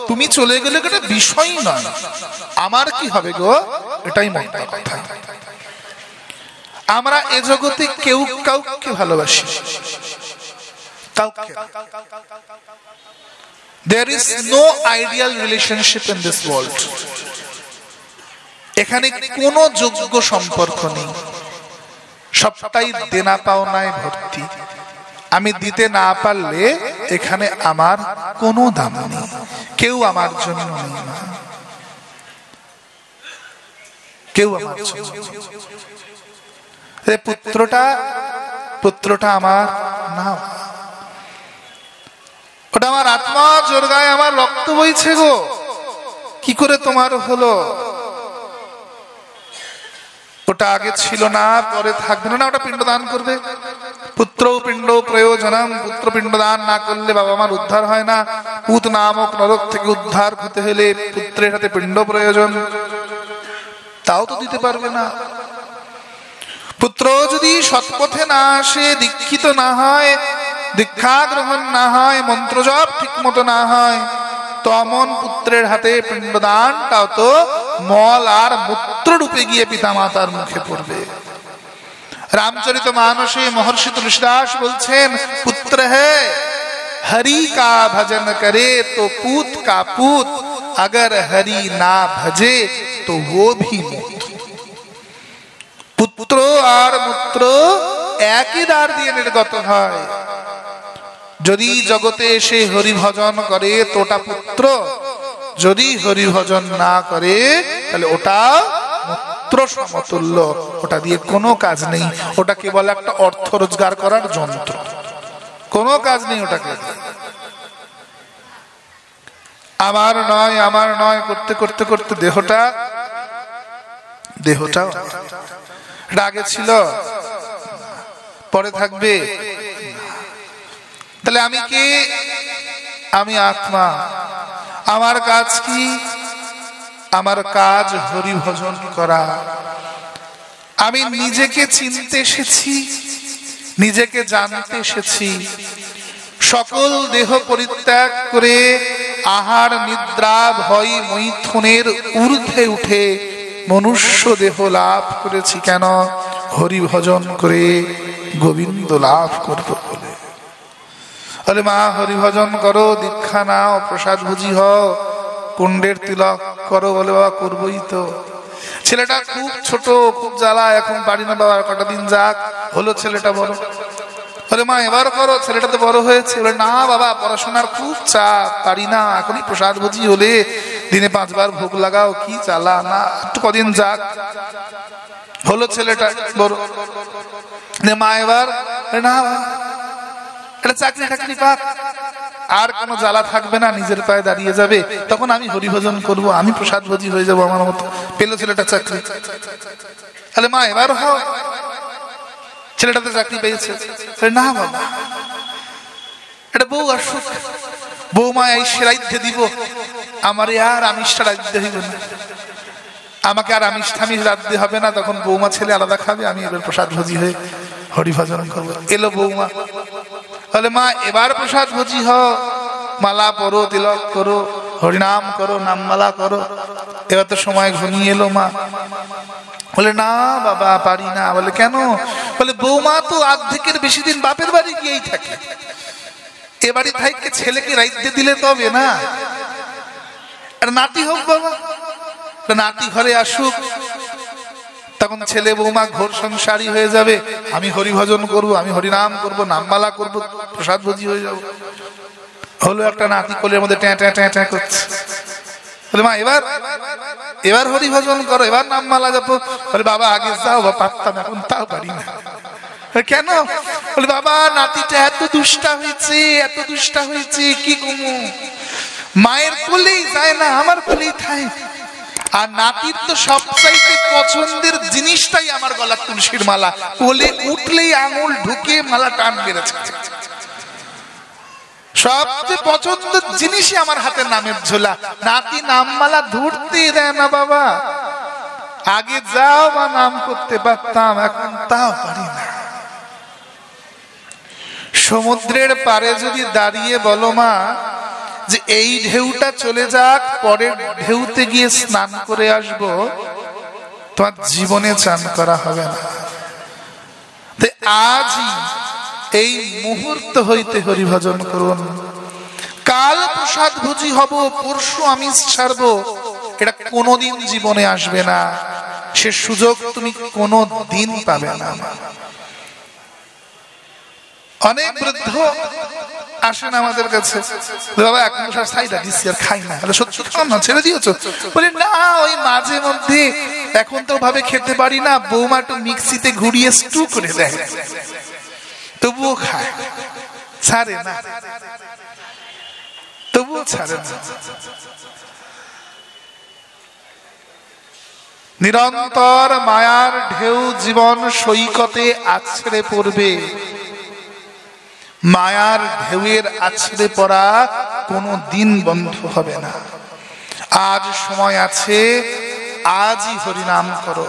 তুমি চলে গেলে এটা বিষয় নয়, আমার কি হবে গো, এটাই মোদ্দা কথা। আমরা এ জগতে কেউ কাউকে ভালোবাসি, কাউকে। There is no ideal relationship in this world. এখানে কোনো যোগ্য সম্পর্ক নেই, সবটাই দেনা পাওনায় ভর্তি। আমি দিতে না পারলে এখানে আমার কোনো দাম নেই, কেউ আমার জন্য নেই, কেউ আমার জন্য। পুত্রটা আমার না, ওটা আমার আত্মা, জোর গায়ে আমার রক্ত বইছে গো। কি করে তোমার হলো? ওটা আগে ছিল না, পরে থাকবে না, ওটা পিণ্ডদান করবে। পুত্র পিণ্ড প্রয়োজনম, পুত্র পিণ্ডদান না করলে বাবা মার উদ্ধার হয় না। পুত নামক নরক থেকে উদ্ধার হতে হলে পুত্রের হাতে পিণ্ড প্রয়োজন, তাও তো দিতে পারবে না। পুত্র যদি সৎপথে না আসে, দীক্ষিত না হয়, দীক্ষা গ্রহণ না হয়, মন্ত্র জপ ঠিক মতো না হয়, তো অমন পুত্রের হাতে পিণ্ডদানটাও তো মল আর মূত্র রূপে গিয়ে পিতা মাতার মুখে পড়বে। রামচরিত মানসে মহর্ষি তুলসীদাস বলছেন, পুত্র হে হরি কা ভজন করে তো পুত কা পুত, अगर हरि ना भजे तो वो भी मूत। পুত্র আর মূত্র একই দ্বার দিয়ে নির্গত হয়। যদি জগতে এসে হরি ভজন করে তো ওটা পুত্র, যদি হরি ভজন না করে তাহলে ওটা মূত্র সমতুল্য, ওটা দিয়ে কোনো কাজ নেই। ওটা কেবল একটা অর্থ রোজগার করার যন্ত্র, কোনো কাজ নেই ওটাকে। আমার নয় আমার নয় করতে করতে করতে দেহটা আগে ছিল, পরে থাকবে। তাহলে আমি কে? আমি আত্মা। আমার কাজ কি? আমার কাজ হরি ভজন করা। আমি নিজেকে চিনতে এসেছি, নিজেকে জানতে এসেছি। সকল দেহ পরিত্যাগ করে আহার নিদ্রা ভয় মৈথুনের ঊর্ধ্বে উঠে মনুষ্য দেহ লাভ করেছি। কেন? হরি ভজন করে গোবিন্দ লাভ করব বলে। বলে মা হরিভজন করো, দীক্ষা নাও, প্রসাদ ভুজি হও, কুণ্ডের তিলক করো। বলে বাবা করবোই তো। ছেলেটা খুব ছোট, খুব জ্বালা, এখন বাড়ি না বাবা, কটা দিন যাক, হলো ছেলেটা বড়। বলে মা এবার করো, ছেলেটা তো বড় হয়েছে। বলে না বাবা, পড়াশোনার খুব চাপ, পারি না, এখনই প্রসাদ ভুজি হলে দিনে 5 বার ভোগ লাগাও, কি জ্বালা, না একটু কদিন যাক। হলো ছেলেটা বড়। মা এবার না এটা চাকরি টাকরি পাক, আর কোনো জ্বালা থাকবে না, নিজের পায়ে দাঁড়িয়ে যাবে, তখন আমি হরিভজন করব, আমি প্রসাদ ভোজি হয়ে যাবো আমার মতো। পেলো ছেলেটা চাকরি। তাহলে মা এবার হও, ছেলেটা তো চাকরি পেয়েছে। না বাবা, এটা বউ আসুক, বৌমা এসে রাইধ্যে দিব, আমার আর আমিষটা রাইধ্যে হইব না, আমাকে আর আমিষ ঠামিষ রাঁধতে হবে না, তখন বৌমা ছেলে আলাদা খাবে, আমি এবার প্রসাদ ভোজি হয়ে হরিভজন করবো। এলো বৌমা। বলে মা এবার প্রসাদ ভোজি হও, মালা পরো, তিলক করো, হরিনাম করো, নামমালা করো। এবার তো সময় ঘনিয়ে এলো। মা বলে না বাবা পারি না। বলে কেন? বলে বৌমা তো অর্ধেকের বেশি দিন বাপের বাড়ি গিয়েই থাকে, এ বাড়ি থাইকে ছেলেকে রাইতে দিলে তবে না। আর নাতি হোক বাবা, নাতি ঘরে আসুক, তখন ছেলে বৌমা ঘোর সংসারী হয়ে যাবে, আমি হরিভজন করব, আমি হরিনাম করব, নামমালা করব, প্রসাদ ভোজি হয়ে যাব। হলো একটা নাতি কোলের মধ্যে ট্যাঁ ট্যাঁ ট্যাঁ ট্যাঁ করছে। বলে মা এবার এবার হরিভজন করো, এবার নামমালা জপো। বলে বাবা আগে যাও, বা পারতাম, এখন তাও পারি না। কেন? বলে বাবা নাতিটা এত দুষ্টা হয়েছে, এত দুষ্টা হয়েছে, কি কমু, মায়ের কোলেই যায় না, আমার কোলেই থাকে। আর নাতির তো সবচাইতে পছন্দের জিনিসটাই আমার গলার তুলসীর মালা, কোলে উঠলেই আঙুল ঢুকে মালা টান বেড়েছে। সবচেয়ে পছন্দের জিনিসই আমার হাতের নামের ঝোলা। নাতি নামমালা ধরতে দেয় না বাবা। আগে যাও বা নাম করতে পারতাম, এখন তাও পারি না। সমুদ্রের পারে যদি দাঁড়িয়ে বলো মা যে এই ঢেউটা চলে যাক, পরের ঢেউতে গিয়ে স্নান করে আসবো, তোমার জীবনে চান করা হবে না। আজই এই মুহূর্ত হইতে হরিভজন করুন। কাল প্রসাদ ভোজি হব, পরশু আমিষ ছাড়বো, এটা কোনোদিন জীবনে আসবে না। সে সুযোগ তুমি কোনো দিন পাবে না। অনেক বৃদ্ধ আসেন আমাদের কাছে, বাবা এখন ছাইটা দিচ্ছি আর খাই না। সত্যি খাও না, ছেড়ে দিয়েছো? বলি না, ওই মাঝে মধ্যে এখন তো ভাবে খেতে পারি না, বৌমা একটু মিক্সিতে ঘুরিয়ে স্টু করে দেয়, তবুও খায়, ছাড়ে না, তবুও ছাড়ে না। নিরন্তর মায়ার ঢেউ জীবন সৈকতে আছড়ে পড়বে। মায়ার ঢেউয়ের আছড়ে পড়া কোনো দিন বন্ধ হবে না। আজ সময় আছে, আজই হরিনাম করো।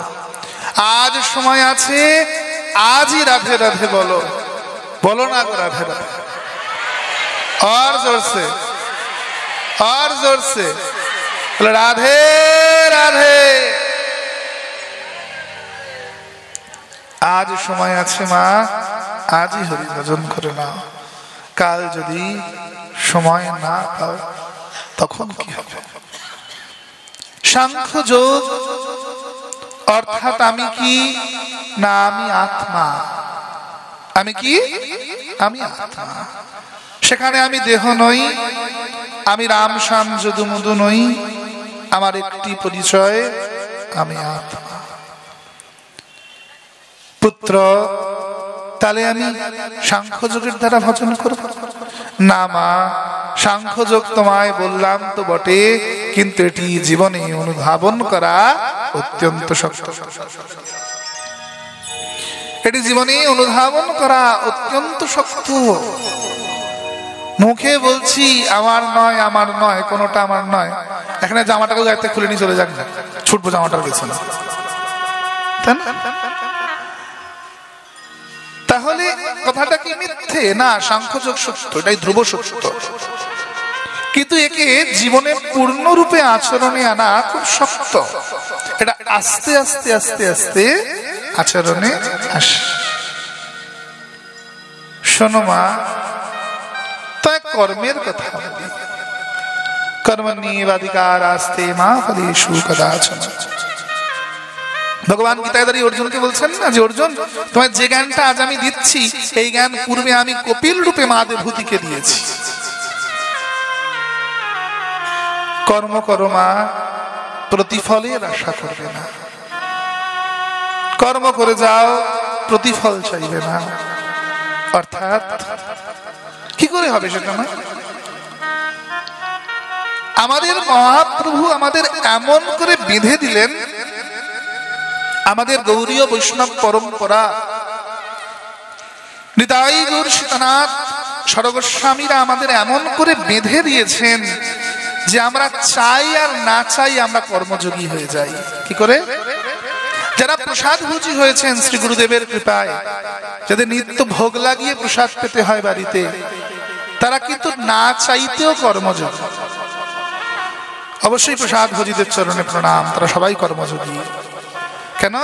আজ সময় আছে, আজই রাধে রাধে বলো। বলো না গো রাধে রাধে, আর জোরসে, আর জোরসে রাধে রাধে। আজ সময় আছে মা, আজই হরিভজন করে নাও। কাল যদি সময় না পাও তখন কি হবে? সাংখ্য যোগ অর্থাৎ আমি কি না আমি আত্মা। আমি কি? আমি আত্মা। সেখানে আমি দেহ নই, আমি রাম শ্যাম যদু মধু নই, আমার একটি পরিচয়, আমি আত্মা। পুত্র, তাহলে আমি সাংখ্য যোগের দ্বারা ভজন করব না? মা, সাংখ্য যোগ তোমায় বললাম তো বটে, কিন্তু এটি জীবনে অনুধাবন করা অত্যন্ত শক্ত। এটি জীবনে অনুধাবন করা অত্যন্ত শক্ত। মুখে বলছি আমার নয়, আমার নয়, কোনোটা আমার নয়। এখানে জামাটাকে গাইতে খুলে নিয়ে চলে যাক না, ছুটবো জামাটার পেছনে, তাই না? তাহলে কথাটা কি মিথ্যে? না, সাংখ্যযোগ সত্য, এটাই ধ্রুব সত্য, কিন্তু একে জীবনে পূর্ণরূপে আচরণে আনা খুব শক্ত। এটা আস্তে আস্তে আস্তে আস্তে আচরণে আসে। শোনো মা, তাই কর্মের কথা বলি। কর্মণ্যেবাধিকারাস্তে মা ফলেষু কদাচন। ভগবান গীতায় দাঁড়িয়ে অর্জুনকে বলছেন না যে অর্জুন, তোমার যে জ্ঞানটা আজ আমি দিচ্ছি এই জ্ঞান পূর্বে আমি কপিল রূপে মা দেবহূতিকে দিয়েছি। কর্ম করো মা, প্রতিফলের আশা করবে না। কর্ম করে যাও, প্রতিফল চাইবে না। অর্থাৎ কি করে হবে সেটা না? আমাদের মহাপ্রভু আমাদের এমন করে বেঁধে দিলেন, আমাদের গৌরীয় বৈষ্ণব পরম্পরা নিতাই গৌর সীতানাথ সরগোস্বামীরা আমাদের এমন করে বেঁধে দিয়েছেন যে আমরা চাই আর না চাই আমরা কর্মযোগী হয়ে যাই। কি করে? যারা প্রসাদ ভোজী হয়েছেন শ্রী গুরুদেবের কৃপায়, যাদের নিত্য ভোগ লাগিয়ে প্রসাদ পেতে হয় বাড়িতে, তারা কিন্তু না চাইতেও কর্মযোগী। অবশ্যই প্রসাদ ভোজীদের চরণে প্রণাম, তারা সবাই কর্মযোগী। কেন?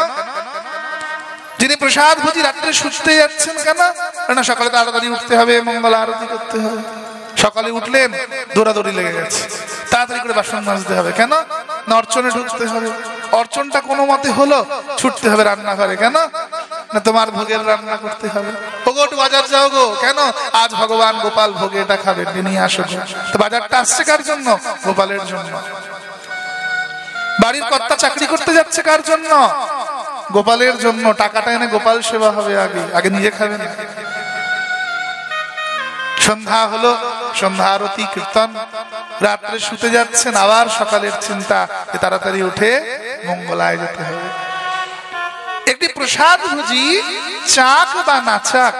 যিনি প্রসাদ ভোজী রাত্রে শুতে যাচ্ছেন কেন? না, সকালে তাড়াতাড়ি উঠতে হবে, মঙ্গল আরতি করতে হবে। সকালে উঠলেন, দৌড়াদৌড়ি লেগে গেছে, তাড়াতাড়ি করে বাসন মাজতে হবে। কেন? না অর্চনে ঢুকতে হবে। অর্চনটা কোনো মতে হলো, ছুটতে হবে রান্নাঘরে। কেন? না তোমার ভোগের রান্না করতে হবে। ওগো একটু বাজার যাও গো। কেন? আজ ভগবান গোপাল ভোগে এটা খাবেন, নিয়ে আসো। তো বাজারটা আসছে কার জন্য? গোপালের জন্য। বাড়ির কর্তা চাকরি করতে যাচ্ছে কার জন্য? গোপালের জন্য। টাকাটা এনে গোপাল সেবা হবে, আগে আগে নিজে খাবেন। সন্ধ্যা হলো, সন্ধ্যা আরতি কীর্তন, রাত্রে শুতে যাচ্ছেন, আবার সকালের চিন্তা তাড়াতাড়ি উঠে মঙ্গলায় যেতে হবে। একটি প্রসাদ ভোজী চাক বা না চাক,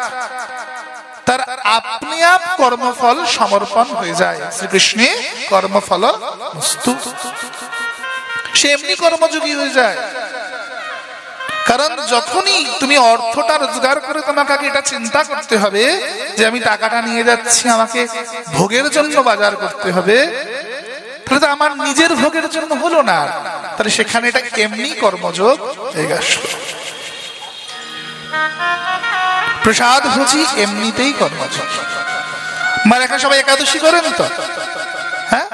তার আপনি আপ কর্মফল সমর্পণ হয়ে যায়। শ্রীকৃষ্ণে কর্মফল বস্তু, সে এমনি কর্মযোগী হয়ে যায়। কারণ যখনই তুমি অর্থটা রোজগার করে তোমাকে আগে এটা চিন্তা করতে হবে যে আমি টাকাটা নিয়ে যাচ্ছি আমাকে ভোগের জন্য বাজার করতে হবে, তাহলে তো আমার নিজের ভোগের জন্য হলো না, তাহলে সেখানে এটা এমনি কর্মযোগ হয়ে গেল। প্রসাদ ভোজী এমনিতেই কর্মযোগ। মানে এখন সবাই একাদশী করেন তো? হ্যাঁ,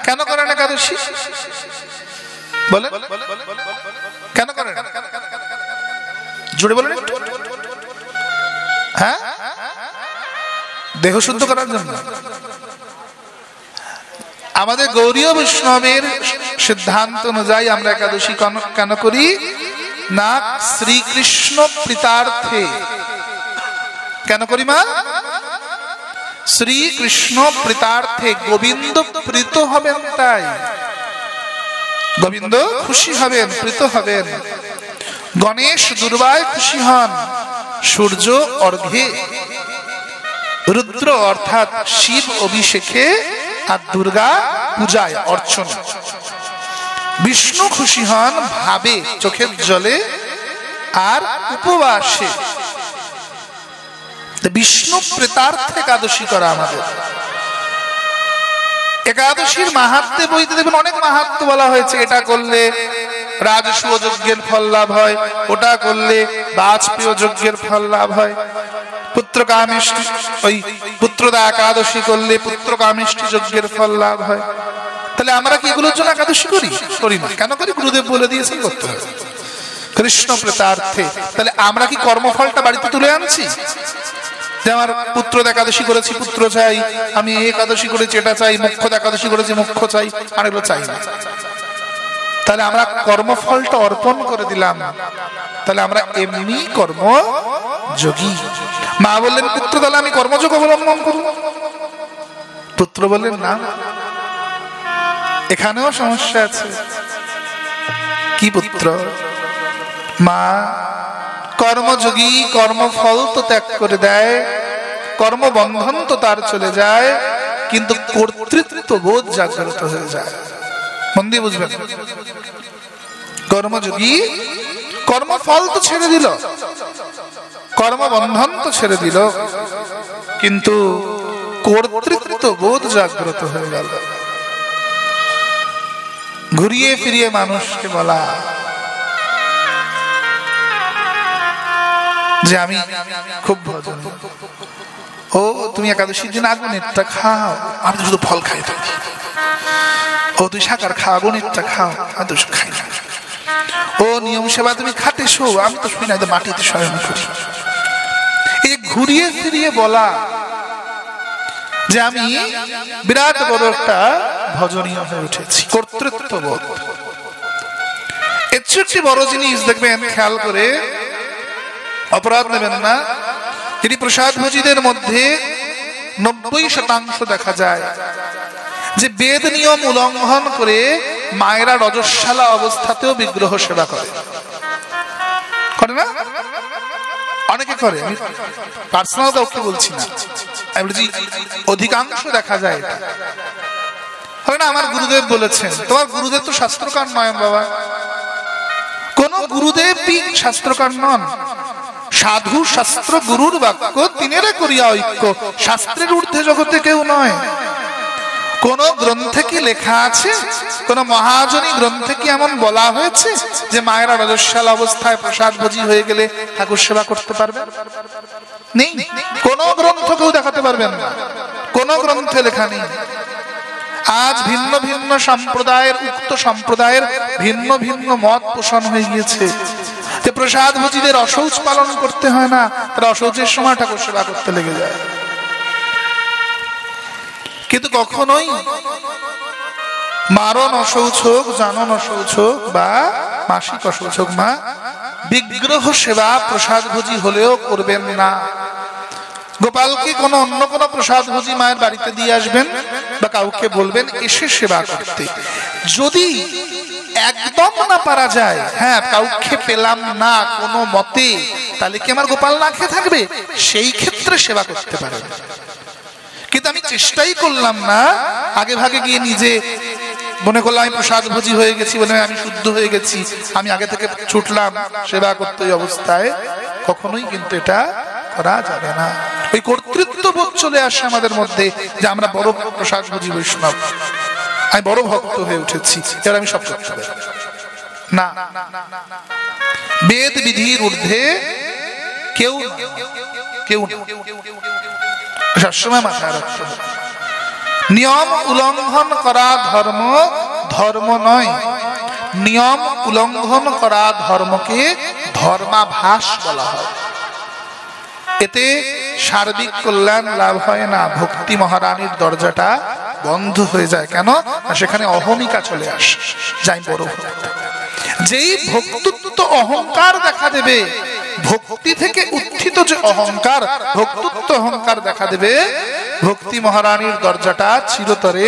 কেন করেন একাদশী? বলেন কেন করেন? জুড়ে বলেন। হ্যাঁ, দেহ শুদ্ধ করার জন্য। আমাদের গৌরীয় বৈষ্ণবের সিদ্ধান্ত অনুযায়ী আমরা একাদশী কেন করি না? শ্রীকৃষ্ণ প্রীতার্থে। কেন করি মা? শ্রীকৃষ্ণ প্রীতার্থে। গোবিন্দ প্রীত হবেন, তাই গোবিন্দ খুশি হবেন, প্রীত হবেন। গণেশ দুর্বায় খুশি হন, সূর্য অর্ঘ্যে, রুদ্র অর্থাৎ শিব অভিষেকে, আর দুর্গা পূজায় অর্চনা। বিষ্ণু খুশি হন ভাবে, চোখের জলে, আর উপবাসে। বিষ্ণু প্রীতার্থে একাদশী করা আমাদের। একাদশীর মাহাত্ম্যে বইতে দেখবেন অনেক মাহাত্ম্য বলা হয়েছে। এটা করলে রাজসূয় যজ্ঞের ফল লাভ হয়, ওটা করলে বাজপেয় যজ্ঞের ফল লাভ হয়, পুত্রকামেষ্টি ওই পুত্রদা একাদশী করলে পুত্রকামেষ্টি যজ্ঞের ফল লাভ হয়। তাহলে আমরা কি এগুলোর জন্য একাদশী করি? করি না। কেন করি? গুরুদেব বলে দিয়েছেন করতে হবে, কৃষ্ণ প্রীতার্থে। তাহলে আমরা কি কর্মফলটা বাড়িতে তুলে আনছি? যে আমার পুত্র একাদশী করেছি, পুত্র চাই, আমি একাদশী করেছি এটা চাই, মুখ্য একাদশী করেছি মুখ্য চাই, আর এগুলো চাই না। তাহলে আমরা কর্মফলটা অর্পণ করে দিলাম, তাহলে আমরা এমনি কর্মযোগী। মা বললেন পুত্র, তাহলে আমি কর্মযোগ অবলম্বন করব। পুত্র বললেন না, এখানেও সমস্যা আছে। কি পুত্র? মা কর্মযোগী কর্মফল তো ত্যাগ করে দেয়, কর্মবন্ধন তো তার চলে যায়, কিন্তু কর্তৃত্ব বোধ জাগ্রত হয়ে যায়। মন দিয়ে বুঝবেন, কর্মযোগী কর্মফল তো ছেড়ে দিল, কর্মবন্ধন তো ছেড়ে দিল, কিন্তু কর্তৃত্ব বোধ জাগ্রত হয়ে গেল। ঘুরিয়ে ফিরিয়ে মানুষকে বলা যে আমি খুব ভজন, ও তুমি একাদশীর দিন আগুনেরটা খাও, আমি তো শুধু ফল খাই থাকি। ও তুই শাকার খাও, আগুনেরটা খাও, আমি তো খাই না। ও নিয়ম সেবা তুমি খাতে শো, আমি তো শুই না, মাটিতে শয়ন করি। এই ঘুরিয়ে ফিরিয়ে বলা যে আমি বিরাট বড় একটা ভজনীয় হয়ে উঠেছি, কর্তৃত্ববোধ। এর চেয়ে একটি বড় জিনিস দেখবেন, খেয়াল করে অপরাধ নেবেন না, যদি প্রসাদ ভোজীদের মধ্যে 90% দেখা যায় যে বেদ নিয়ম উল্লঙ্ঘন করে মায়েরা রজস্বালা অবস্থাতেও বিগ্রহ সেবা করে, করে না? অনেকে করে, আমি পার্সোনাল কাউকে বলছি না, আমি বলছি অধিকাংশ দেখা যায়। হয় না, আমার গুরুদেব বলেছেন, তোমার গুরুদেব তো শাস্ত্রকার নয় বাবা। কোন গুরুদেব শাস্ত্রকার নন। সাধু শাস্ত্র গুরুর বাক্য তিনেরে করিয়া ঐক্য, শাস্ত্রের ঊর্ধ্বে জগতে কেউ নয়। কোন গ্রন্থে কি লেখা আছে, কোন মহাজনী গ্রন্থে কি এমন বলা হয়েছে যে মায়েরা রজস্বাল অবস্থায় প্রসাদ ভোজী হয়ে গেলে ঠাকুর সেবা করতে পারবে? নেই, কোন গ্রন্থ কেউ দেখাতে পারবেন না, কোন গ্রন্থে লেখা নেই। আজ ভিন্ন ভিন্ন সম্প্রদায়ের, উক্ত সম্প্রদায়ের ভিন্ন ভিন্ন মত পোষণ হয়ে গিয়েছে যে প্রসাদ ভোজীদের অশৌচ পালন করতে হয় না, তারা অশৌচের সময় ঠাকুর সেবা করতে লেগে যায়। কিন্তু কখনোই মারণ অশৌচ হোক, জানন অশৌচ হোক বা মাসিক অশৌচ হোক, মা বিগ্রহ সেবা প্রসাদ ভোজী হলেও করবেন না। গোপালকে কোন অন্য কোন প্রসাদ ভোজী মায়ের বাড়িতে দিয়ে আসবেন বা কাউকে বলবেন এসে সেবা করতে। যদি একদম না পারা যায়, হ্যাঁ কাউকে পেলাম না কোনো মতে, তাহলে কি আমার গোপাল না খেয়ে থাকবে? সেই ক্ষেত্রে সেবা করতে পারেন। কিন্তু আমি চেষ্টাই করলাম না, আগে ভাগে গিয়ে নিজে মনে করলাম আমি প্রসাদ ভোজী হয়ে গেছি বলে আমি শুদ্ধ হয়ে গেছি, আমি আগে থেকে ছুটলাম সেবা করতে, ওই অবস্থায় কখনোই কিন্তু এটা করা যাবে না। ওই কর্তৃত্ববোধ চলে আসে আমাদের মধ্যে যে আমরা বড় প্রসাদ ভোজী বৈষ্ণব, আমি বড় ভক্ত হয়ে উঠেছি, এবার আমি সব করতে পারি না। বেদ বিধির ঊর্ধ্বে কেউ কেউ সবসময় মাথায় রাখতে হবে। নিয়ম উল্লঙ্ঘন করা ধর্ম, ধর্ম নয়। নিয়ম উল্লঙ্ঘন করা ধর্মকে ধর্মাভাস বলা হয়। এতে সার্বিক কল্যাণ লাভ হয় না, ভক্তি মহারানীর দরজাটা বন্ধ হয়ে যায়। কেন? সেখানে অহমিকা চলে আসে, যাই বড় ভক্ত। যেই ভক্তত্ব অহংকার দেখা দেবে, ভক্তি থেকে উত্থিত যে অহংকার, ভক্তত্ব অহংকার দেখা দেবে, ভক্তি মহারানীর দরজাটা চিরতরে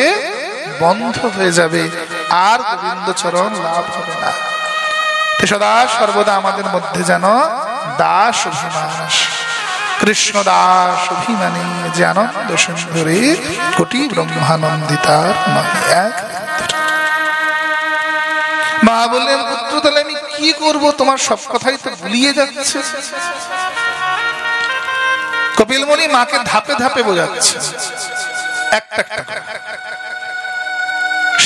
বন্ধ হয়ে যাবে, আর গোবিন্দ চরণ লাভ হবে না। সদা সর্বদা আমাদের মধ্যে যেন দাস অভিমান, কৃষ্ণ দাস অভিমানী যে আনন্দ সুন্দরী কোটি ব্রহ্মানন্দিতার নয় এক। মা বললেন, পুত্র তাহলে আমি কি করব, তোমার সব কথাই তো গুলিয়ে যাচ্ছে। কপিল মুনি মাকে ধাপে ধাপে বোঝাচ্ছে, একটা একটা।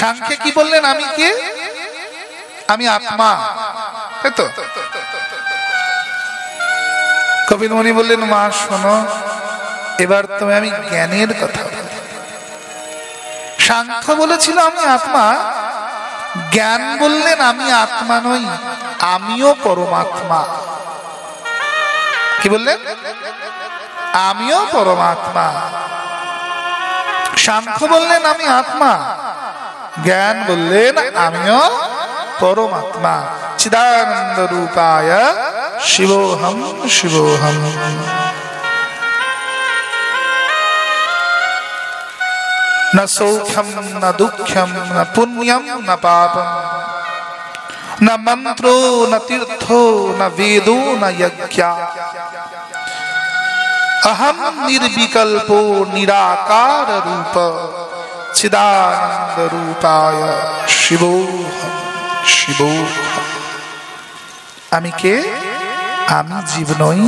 সাংখ্যে কি বললেন? আমি কে? আমি আত্মা, তাইতো? কপিল মুনি বললেন, মা শোনো, এবার তুমি আমি জ্ঞানের কথা বলি। সাংখ্য বলেছিল আমি আত্মা, জ্ঞান বললেন আমি আত্মা নই, আমিও পরমাত্মা। কি বললেন? আমিও পরমাত্মা। সাংখ্য বললেন আমি আত্মা, জ্ঞান বললেন আমিও পরমাত্মা। চিদানন্দ রূপায় শিবোহম শিবোহম। না সৌখ্যম না দুঃখম না পুণ্যম না পাপম, না মন্ত্র না তীর্থ না বেদো না যজ্ঞ, अहम निर्विकल्पो निराकार रूप चिदानंद रूपाय शिवोहम शिवोहम। আমি কে? আমি জীব নই,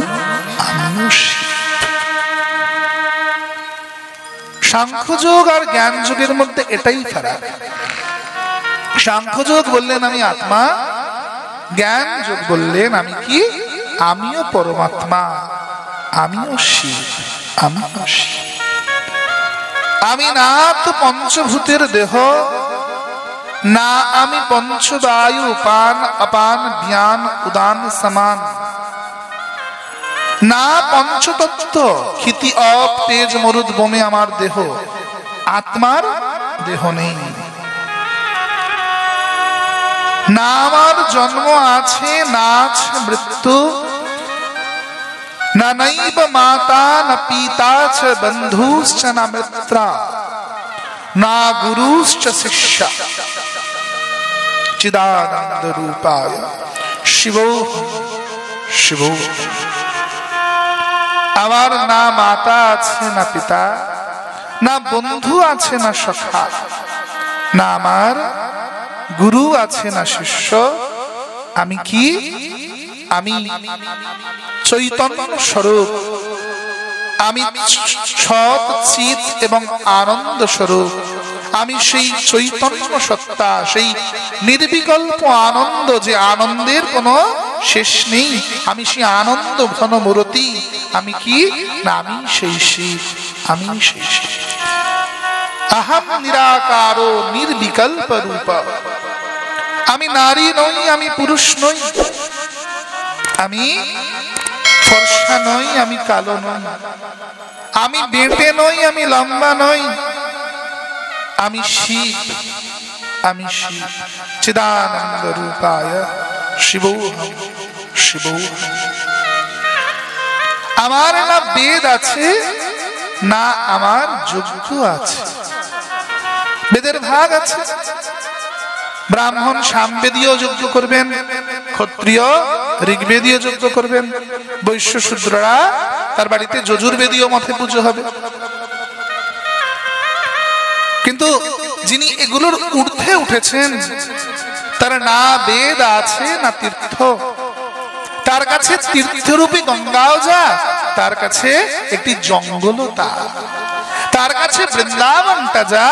আমিও শিব। সাংখ্যযোগ আর জ্ঞান যোগের মধ্যে এটাই ফারাক। সাংখ্যযোগ বললেন আমি আত্মা, জ্ঞান যোগ বললেন আমি কি? আমিও পরমাত্মা, আমিও শিব। আমি অসি। আমি না তো পঞ্চভূতের দেহ, না আমি পঞ্চবায়ু পান অপান জ্ঞান উদান সমান, না পঞ্চতত্ত্ব ক্ষিতি অপ তেজ মরুদ বোমে আমার দেহ, আত্মার দেহ নেই। না আমার জন্ম আছে, না আছে মৃত্যু, না নৈব মাতা না পিতা চ বন্ধুশ্চ না মিত্রা, না গুরুশ্চ শিষ্য, চিদানন্দ রূপায় শিবোহম শিবোহম। আমার না মাতা আছে, না পিতা, না বন্ধু আছে, না সখা, না আমার গুরু আছে, না শিষ্য। আমি কি? আমি চৈতন্য স্বরূপ, আমি সৎ চিত এবং আনন্দ স্বরূপ। আমি সেই চৈতন্য সত্তা, সেই নির্বিকল্প আনন্দ, যে আনন্দের কোনো শেষ নেই। আমি সেই আনন্দ ঘন মূরতি। আমি কি? না আমি সেই শিব, আমি সেই শিব। আহম নিরাকারো নির্বিকল্প রূপ। আমি নারী নই, আমি পুরুষ নই, আমি ফর্সা নই, আমি কালো নই, আমি বেঁটে নই, আমি লম্বা নই, আমি শিব, আমি শিব। চিদানন্দ রূপায় শিবোহম শিবোহম। আমার না বেদ আছে, না আমার যজ্ঞ আছে। বেদের ভাগ আছে, ব্রাহ্মণ সামবেদীয় যজ্ঞ করবেন, ক্ষত্রিয় ঋগ্বেদীয় যজ্ঞ করবেন, বৈশ্য শূদ্ররা তার বাড়িতে যজুর্বেদীয় মতে পুজো হবে। কিন্তু যিনি এগুলোর ঊর্ধ্বে উঠেছেন, তার না বেদ আছে, না তীর্থ। তার কাছে তীর্থরূপী গঙ্গাও যা, তার কাছে একটি জঙ্গলও তা। তার কাছে বৃন্দাবনটা যা,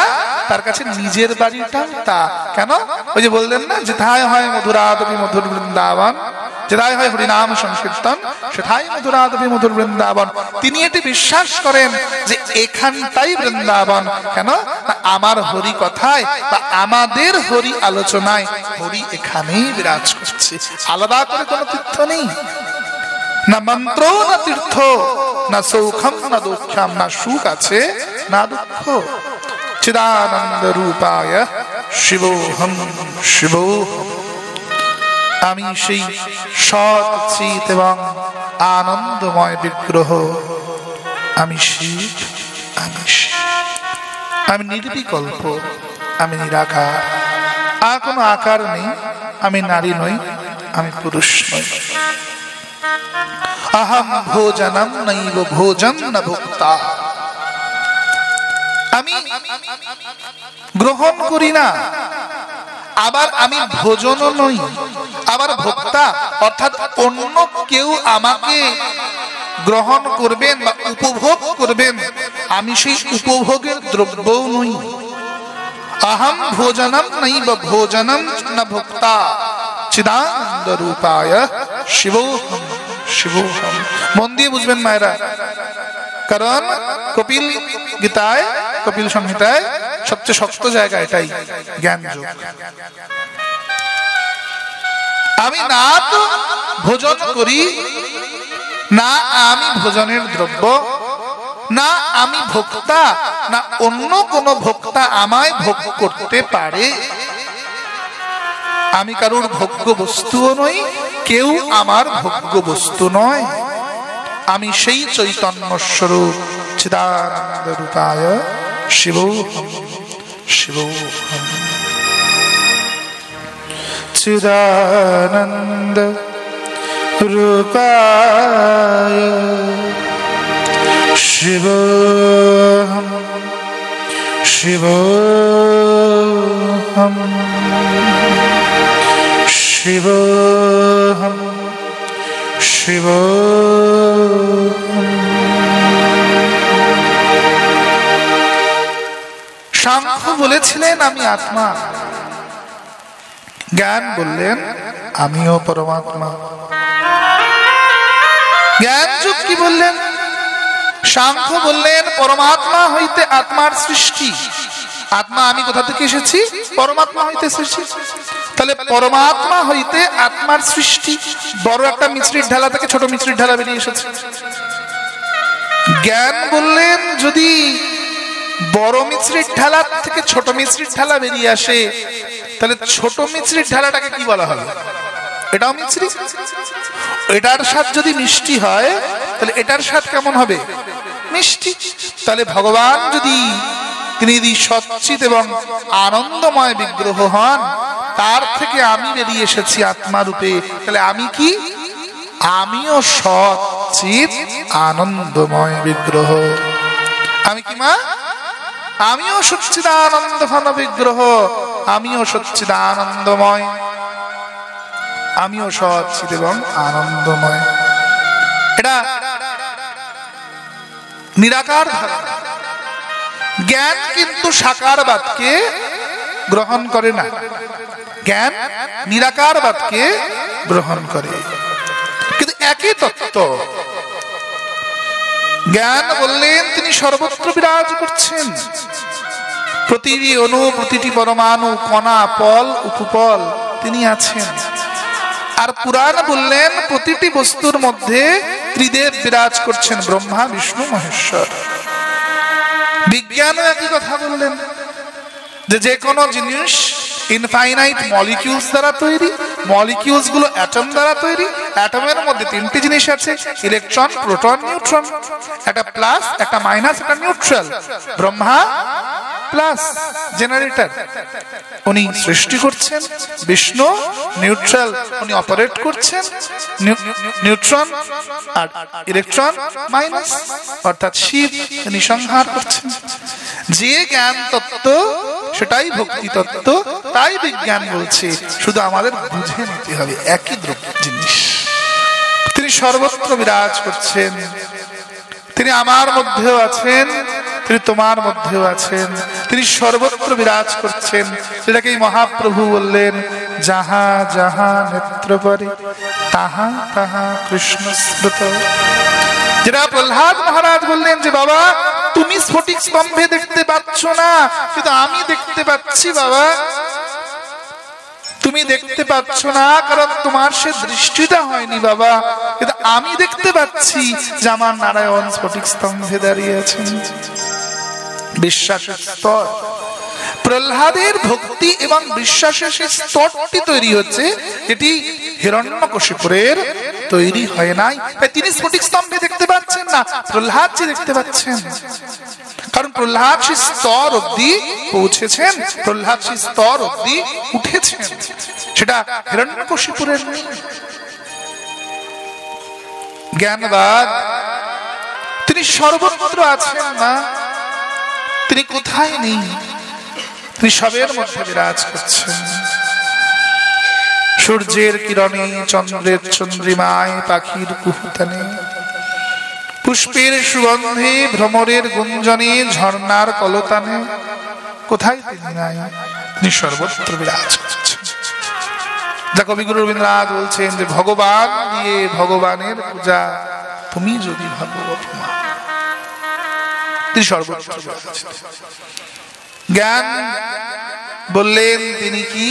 তার কাছে নিজের বাড়িটাও তা। কেন? ওই যে বললেন না, যেথায় হয় মধুরাদপি মধুর বৃন্দাবন, যেথায় হয় হরিনাম সংকীর্তন, সেথায় মধুরাদপি মধুর বৃন্দাবন। তিনি এটি বিশ্বাস করেন যে এখানটাই বৃন্দাবন। কেন? আমার হরি কথায় বা আমাদের হরি আলোচনায় হরি এখানেই বিরাজ করছে। আলাদা করে কোনো তীর্থ নেই, না মন্ত্র, না তীর্থ, না সৌখম, না দুঃখম, না সুখ আছে, না দুঃখ। চিদানন্দ রূপায় শিবোহম শিবোহম। আমি সেই সৎ চিত এবং আনন্দময় বিগ্রহ। আমি শিব, আমি শিব। আমি নির্বিকল্প, আমি নিরাকার, আর কোনো আকার নেই। আমি নারী নই, আমি পুরুষ নই। আহম ভোজনম নৈব ভোজন ন ভোক্তা। আমি গ্রহণ করি না, আবার আমি ভোজনও নই, আবার ভোক্তা, অর্থাৎ অন্য কেউ আমাকে গ্রহণ করবেন বা উপভোগ করবেন, আমি সেই উপভোগের দ্রব্যও নই। আহম ভোজনম নৈব ভোজনম ন ভোক্তা। চিদানন্দ রূপায় শিবোহম শিবোহম। মন দিয়ে বুঝবেন মায়েরা, কারণ কপিল গীতায়, কপিল সংহিতায় সবচেয়ে শক্ত জায়গা এটাই, জ্ঞান যোগ। আমি না তো ভোজন করি, না আমি ভোজনের দ্রব্য, না আমি ভোক্তা, না অন্য কোন ভোক্তা আমায় ভোগ করতে পারে। আমি কারোর ভোগ্য বস্তুও নই, কেউ আমার ভোগ্য বস্তু নয়। আমি সেই চৈতন্য স্বরূপ। চিদানন্দ রূপায় শিবোহম শিবোহম। চিদানন্দ রূপায় শিবোহম শিবোহম শিবোহম শিবোহম। সাংখ্য বলেছিলেন আমি আত্মা, জ্ঞান বললেন আমিও পরমাত্মা। জ্ঞান যুগ কি বললেন? সাংখ্য বললেন পরমাত্মা হইতে আত্মার সৃষ্টি। আত্মা আমি কোথা থেকে এসেছি? পরমাত্মা হইতে সৃষ্টি। তাহলে পরমাত্মা হইতে আত্মার সৃষ্টি। বড় একটা মিশ্রির ঢালা থেকে ছোট মিশ্রির ঢালা বেরিয়ে এসেছে। জ্ঞান বললেন যদি বড় মিশ্রির ঢালা থেকে ছোট মিশ্রির ঢালা বেরিয়ে আসে, তাহলে ছোট মিশ্রির ঢালাটাকে কি বলা হবে? এটাও মিশ্রি। এটার স্বাদ যদি মিষ্টি হয়, তাহলে এটার স্বাদ কেমন হবে? মিষ্টি। তাহলে ভগবান যদি তিনি সচ্চিৎ এবং আনন্দময় বিগ্রহ হন, তার থেকে আমি বেরিয়ে এসেছি আত্মা রূপে, তাহলে আমি কি? আমিও সচ্চিৎ আনন্দময় বিগ্রহ। আমি কি মা? আমিও সচ্চিদানন্দ ঘন বিগ্রহ, আমিও সচ্চিদানন্দময়, আমিও সচ্চিৎ এবং আনন্দময়। এটা নিরাকার ধারণা। জ্ঞান কিন্তু সাকারবাদকে গ্রহণ করে না, জ্ঞান নিরাকারবাদকে গ্রহণ করে। কিন্তু একই তত্ত্ব জ্ঞান বললেন তিনি সর্বত্র বিরাজ করছেন। প্রতিটি অণু, প্রতিটি পরমাণু, কণা, পল, উপপল তিনি আছেন। আর পুরাণ বললেন প্রতিটি বস্তুর মধ্যে ত্রিদেব বিরাজ করছেন, ব্রহ্মা, বিষ্ণু, মহেশ্বর। বিজ্ঞান একই কথা বললেন যে কোনো জিনিস ইনফাইনাইট মলিকিউলস দ্বারা তৈরি, মলিকিউলস গুলো অ্যাটম দ্বারা তৈরি। অ্যাটমের মধ্যে তিনটি জিনিস আছে, ইলেকট্রন, প্রোটন, নিউট্রন। একটা প্লাস, একটা মাইনাস, একটা নিউট্রাল। ব্রহ্মা প্লাস জেনারেটর, উনি সৃষ্টি করছেন। বিষ্ণু নিউট্রাল, উনি অপারেট করছেন। নিউট্রন আর ইলেকট্রন মাইনাস, অর্থাৎ শিব তিনি সংহার করছেন। যে জ্ঞান তত্ত্ব সেটাই ভক্তি তত্ত্ব। তাই বিজ্ঞান বলছে শুধু আমাদের বুঝে নিতে হবে একই দ্রব্য জিনিস। তিনি সর্বত্র বিরাজ করছেন। তিনি আমার মধ্যেও আছেন, তিনি তোমার মধ্যেও আছেন। তিনি সর্বত্র বিরাজ করছেন, যেটাকেই মহাপ্রভু বললেন যাহা যাহা নেত্র পরে তাহা তাহা কৃষ্ণ স্মৃত। যেটা প্রহ্লাদ মহারাজ বললেন যে বাবা তুমি স্ফটিক স্তম্ভে দেখতে পাচ্ছ না, কিন্তু আমি দেখতে পাচ্ছি। বাবা তুমি দেখতে পাচ্ছ না কারণ তোমার সে দৃষ্টিটা হয়নি বাবা, কিন্তু আমি দেখতে পাচ্ছি যে আমার নারায়ণ স্ফটিক স্তম্ভে দাঁড়িয়ে আছেন। বিশ্বাসের স্তর, প্রহ্লাদের ভক্তি এবং বিশ্বাসের সেই স্তরটি তৈরি হচ্ছে, যেটি হিরণ্যকশিপুরের তৈরি হয় নাই। তাই তিনি স্ফটিক স্তম্ভে দেখতে পাচ্ছেন না, প্রহ্লাদ যে দেখতে পাচ্ছেন। কারণ প্রহ্লাদ সেই স্তর অব্দি পৌঁছেছেন, প্রহ্লাদ সেই স্তর অব্দি উঠেছেন, সেটা হিরণ্যকশিপুরের নেই। জ্ঞানবাদ তিনি সর্বত্র আছেন না, তিনি কোথায় নেই, তিনি সবের মধ্যে বিরাজ করছেন। সূর্যের কিরণে, চন্দ্রের চন্দ্রিমায়, পাখির কুহুতানে, পুষ্পের সুগন্ধে, ভ্রমরের গুঞ্জনে, ঝর্ণার কলতানে, কোথায় তিনি নাই? তিনি সর্বত্র বিরাজ করছেন। যা কবিগুরু রবীন্দ্রনাথ বলছেন যে ভগবান দিয়ে ভগবানের পূজা, তুমি যদি ভাবো অপমান। তিনি সর্বত্র বিরাজ। জ্ঞান বললেন তিনি কি?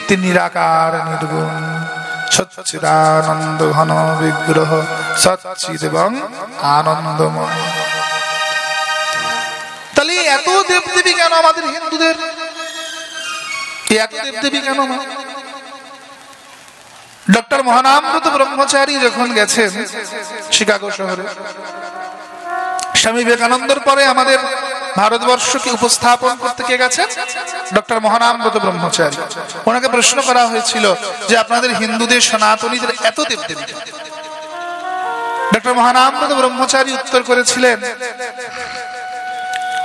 তিনি নিরাকার নির্গুণ সচ্চিদানন্দ ঘন বিগ্রহ, সচ্চিদ এবং আনন্দময়। তাহলে এত দেবদেবী কেন আমাদের হিন্দুদের? এত দেবদেবী কেন? ডক্টর মহানামব্রত ব্রহ্মচারী যখন গেছেন শিকাগো শহরে, স্বামী বিবেকানন্দের পরে আমাদের ভারতবর্ষকে উপস্থাপন করতে কে গেছেন? ডক্টর মহানামব্রত ব্রহ্মচারী। ওনাকে প্রশ্ন করা হয়েছিল যে আপনাদের হিন্দুদের সনাতনীদের এত দেবদেবী। ডক্টর মহানামব্রত ব্রহ্মচারী উত্তর করেছিলেন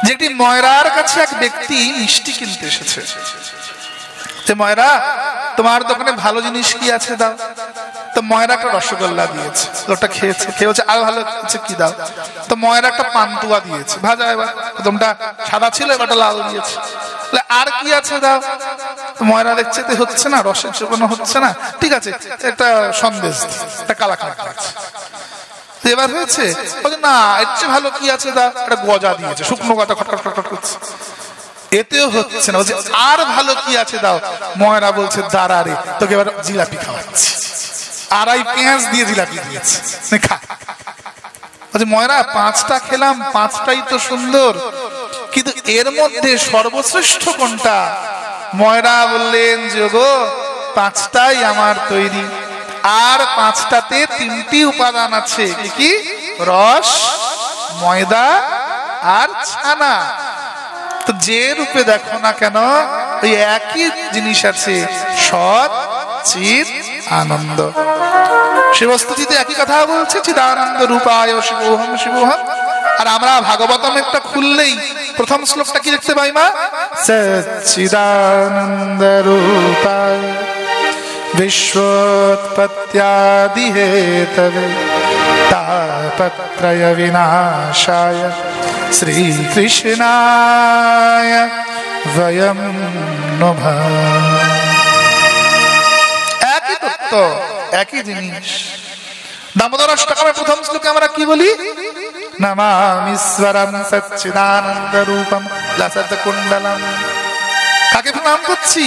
যে একটি ময়রার কাছে এক ব্যক্তি মিষ্টি কিনতে এসেছে, যে ময়রা তোমার দোকানে ভালো জিনিস কি আছে দাও। তো ময়রা একটা রসগোল্লা দিয়েছে, ওটা খেয়েছে, খেয়ে বলছে আরো ভালো কিছু কি দাও। তো ময়রা একটা পান্তুয়া দিয়েছে ভাজা, এবার প্রথমটা সাদা ছিল এবারটা লাল দিয়েছে। আর কি আছে দাও। ময়রা দেখছে তো হচ্ছে না, রসের চোখানো হচ্ছে না, ঠিক আছে একটা সন্দেশ, একটা কালাকাঁদ আছে। এবার হয়েছে, না এর চেয়ে ভালো কি আছে, দা একটা গজা দিয়েছে, শুকনো গজা খটখট খটখট করছে, এতেও হচ্ছে না। বলছে আর ভালো কি আছে দাও। ময়রা বলছে দাঁড়া রে, তোকে এবার জিলাপি খাওয়াচ্ছি, আড়াই পেঁয়াজ দিয়ে জিলাপি দিয়েছে, খা। বলছে ময়রা 5টা খেলাম, 5টাই তো সুন্দর, কিন্তু এর মধ্যে সর্বশ্রেষ্ঠ কোনটা? ময়রা বললেন যে গো 5টাই আমার তৈরি, আর 5টাতে 3টি উপাদান আছে, কি? রস, ময়দা আর ছানা। তো যে রূপে দেখো না কেন ওই একই জিনিস আছে, সৎ চিৎ আনন্দ। শিবস্তুতিতে একই কথা বলছে, চিদানন্দ রূপায় শিবোহম শিবোহম। আর আমরা ভাগবতম একটা খুললেই প্রথম শ্লোকটা কি দেখতে পাই মা? সচ্চিদানন্দ রূপায় বিশ্বোৎপত্ত্যাদি হেতবে তাপত্রয় বিনাশায় শ্রীকৃষ্ণায় বয়ম নমঃ। একই তত্ত্ব, একই জিনিস। দামোদর অষ্টকমের প্রথম শ্লোকে আমরা কি বলি? নমামিশ্বরম সচ্চিদানন্দ রূপম লসত কুণ্ডলম। কাকে প্রণাম করছি?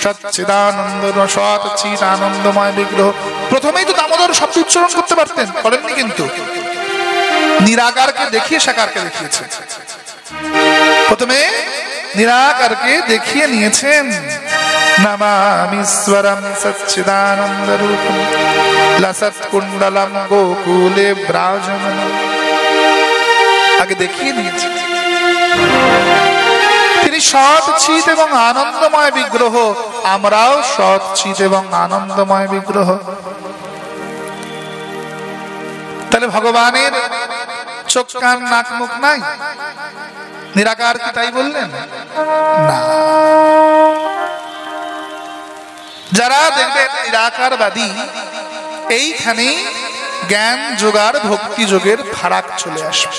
সচ্চিদানন্দ সৎ চিৎ আনন্দময় বিগ্রহ। প্রথমেই তো দামোদর শব্দ উচ্চারণ করতে পারতেন, করেননি কিন্তু। নিরাকারকে দেখিয়ে সাকারকে দেখিয়েছে। প্রথমে নিরাকারকে দেখিয়ে নিয়েছেন। নমামিশ্বরম সচ্চিদানন্দ রূপম লসত কুণ্ডলম গোকুলে ব্রাজমানম। আগে দেখিয়ে নিয়েছেন তিনি সৎ চিৎ এবং আনন্দময় বিগ্রহ। আমরাও সৎ চিৎ এবং আনন্দময় বিগ্রহ। তাহলে ভগবানের চোখ কান নাক মুখ নাই? নিরাকার কি তাই বললেন? না। যারা দেখবেন নিরাকারবাদী, এইখানেই জ্ঞান যোগার ভক্তি যোগের ফারাক চলে আসবে।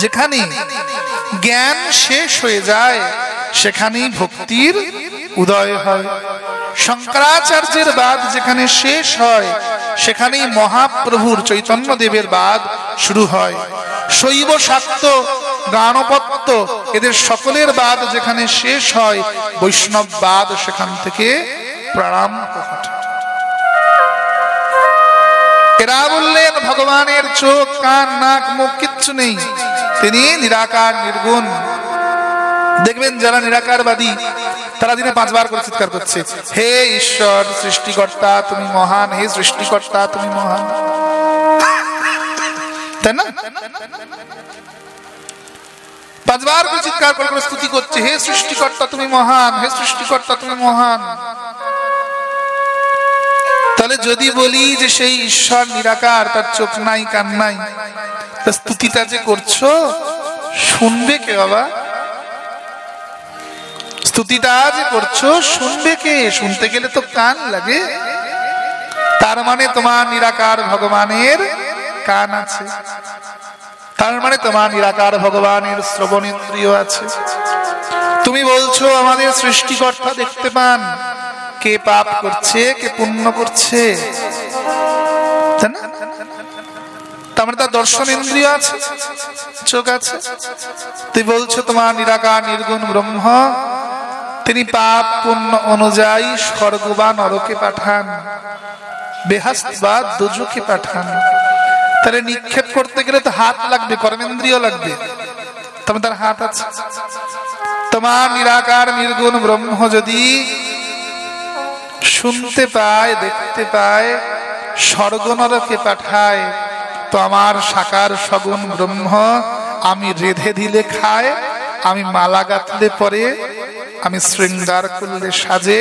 যেখানে জ্ঞান শেষ হয়ে যায় সেখানেই ভক্তির উদয় হয়। শঙ্করাচার্যের বাদ যেখানে শেষ হয় সেখানেই মহাপ্রভুর চৈতন্য দেবের বাদ শুরু হয়। শৈব শাক্ত গাণপত্য এদের সকলের বাদ যেখানে শেষ হয় বৈষ্ণব বাদ সেখান থেকে প্রারম্ভ ঘটে। এরা বললেন ভগবানের চোখ কান নাক মুখ কিচ্ছু নেই, তিনি নিরাকার নির্গুণ। দেখবেন যারা নিরাকারবাদী তারা দিনে 5 বার করে চিৎকার করছে, হে ঈশ্বর সৃষ্টিকর্তা তুমি মহান, হে সৃষ্টিকর্তা তুমি মহান, তাই না? 5 বার করে চিৎকার করে স্তুতি করছে, হে সৃষ্টিকর্তা তুমি মহান, হে সৃষ্টিকর্তা তুমি মহান। তাহলে যদি বলি যে সেই ঈশ্বর নিরাকার, তার চোখ নাই কান নাই, স্তুতিটা যে করছো শুনবে কে বাবা? স্তুতিটা যে করছো শুনবে কে? শুনতে গেলে তো কান লাগে। তার মানে তোমার নিরাকার ভগবানের কান আছে, তার মানে তোমার নিরাকার ভগবানের শ্রবণ ইন্দ্রিয় আছে। তুমি বলছো আমাদের সৃষ্টিকর্তা দেখতে পান, কে পাপ করছে কে পুণ্য করছে, তাই না? তার মানে তার দর্শন ইন্দ্রিয় আছে, চোখ আছে। তুই বলছো তোমার নিরাকার নির্গুণ ব্রহ্ম, তিনি পাপ পুণ্য অনুযায়ী স্বর্গ বা নরকে পাঠান, বেহেশত বা দোজখে পাঠান। তাহলে নিক্ষেপ করতে গেলে তো হাত লাগবে, কর্মেন্দ্রিয় লাগবে, তবে তার হাত আছে। তোমার নিরাকার নির্গুণ ব্রহ্ম যদি শুনতে পায়, দেখতে পায়, স্বর্গ নরকে পাঠায়, তো আমার সাকার সগুণ ব্রহ্ম আমি রেধে দিলে খায়, আমি মালা গাঁথলে পরে, আমি শৃঙ্গার করলে সাজে,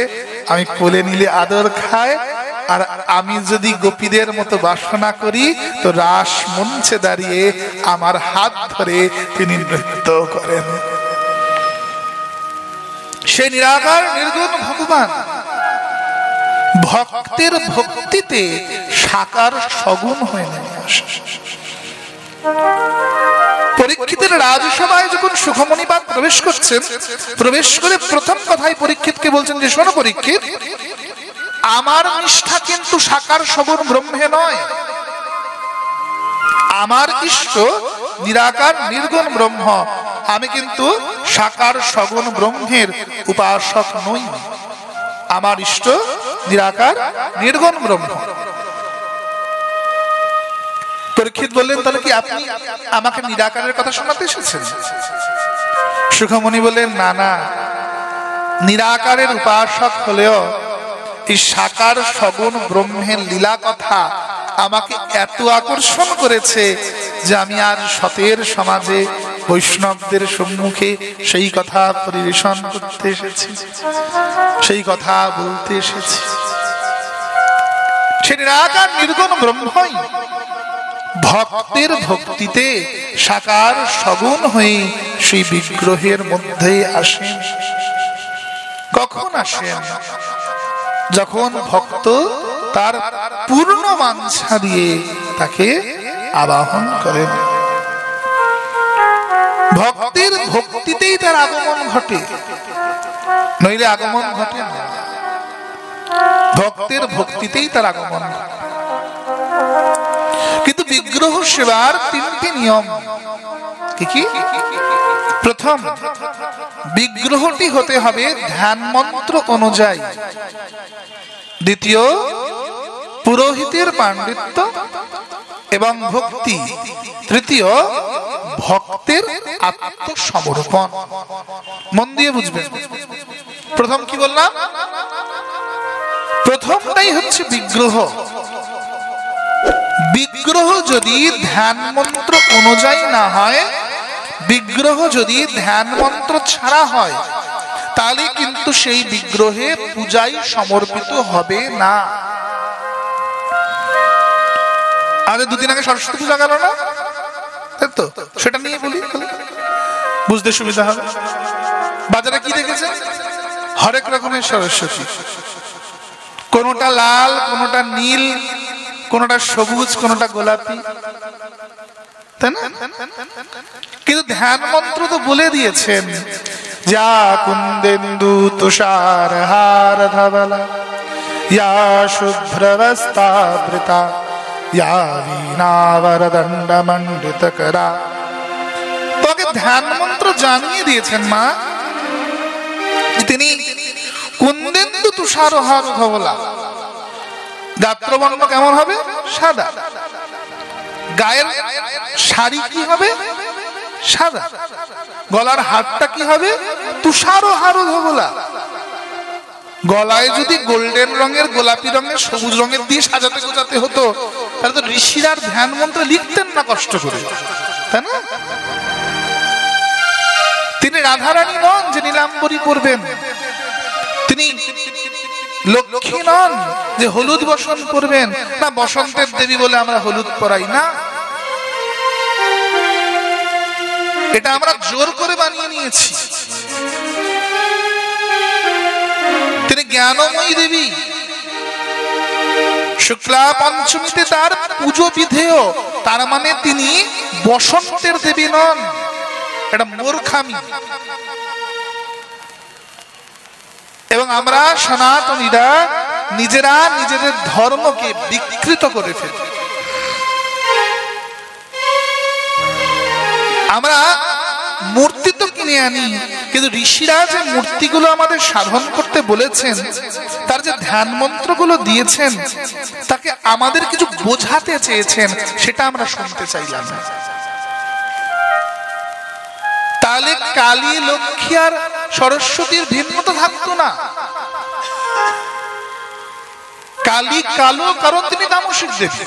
আমি কোলে নিলে আদর খায়, আর আমি যদি গোপীদের মতো বাসনা করি তো রাস মঞ্চে দাঁড়িয়ে আমার হাত ধরে তিনি নৃত্য করেন। সে নিরাকার নির্গুণ ভগবান ভক্তের ভক্তিতে সাকার সগুণ হয়ে নেমে আসে। পরীক্ষিতের রাজসভায় যখন সুখমণিপাদ প্রবেশ করছেন, প্রবেশ করে প্রথম কথাই পরীক্ষিতকে বলছেন যে শোনো পরীক্ষিত, আমার নিষ্ঠা কিন্তু সাকার সগুণ ব্রহ্মে নয়, আমার ইষ্ট নিরাকার নির্গুণ ব্রহ্ম, আমি কিন্তু সাকার সগুণ ব্রহ্মের উপাসক নই। আমার ইষ্ট নিরাকার নির্গুণ ব্রহ্ম। পরীক্ষিত বললেন, তাহলে কি আপনি আমাকে নিরাকারের কথা শোনাতে এসেছেন? সুখমণি বললেন, না না, নিরাকারের উপাসক হলেও এই সাকার সগুণ ব্রহ্মের লীলা কথা আমাকে এত আকর্ষণ করেছে যে আমি আর সতের সমাজে বৈষ্ণবদের সম্মুখে সেই কথা পরিবেশন করতে এসেছি, সেই কথা বলতে এসেছি। সে নিরাকার নির্গুণ ব্রহ্মই ভক্তের ভক্তিতে সাকার সগুণ হয়ে সেই বিগ্রহের মধ্যে আসেন। কখন আসেন? যখন ভক্ত তার পূর্ণ বাঞ্ছা দিয়ে তাকে আবাহন করেন। ভক্তের ভক্তিতেই তার আগমন ঘটে, নইলে আগমন ঘটে না। ভক্তের ভক্তিতেই তার আগমন ঘটে। কিন্তু বিগ্রহ সেবার তিনটি নিয়ম। কি কি? প্রথম, বিগ্রহটি হতে হবে ধ্যান মন্ত্র অনুযায়ী। দ্বিতীয়, পুরোহিতের পাণ্ডিত্য এবং ভক্তি। তৃতীয়, ভক্তের আত্মসমর্পণ। মন দিয়ে বুঝবেন। প্রথম কি বললাম? প্রথমটাই হচ্ছে বিগ্রহ। বিগ্রহ যদি ধ্যান মন্ত্র অনুযায়ী না হয়, বিগ্রহ যদি ধ্যান মন্ত্র ছাড়া হয়, তাহলে কিন্তু সেই বিগ্রহে পূজায় সমর্পিত হবে না। আজ দুদিন আগে সরস্বতী পূজা গেল না, তাই তো? সেটা নিয়ে বলি, বুঝতে সুবিধা হবে। বাজারে কি দেখেছেন? হরেক রকমের সরস্বতী, কোনটা লাল, কোনটা নীল, কোনটা সবুজ, কোনটা গোলাপি, তাই না? কিন্তু ধ্যান মন্ত্র তো বলে দিয়েছেন, যা কুন্দেন্দু তুষার হার ধবলা, ইয়া শুভ্রবস্তাবৃতা, ইয়া বীণাবরদণ্ড মণ্ডিতকরা। তোকে ধ্যান মন্ত্র জানিয়ে দিয়েছেন মা, তিনি কুন্দেন্দু তুষার হার ধবলা। গাত্রবর্ণ কেমন হবে? সাদা। গায়ের শাড়ি কি হবে? সাদা। গলার হারটা কি হবে? তুষার হার ধবলা। গলায় যদি গোল্ডেন রঙের, গোলাপি রঙের, সবুজ রঙের দিয়ে সাজাতে গোজাতে হতো, তাহলে তো ঋষিরা ধ্যান মন্ত্র লিখতেন না কষ্ট করে, তাই না? তিনি রাধারানী নন যে নীলাম্বরী পরবেন। তিনি লক্ষ্মী নন যে হলুদ বসন করবেন না। বসন্তের দেবী বলে আমরা হলুদ পরাই না, এটা আমরা জোর করে বানিয়ে নিয়েছি। তিনি জ্ঞানময়ী দেবী। শুক্লা পঞ্চমীতে তার পুজো বিধেয়, তার মানে তিনি বসন্তের দেবী নন। এটা মূর্খামি। এবং আমরা সনাতনীরা নিজেরা নিজেদের ধর্মকে বিকৃত করে ফেলি। আমরা মূর্তি তো কিনে আনি, কিন্তু ঋষিরা যে মূর্তিগুলো আমাদের সাধন করতে বলেছেন, তার যে ধ্যান মন্ত্রগুলো দিয়েছেন, তাকে আমাদের কিছু বোঝাতে চেয়েছেন, সেটা আমরা শুনতে চাইলাম না। তাহলে কালী, লক্ষ্মী আর সরস্বতীর ভিন্নতা থাকতো না। কালী কালো, কারণ তিনি তামসিক দেবী।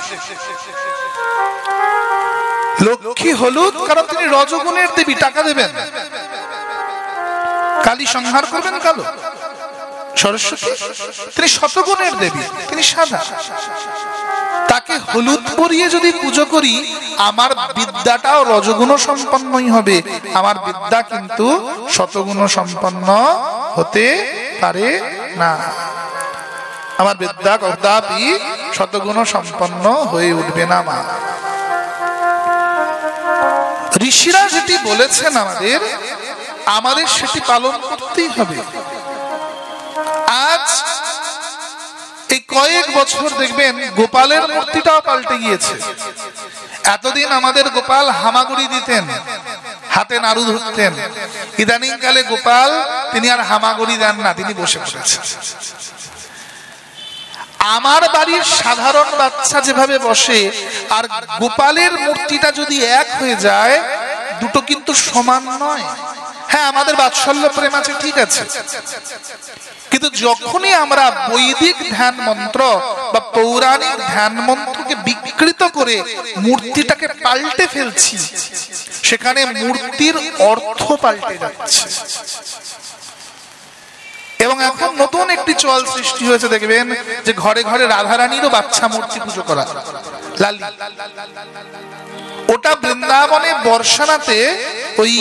লক্ষ্মী হলুদ, কারণ তিনি রজগুণের দেবী, টাকা দেবেন। কালী সংহার করবেন কালো। সরস্বতী তিনি শতগুণের দেবী, তিনি সাদা। তাকে হলুদ পরিয়ে যদি পুজো করি, আমার বিদ্যাটাও রজগুণ সম্পন্নই হবে। আমার বিদ্যা কিন্তু শতগুণ সম্পন্ন হতে পারে না। আমার বিদ্যা কদাপি শতগুণ সম্পন্ন হয়ে উঠবে না মা। ঋষিরা যেটি বলেছেন আমাদের সেটি পালন করতেই হবে। আজ এই কয়েক বছর দেখবেন গোপালের মূর্তিটাও পাল্টে গিয়েছে। এতদিন আমাদের গোপাল হামাগুড়ি দিতেন, হাতে নাড়ু ধরতেন। ইদানিং কালে গোপাল তিনি আর হামাগুড়ি দেন না, তিনি বসে পড়েছেন। আমার বাড়ির সাধারণ বাচ্চা যেভাবে বসে, আর গোপালের মূর্তিটা যদি এক হয়ে যায়, দুটো কিন্তু সমান নয়। হ্যাঁ, আমাদের বাৎসল্য প্রেম আছে, ঠিক আছে, কিন্তু যখনই আমরা বৈদিক ধ্যান মন্ত্র বা পৌরাণিক ধ্যান মন্ত্রকে বিকৃত করে মূর্তিটাকে পাল্টে ফেলছি, সেখানে মূর্তির অর্থ পাল্টে যাচ্ছে। এবং এখন নতুন একটি চল সৃষ্টি হয়েছে, দেখবেন যে ঘরে ঘরে রাধারানীরও বাচ্চা মূর্তি পুজো করা, লালি। ওটা বৃন্দাবনে বর্ষানাতে ওই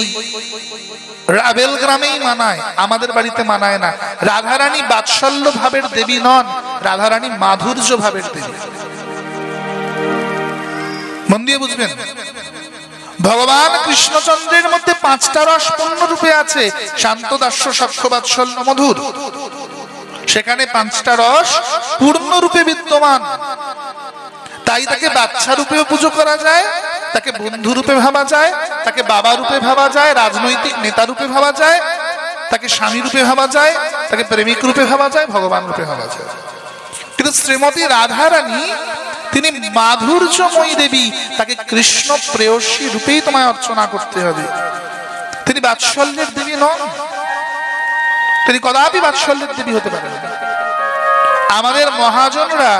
রাবেল গ্রামেই মানায়, আমাদের বাড়িতে মানায় না। রাধারানী বাৎসল্য ভাবের দেবী নন, রাধারানী মাধুর্য ভাবের দেবী। মন দিয়ে বুঝবেন, ভগবান কৃষ্ণচন্দ্রের মধ্যে 5টা রস পূর্ণ রূপে আছে, শান্ত, দাস্য, সখ্য, বাৎসল্য, মধুর। সেখানে 5টা রস পূর্ণ রূপে বিদ্যমান। তাই তাকে বাচ্চা রূপেও পুজো করা যায়, তাকে বন্ধু রূপে ভাবা যায়, তাকে বাবা রূপে ভাবা যায়, রাজনৈতিক নেতা রূপে ভাবা যায়, তাকে স্বামী রূপে ভাবা যায়, তাকে প্রেমিক রূপে ভাবা যায়, ভগবান রূপে ভাবা যায়। কিন্তু শ্রীমতী রাধারানী তিনি মাধুর্যময়ী দেবী, তাকে কৃষ্ণ প্রেয়সী রূপেই তোমায় অর্চনা করতে হবে। তিনি বাৎসল্যের দেবী নন, তিনি কদাপি বাৎসল্যের দেবী হতে পারেন না। আমাদের মহাজনরা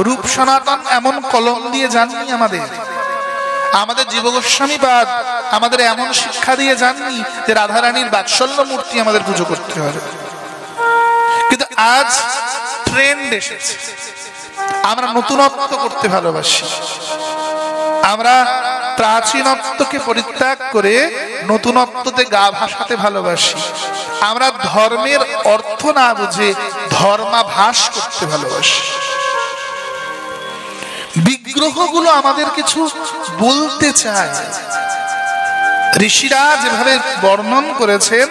রূপ সনাতন এমন কলম দিয়ে জাননি, আমাদের জীব গোস্বামীপাদ আমাদের এমন শিক্ষা দিয়ে জাননি যে রাধারানীর বাৎসল্য মূর্তি আমাদের পুজো করতে হবে। কিন্তু আজ ট্রেন্ড এসেছে, আমরা নতুনত্ব করতে ভালোবাসি, আমরা প্রাচীনত্বকে পরিত্যাগ করে নতুনত্বতে গা ভাসাতে ভালোবাসি, আমরা ধর্মের অর্থ না বুঝে ধর্মাভাস করতে ভালোবাসি। বিগ্রহগুলো আমাদের কিছু বলতে চায়। ঋষিরা যেভাবে বর্ণন করেছেন,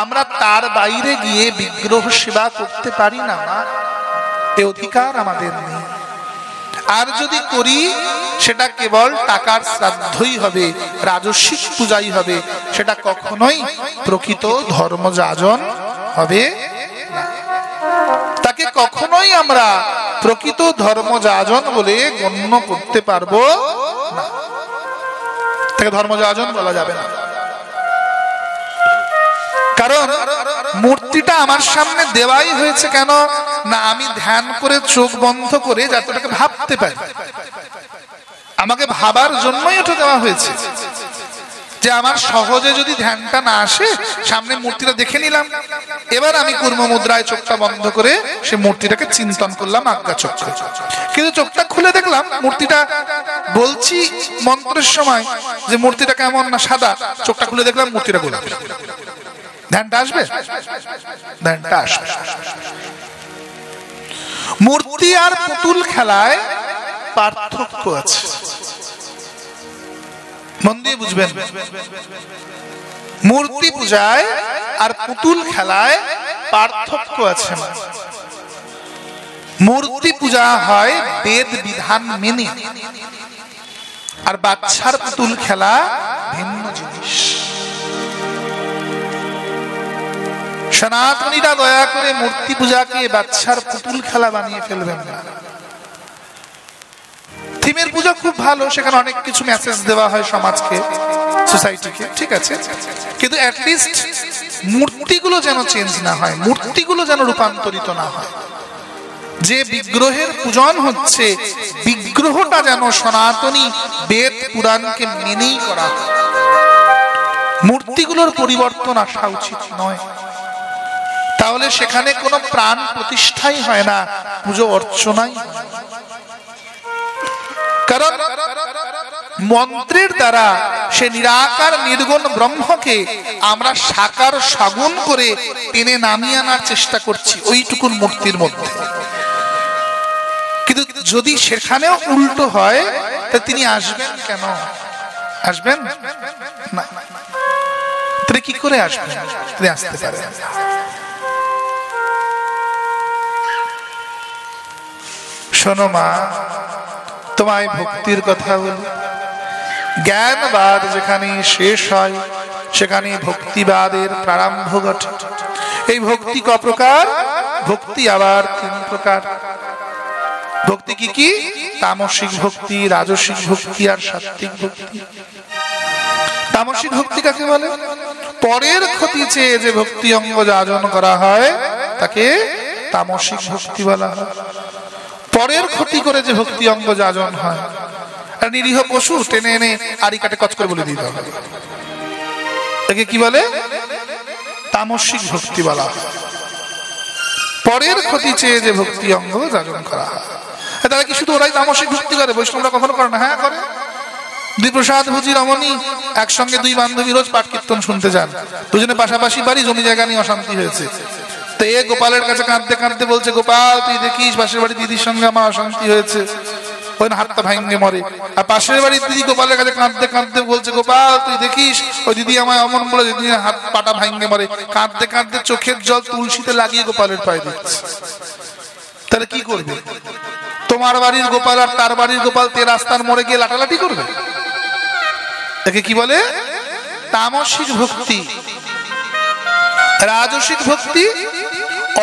আমরা তার বাইরে গিয়ে বিগ্রহ সেবা করতে পারি না, এ অধিকার আমাদের নেই। আর যদি করি, সেটা কেবল টাকার শ্রাদ্ধই হবে, রাজস্বিক পূজাই হবে, সেটা কখনোই প্রকৃত ধর্মযাজন হবে না। তাকে কখনোই আমরা প্রকৃত ধর্মযাজন বলে গণ্য করতে পারবো না, তাকে ধর্মযাজন বলা যাবে না। কারণ মূর্তিটা আমার সামনে দেওয়াই হয়েছে কেন না, আমি ধ্যান করে চোখ বন্ধ করে যাতে ওটাকে ভাবতে পারি, আমাকে ভাবার জন্যই ওটা দেওয়া হয়েছে। যে আমার সহজে যদি ধ্যানটা না আসে, সামনে মূর্তিটা দেখে নিলাম, এবার আমি কূর্ম মুদ্রায় চোখটা বন্ধ করে সে মূর্তিটাকে চিন্তন করলাম আজ্ঞা চক্রে। কিন্তু চোখটা খুলে দেখলাম মূর্তিটা, বলছি মন্ত্রের সময় যে মূর্তিটা কেমন না সাদা, চোখটা খুলে দেখলাম মূর্তিটা গোলাপি। ধ্যানটা আসবে? ধ্যানটা আসবে। মূর্তি আর পুতুল খেলায় পার্থক্য আছে, মন দিয়ে বুঝবেন। মূর্তি পূজায় আর পুতুল খেলায় পার্থক্য আছে। মূর্তি পূজা হয় বেদ বিধান মেনে, আর বাচ্চার পুতুল খেলা ভিন্ন জিনিস। সনাতনীরা দয়া করে মূর্তি পূজাকে বাচ্চার পুতুল খেলা বানিয়ে ফেলবেন না। থিমের পূজা খুব ভালো, সেখানে অনেক কিছু মেসেজ দেওয়া হয় সমাজকে, সোসাইটিকে, ঠিক আছে, কিন্তু অ্যাটলিস্ট মূর্তিগুলো যেন চেঞ্জ না হয়, মূর্তিগুলো যেন রূপান্তরিত না হয়। যে বিগ্রহের পূজন হচ্ছে, বিগ্রহটা যেন সনাতনী বেদ পুরাণকে মেনেই করা হয়। মূর্তিগুলোর পরিবর্তন আসা উচিত নয়, তাহলে সেখানে কোনো প্রাণ প্রতিষ্ঠাই হয় না, পুজো অর্চনাই। কারণ মন্ত্রের দ্বারা সে নিরাকার নির্গুণ ব্রহ্মকে আমরা সাকার সগুণ করে টেনে নামিয়ে আনার চেষ্টা করছি ওইটুকুন মূর্তির মধ্যে। কিন্তু যদি সেখানেও উল্টো হয়, তা তিনি আসবেন কেন? আসবেন না, তিনি কি করে আসবেন? তিনি আসতে পারেন। শোনো মা, তোমায় ভক্তির কথা বলি। জ্ঞানবাদ যেখানে শেষ হয় সেখানে ভক্তিবাদের প্রারম্ভ ঘটে। এই ভক্তি ক প্রকার? ভক্তি আবার তিন প্রকার। ভক্তি কি কি? তামসিক ভক্তি, রাজসিক ভক্তি আর সাত্ত্বিক ভক্তি। তামসিক ভক্তি কাকে বলে? পরের ক্ষতি চেয়ে যে ভক্তি অঙ্গ যাজন করা হয় তাকে তামসিক ভক্তি বলা হয়। পরের ক্ষতি করে যে ভক্তি অঙ্গ যাজন হয়, আর নিরীহ পশু টেনে এনে আড়ি কাটে কচ করে বলে দিতে হবে, তাকে কি বলে? তামসিক ভক্তি বলা হয়। পরের ক্ষতি চেয়ে যে ভক্তি অঙ্গ যাজন করা হয়। তারা কি শুধু ওরাই তামসিক ভক্তি করে? বৈষ্ণবরা কখনো করে না? হ্যাঁ করে। দুই প্রসাদ ভুজি রমণী একসঙ্গে দুই বান্ধবী রোজ পাঠ কীর্তন শুনতে যান, দুজনে পাশাপাশি বাড়ি, জমি জায়গা নিয়ে অশান্তি হয়েছে। তো এ গোপালের কাছে কাঁদতে কাঁদতে বলছে, গোপাল তুই দেখিস পাশের বাড়ি দিদির সঙ্গে আমার অশান্তি হয়েছে, ওই হাতটা ভাঙে মরে। আর পাশের বাড়ির দিদি গোপালের কাছে কাঁদতে কাঁদতে বলছে, গোপাল তুই দেখিস ওই দিদি আমায় অমন বলে দিদি হাত পাটা ভাঙে মরে। কাঁদতে কাঁদতে চোখের জল তুলসীতে লাগিয়ে গোপালের পায়ে দিচ্ছে। তাহলে কি করবে? তোমার বাড়ির গোপাল আর তার বাড়ির গোপাল তে রাস্তার মোড়ে গিয়ে লাটালাটি করবে? তাকে কি বলে? তামসিক ভক্তি। রাজসিক ভক্তি,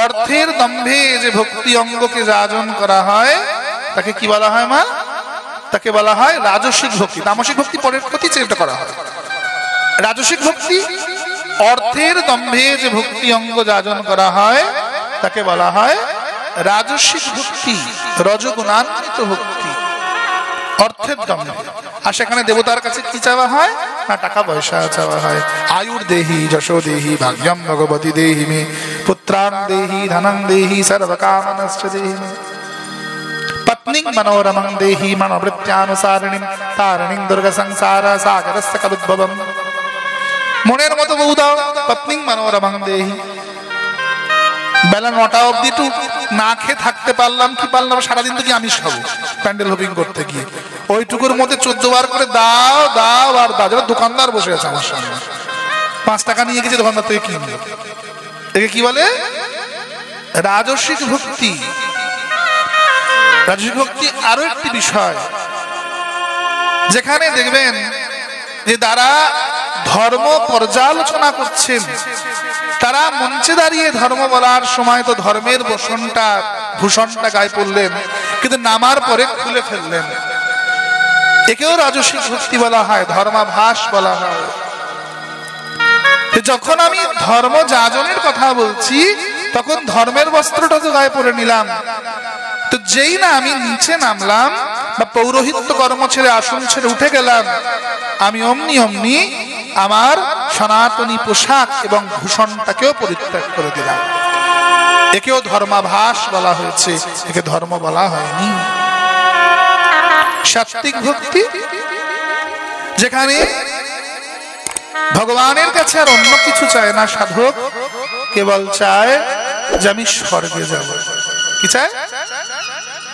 অর্থের দম্ভে যে ভক্তি অঙ্গকে যাজন করা হয় তাকে কি বলা হয় মা? তাকে বলা হয় রাজসিক ভক্তি। তামসিক ভক্তি পরের ক্ষতি চেষ্টা করা হয়। রাজসিক ভক্তি অর্থের দম্ভে যে ভক্তি অঙ্গ যাজন করা হয় তাকে বলা হয় রাজসিক ভক্তি, রজগুণান্বিত ভক্তি, অর্থের দম্ভে। আর সেখানে দেবতার কাছে কি চাওয়া হয়? না টাকা পয়সা চাওয়া হয়। আয়ুর দেহি, যশো দেহি, ভাগ্যম ভগবতী দেহি মে, পুত্রান দেহি, ধনং দেহি, সর্বকামনাশ্চ দেহি মে, পত্নীং মনোরমং দেহি, মনোবৃত্যানুসারিণীং, তারিণীং দুর্গা সংসার সাগরস্য কলুদ্ভবম। মনের মতো বউ দাও, পত্নীং মনোরমং দেহি। বেলা 9টা অব্দি টু না খেয়ে থাকতে পারলাম কি পারলাম, সারাদিন তো কি আমিষ খাবো প্যান্ডেল হোপিং করতে গিয়ে, ওইটুকুর মধ্যে 14 বার করে দাও দাও আর দাও। যারা দোকানদার বসে আছে আমার সামনে, 5 টাকা নিয়ে গেছে দোকানদার থেকে কিনবে, একে কি বলে? রাজসিক ভক্তি। রাজসিক ভক্তি আরো একটি বিষয়, যেখানে দেখবেন যে যারা ধর্ম পর্যালোচনা করছেন তারা মঞ্চে দাঁড়িয়ে ধর্ম বলার সময় তো ধর্মের ভূষণটা গায়ে পড়লেন, কিন্তু নামার পরে খুলে ফেললেন। একেও রাজসিক ভক্তি বলা হয়, ধর্মাভাস বলা হয়। যখন আমি ধর্ম যাজনের কথা বলছি তখন ধর্মের বস্ত্রটা তো গায়ে পরে নিলাম, তো যেই না আমি নিচে নামলাম বা পৌরোহিত্য কর্ম ছেড়ে আসন ছেড়ে উঠে গেলাম, আমি অমনি অমনি আমার সনাতনী পোশাক এবং ভূষণটাকেও পরিত্যাগ করে দিলাম। একেও ধর্মাভাস বলা হয়েছে, একে ধর্ম বলা হয়নি। সাত্ত্বিক ভক্তি, যেখানে ভগবানের কাছে আর অন্য কিছু চায় না, সাধক কেবল চায় যে আমি স্বর্গে যাব। কি চায়?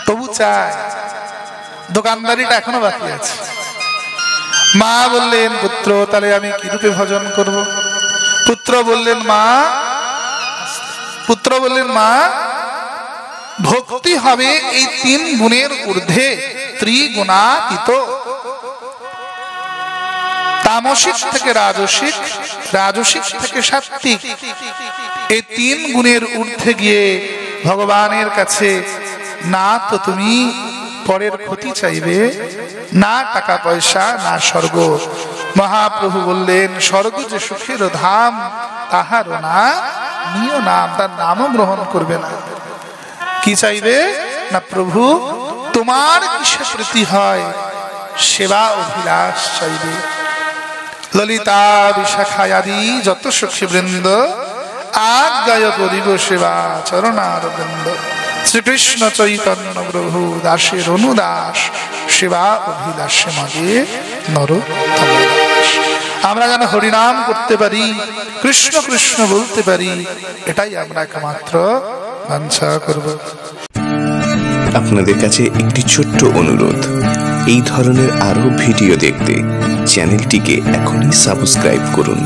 তবু চায়। দোকানদারিটা এখনো বাকি আছে। মা বললেন, পুত্র তাহলে আমি কি রূপে ভজন করব? পুত্র বললেন মা ভক্তি হবে এই 3 গুণের ঊর্ধ্বে, ত্রিগুণাতীত। তামসিক থেকে রাজসিক, রাজসিক থেকে সাত্ত্বিক, এই 3 গুণের ঊর্ধ্বে গিয়ে ভগবানের কাছে না তো তুমি পরের ক্ষতি চাইবে, না টাকা পয়সা, না স্বর্গ। মহাপ্রভু বললেন, স্বর্গ যে সুখের ধাম তাহার না নিও নাম, তার নামও গ্রহণ করবে না। কি চাইবে? না প্রভু তোমার কিসে প্রীতি হয়, সেবা অভিলাষ চাইবে। ললিতা বিশাখায়াদি যত সখীবৃন্দ আজ্ঞায় করিব সেবা চরণার বৃন্দ। শ্রীকৃষ্ণ চৈতন্য প্রভু দাসের অনুদাস, সেবা অভিলাষে মাগে নরোত্তম দাস। আমরা যেন হরিনাম করতে পারি, কৃষ্ণ কৃষ্ণ বলতে পারি, এটাই আমরা একমাত্র বাঞ্ছা করব। আপনাদের কাছে একটি ছোট্ট অনুরোধ, এই ধরনের আরো ভিডিও দেখতে চ্যানেলটিকে এখনই সাবস্ক্রাইব করুন।